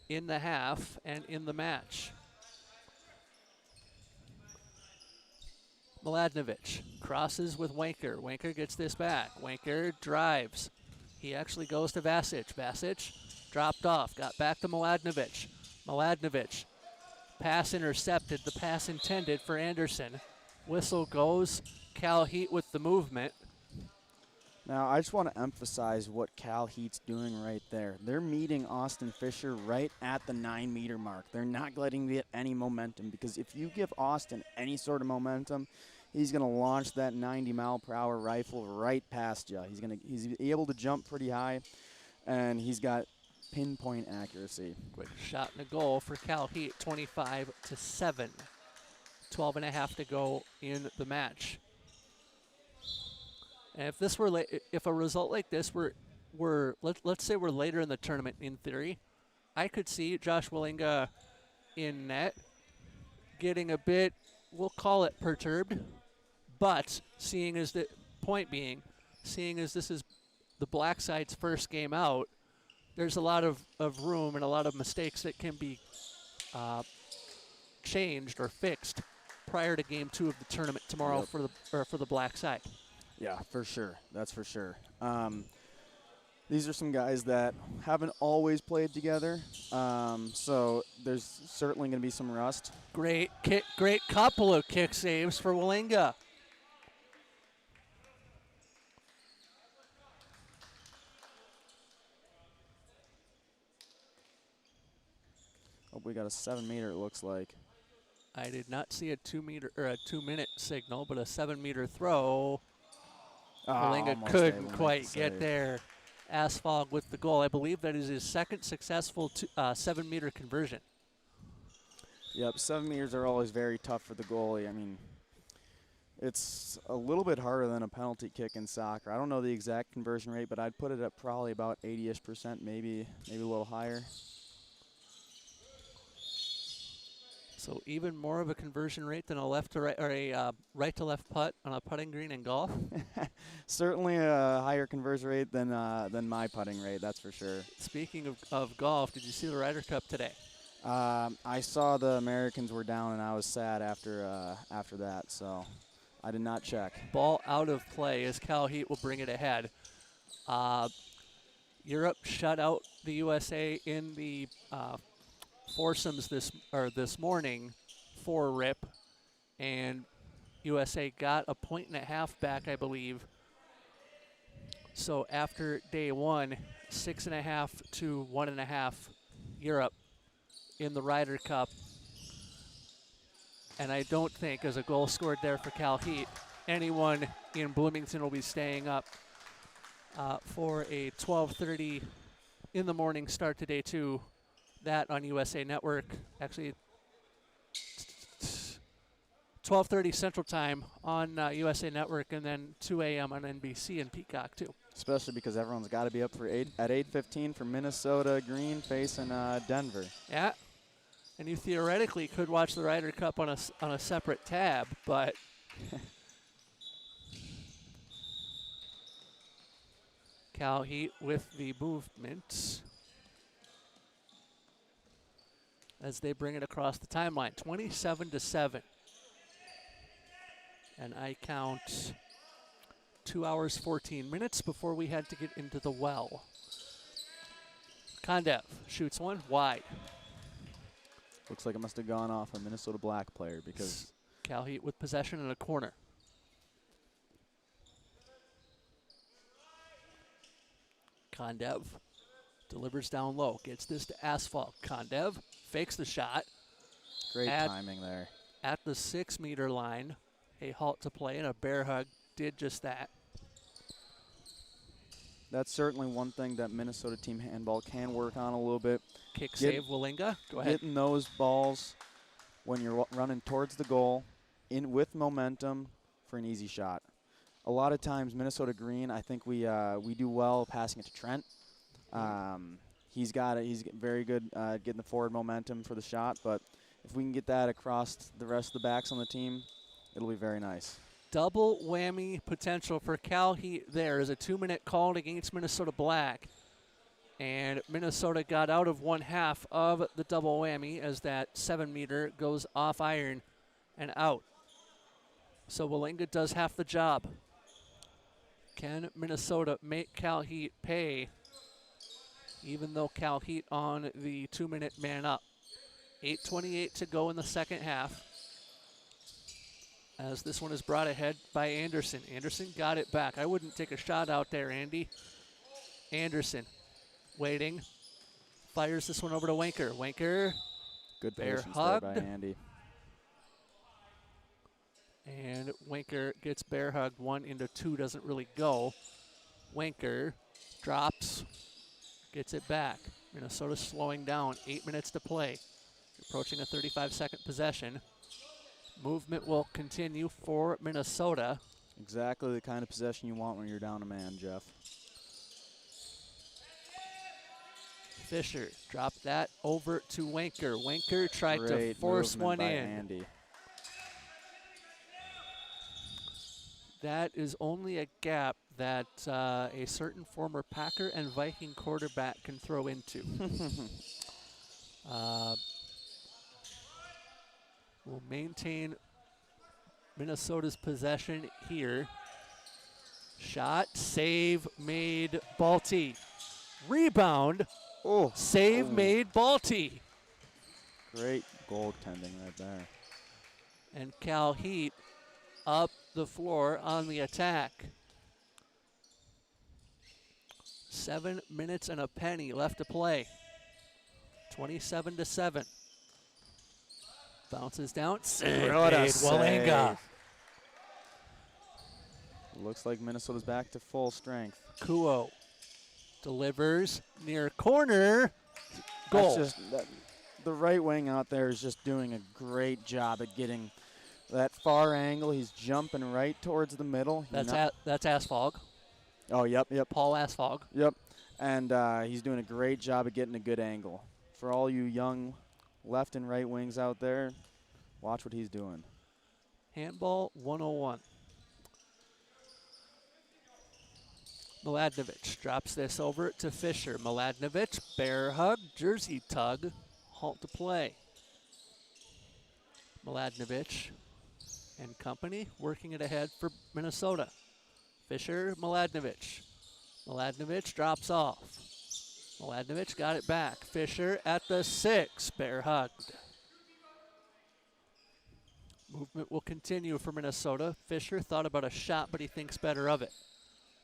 half and in the match. Mladenovic crosses with Wanker. Wanker gets this back. Wanker drives. He actually goes to Vasic. Vasic dropped off. Got back to Mladenovic. Mladenovic. Pass intercepted. The pass intended for Anderson. Whistle goes. CalHeat with the movement. Now, I just want to emphasize what CalHeat's doing right there. They're meeting Austin Fisher right at the 9-meter mark. They're not letting him get any momentum, because if you give Austin any sort of momentum, he's going to launch that 90-mile-per-hour rifle right past you. He's able to jump pretty high, and he's got pinpoint accuracy. Quick shot and a goal for CalHeat, 25-7. 12.5 to go in the match. And if this were if a result like this let's say we're later in the tournament in theory, I could see Josh Willinga in net getting a bit, we'll call it perturbed, but seeing as this is the Black side's first game out, there's a lot of room and a lot of mistakes that can be changed or fixed prior to game 2 of the tournament tomorrow. Yep. for the Black side. Yeah, for sure. That's for sure. These are some guys that haven't always played together, so there's certainly going to be some rust. Great couple of kick saves for Willinga. Oh, we got a 7-meter, it looks like. I did not see a 2-minute signal, but a 7-meter throw. Willinga couldn't quite get there. Asfog with the goal. I believe that is his second successful 7-meter conversion. Yep, 7 meters are always very tough for the goalie. I mean, it's a little bit harder than a penalty kick in soccer. I don't know the exact conversion rate, but I'd put it at probably about 80-ish%, maybe a little higher. So even more of a conversion rate than a left to right or a right to left putt on a putting green in golf. Certainly a higher conversion rate than my putting rate, that's for sure. Speaking of golf, did you see the Ryder Cup today? I saw the Americans were down, and I was sad after that, so I did not check. Ball out of play as CalHeat will bring it ahead. Europe shut out the USA in the foursomes this morning for rip, and USA got a 1.5 back, I believe. So after day one, 6.5 to 1.5 Europe in the Ryder Cup. And I don't think, as a goal scored there for CalHeat, anyone in Bloomington will be staying up for a 12:30 in the morning start to day two. That on USA Network. Actually, 12:30 Central Time on USA Network, and then 2 a.m. on NBC and Peacock too. Especially because everyone's got to be up for at 8:15 for Minnesota Green facing Denver. Yeah, and you theoretically could watch the Ryder Cup on a separate tab, but CalHeat with the movement as they bring it across the timeline, 27-7. And I count 2 hours, 14 minutes before we had to get into the well. Kondev shoots one wide. Looks like it must have gone off a Minnesota Black player because CalHeat with possession in a corner. Kondev delivers down low, gets this to Asphalt. Kondev fakes the shot. great timing there. At the 6-meter line, a halt to play, and a bear hug did just that. That's certainly one thing that Minnesota team handball can work on a little bit. Kick save, Walinga. Go ahead. Getting those balls when you're running towards the goal in with momentum for an easy shot. A lot of times Minnesota Green, I think we do well passing it to Trent. He's got it. He's very good getting the forward momentum for the shot, but if we can get that across the rest of the backs on the team, it'll be very nice. Double whammy potential for CalHeat there as a 2-minute call against Minnesota Black. And Minnesota got out of one half of the double whammy as that 7-meter goes off iron and out. So Walinga does half the job. Can Minnesota make CalHeat pay, even though CalHeat on the 2-minute man up? 8:28 to go in the second half, as this one is brought ahead by Anderson. Anderson got it back. I wouldn't take a shot out there, Andy. Anderson waiting. Fires this one over to Wanker. Wanker. Good bear patience hugged. there by Andy. And Wanker gets bear hugged. 1 into 2 doesn't really go. Wanker drops. Gets it back. Minnesota slowing down. 8 minutes to play. Approaching a 35-second possession. Movement will continue for Minnesota. Exactly the kind of possession you want when you're down a man, Jeff. Fisher dropped that over to Wanker. Wanker tried Great to force movement one by in. Andy. That is only a gap that a certain former Packer and Viking quarterback can throw into. Will maintain Minnesota's possession here. Shot, save, made, Balti. Rebound, save, made, Balti. Great goaltending right there. And CalHeat up the floor on the attack. 7 minutes and a penny left to play. 27-7. Bounces down. Save What a made, Walinga. save. Looks like Minnesota's back to full strength. Kuo delivers near corner. Goal. That's the right wing out there is just doing a great job at getting that far angle. He's jumping right towards the middle. That's Asfog. Oh, yep. Paul Asfog. Yep. And he's doing a great job of getting a good angle. For all you young left and right wings out there, Watch what he's doing. Handball 101. Mladenovic drops this over to Fisher. Mladenovic, bear hug, jersey tug, halt to play. Mladenovic and company working it ahead for Minnesota. Fisher, Mladenovic. Mladenovic drops off. Mladenovic got it back. Fisher at the 6, bear hugged. Movement will continue for Minnesota. Fisher thought about a shot, but he thinks better of it.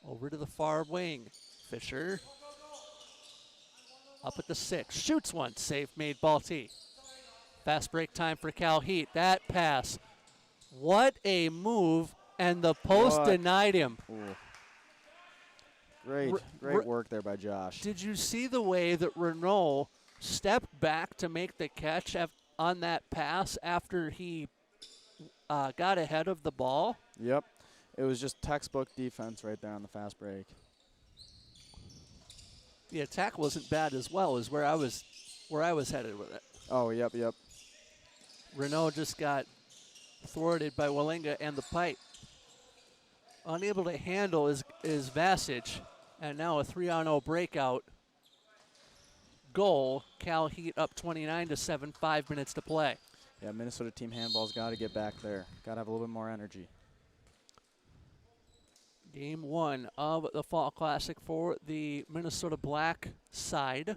Over to the far wing. Fisher up at the 6. Shoots one. Save made, Balti. Fast break time for CalHeat. That pass. What a move. And the post denied him. Ooh. Great work there by Josh. Did you see the way that Renault stepped back to make the catch on that pass after he got ahead of the ball? Yep. It was just textbook defense right there on the fast break. The attack wasn't bad as well as where I was headed with it. Oh, yep. Renault just got thwarted by Walinga and the pipe. Unable to handle is Vasich, and now a 3-on-0 breakout goal. CalHeat up 29-7, 5 minutes to play. Yeah, Minnesota team handball's got to get back there. Got to have a little bit more energy. Game 1 of the Fall Classic for the Minnesota Black side.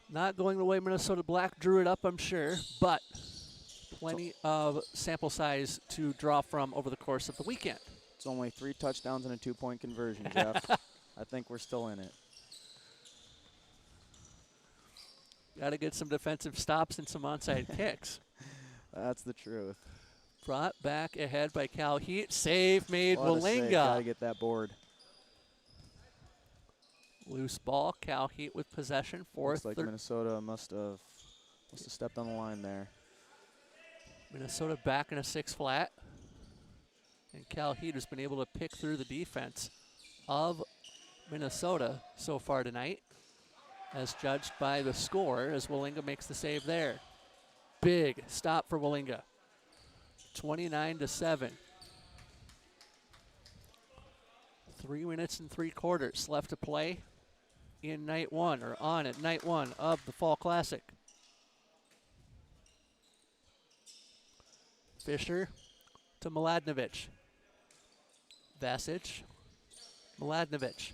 Not going the way Minnesota Black drew it up, I'm sure, but plenty of sample size to draw from over the course of the weekend. It's only 3 touchdowns and a 2-point conversion, Jeff. I think we're still in it. Got to get some defensive stops and some onside kicks. That's the truth. Brought back ahead by CalHeat. Save made, Walinga. Got to get that board. Loose ball. CalHeat with possession. Looks like Minnesota must have stepped on the line there. Minnesota back in a 6 flat. And CalHeat has been able to pick through the defense of Minnesota so far tonight, as judged by the score, as Walinga makes the save there. Big stop for Walinga. 29-7. 3 minutes and 3/4 left to play in night 1, or on at night 1 of the Fall Classic. Fisher to Mladenovic. Vasich. Mladenovic.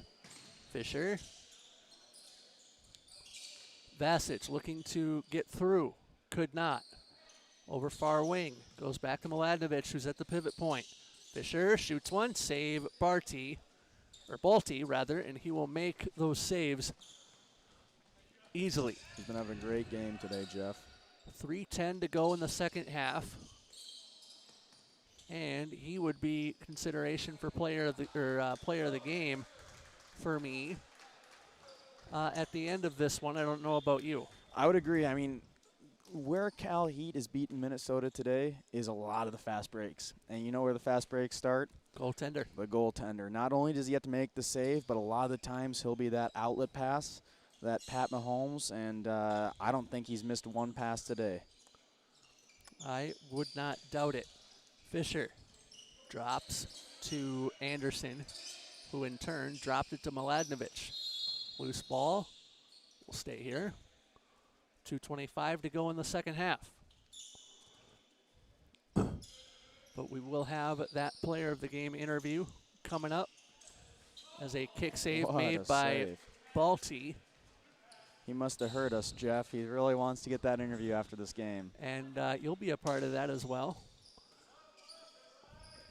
Fisher. Vasich looking to get through. Could not. Over far wing. Goes back to Mladenovic, who's at the pivot point. Fisher shoots one. Save Balti, and he will make those saves easily. He's been having a great game today, Jeff. 3:10 to go in the second half. And he would be consideration for player of the game for me at the end of this one. I don't know about you. I would agree. I mean, where CalHeat is beating Minnesota today is a lot of the fast breaks. And you know where the fast breaks start? Goaltender. The goaltender. Not only does he have to make the save, but a lot of the times he'll be that outlet pass, that Pat Mahomes, and I don't think he's missed one pass today. I would not doubt it. Fisher drops to Anderson, who in turn dropped it to Mladenovic. Loose ball will stay here. 2:25 to go in the second half. But we will have that player of the game interview coming up as a kick save made by Balti. He must have heard us, Jeff. He really wants to get that interview after this game. And you'll be a part of that as well,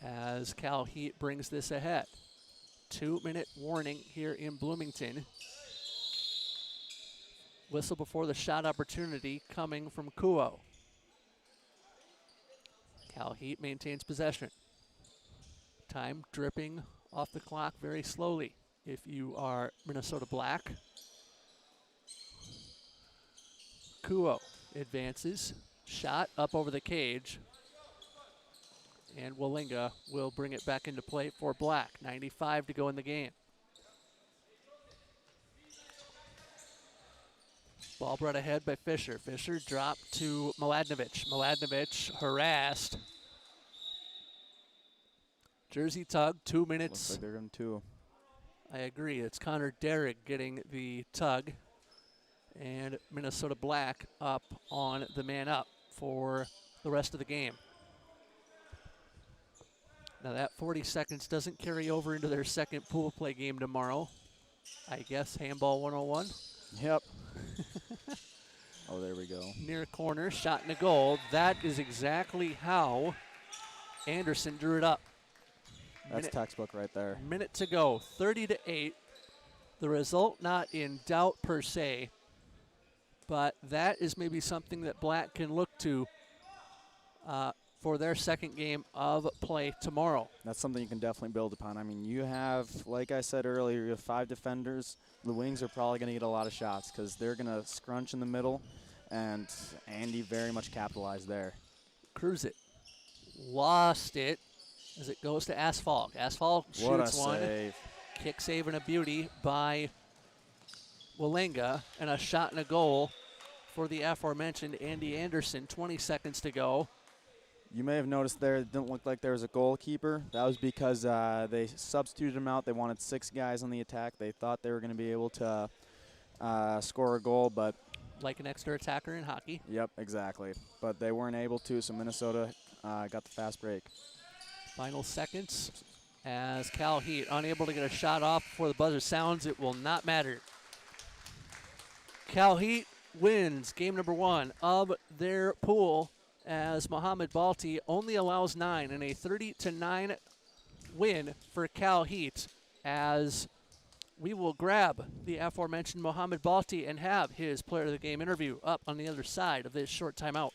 as CalHeat brings this ahead. 2-minute warning here in Bloomington. Whistle before the shot opportunity coming from Kuo. CalHeat maintains possession. Time dripping off the clock very slowly if you are Minnesota Black. Kuo advances. Shot up over the cage. And Walinga will bring it back into play for Black. 95 to go in the game. Ball brought ahead by Fisher. Fisher dropped to Mladenovic. Mladenovic harassed. Jersey tug, 2 minutes. Looks like they're going to. I agree. It's Connor Derrick getting the tug. And Minnesota Black up on the man up for the rest of the game. Now that 40 seconds doesn't carry over into their second pool play game tomorrow. I guess handball 101. Yep. Oh, there we go. Near corner, shot and a goal. That is exactly how Anderson drew it up. That's textbook right there. Minute to go, 30-8. The result not in doubt per se, but that is maybe something that Black can look to for their second game of play tomorrow. That's something you can definitely build upon. I mean, you have, like I said earlier, you have 5 defenders. The wings are probably going to get a lot of shots because they're going to scrunch in the middle, and Andy very much capitalized there. Cruise it. Lost it as it goes to Asphalt. Asphalt What a shoots one. save. Kick save and a beauty by Walenga, and a shot and a goal for the aforementioned Andy Anderson. 20 seconds to go. You may have noticed there it didn't look like there was a goalkeeper. That was because they substituted him out. They wanted 6 guys on the attack. They thought they were going to be able to score a goal, but Like an extra attacker in hockey. yep, exactly. But they weren't able to, so Minnesota got the fast break. Final seconds as CalHeat unable to get a shot off before the buzzer sounds. It will not matter. CalHeat wins game number 1 of their pool as Mohamed Balti only allows 9 in a 30-9 win for CalHeat, as we will grab the aforementioned Mohamed Balti and have his player of the game interview up on the other side of this short timeout.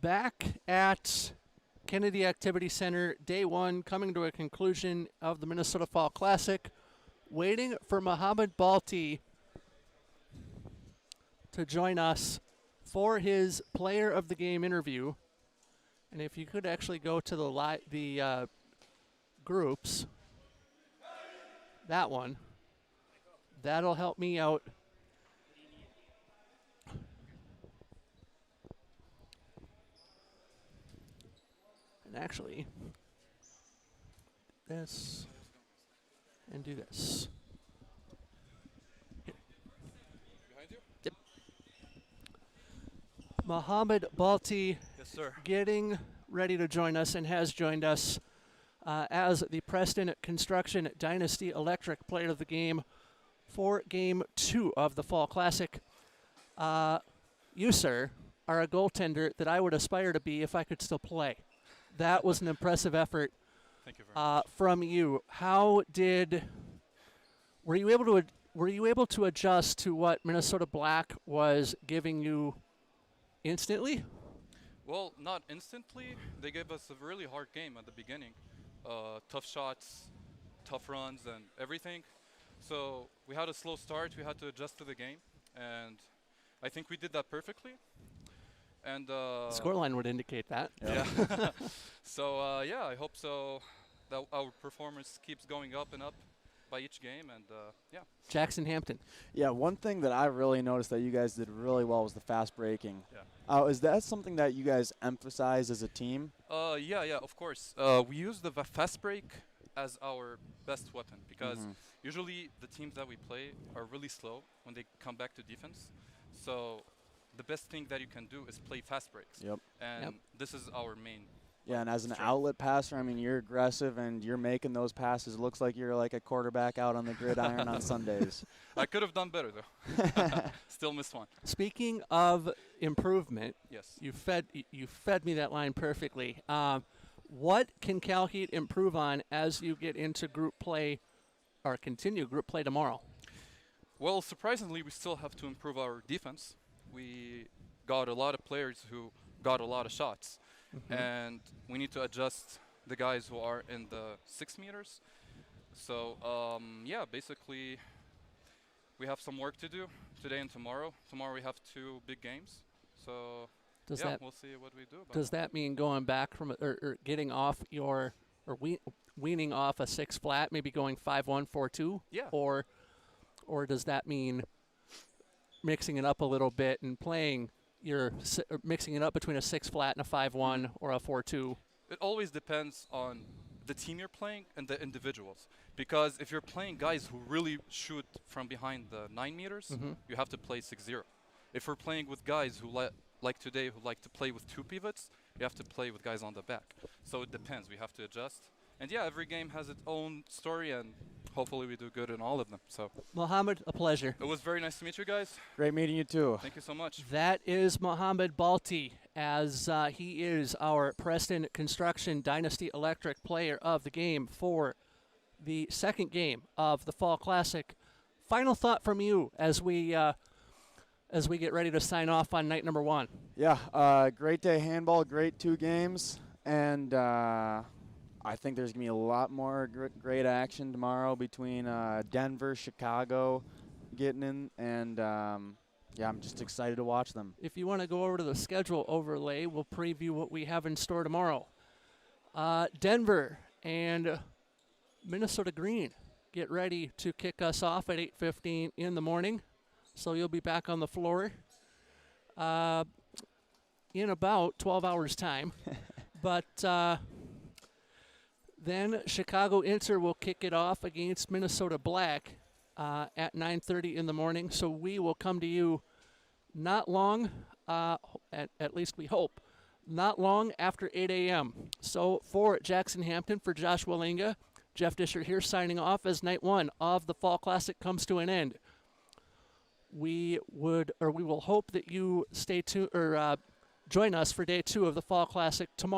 Back at Kennedy Activity Center, day 1 coming to a conclusion of the Minnesota Fall Classic. Waiting for Mohamed Balti to join us for his player of the game interview. And if you could actually go to the groups. That one. That'll help me out. And actually, this and do this. Behind you? Yep. Mohammed Balti Yes, sir. getting ready to join us and has joined us as the Preston Construction Dynasty Electric Player of the Game for Game 2 of the Fall Classic. You, sir, are a goaltender that I would aspire to be if I could still play. That was an impressive effort Thank you very much. from you. Were you able to adjust to what Minnesota Black was giving you instantly? Well, not instantly. They gave us a really hard game at the beginning. Tough shots, tough runs, and everything. So we had a slow start. We had to adjust to the game, and I think we did that perfectly. And Scoreline would indicate that. yeah. So yeah, I hope so that our performance keeps going up and up by each game, and yeah. Jackson Hampton. Yeah, one thing that I really noticed that you guys did really well was the fast breaking. Yeah. Is that something that you guys emphasize as a team? Yeah, of course. We use the fast break as our best weapon because usually the teams that we play are really slow when they come back to defense. So the best thing that you can do is play fast breaks. Yep. And this is our main. Yeah, and as an strength. outlet passer, I mean, you're aggressive and you're making those passes. It looks like you're like a quarterback out on the gridiron on Sundays. I could have done better though. Still missed one. Speaking of improvement, Yes. you fed me that line perfectly. What can CalHeat improve on as you get into group play or continue group play tomorrow? Well, surprisingly, we still have to improve our defense. We got a lot of players who got a lot of shots. And we need to adjust the guys who are in the 6 meters. So, yeah, basically, we have some work to do today and tomorrow. Tomorrow we have 2 big games. So, we'll see what we do. Does that mean going back from or getting off your or weaning off a 6 flat, maybe going 5-1, 4-2? Yeah. Or does that mean mixing it up a little bit and playing mixing it up between a 6 flat and a 5-1 or a 4-2? It always depends on the team you're playing and the individuals. Because if you're playing guys who really shoot from behind the 9 meters, you have to play 6-0. If we're playing with guys who like today, who like to play with 2 pivots, you have to play with guys on the back. So it depends. We have to adjust. And yeah, every game has its own story, and hopefully we do good in all of them. So, Mohammed, a pleasure. it was very nice to meet you guys. Great meeting you too. Thank you so much. That is Mohammed Balti, as he is our Preston Construction Dynasty Electric Player of the Game for the second game of the Fall Classic. Final thought from you as we get ready to sign off on night number 1. Yeah, great day handball, great 2 games, and I think there's going to be a lot more great action tomorrow between Denver, Chicago getting in, and yeah, I'm just excited to watch them. If you want to go over to the schedule overlay, we'll preview what we have in store tomorrow. Denver and Minnesota Green get ready to kick us off at 8:15 in the morning. So you'll be back on the floor in about 12 hours' time. But then Chicago Inter will kick it off against Minnesota Black at 9:30 in the morning. So we will come to you not long, at least we hope, not long after 8 a.m. So for Jackson Hampton, for Josh Wallinga, Jeff Disher here signing off as night 1 of the Fall Classic comes to an end. We will hope that you stay tuned or join us for day 2 of the Fall Classic tomorrow.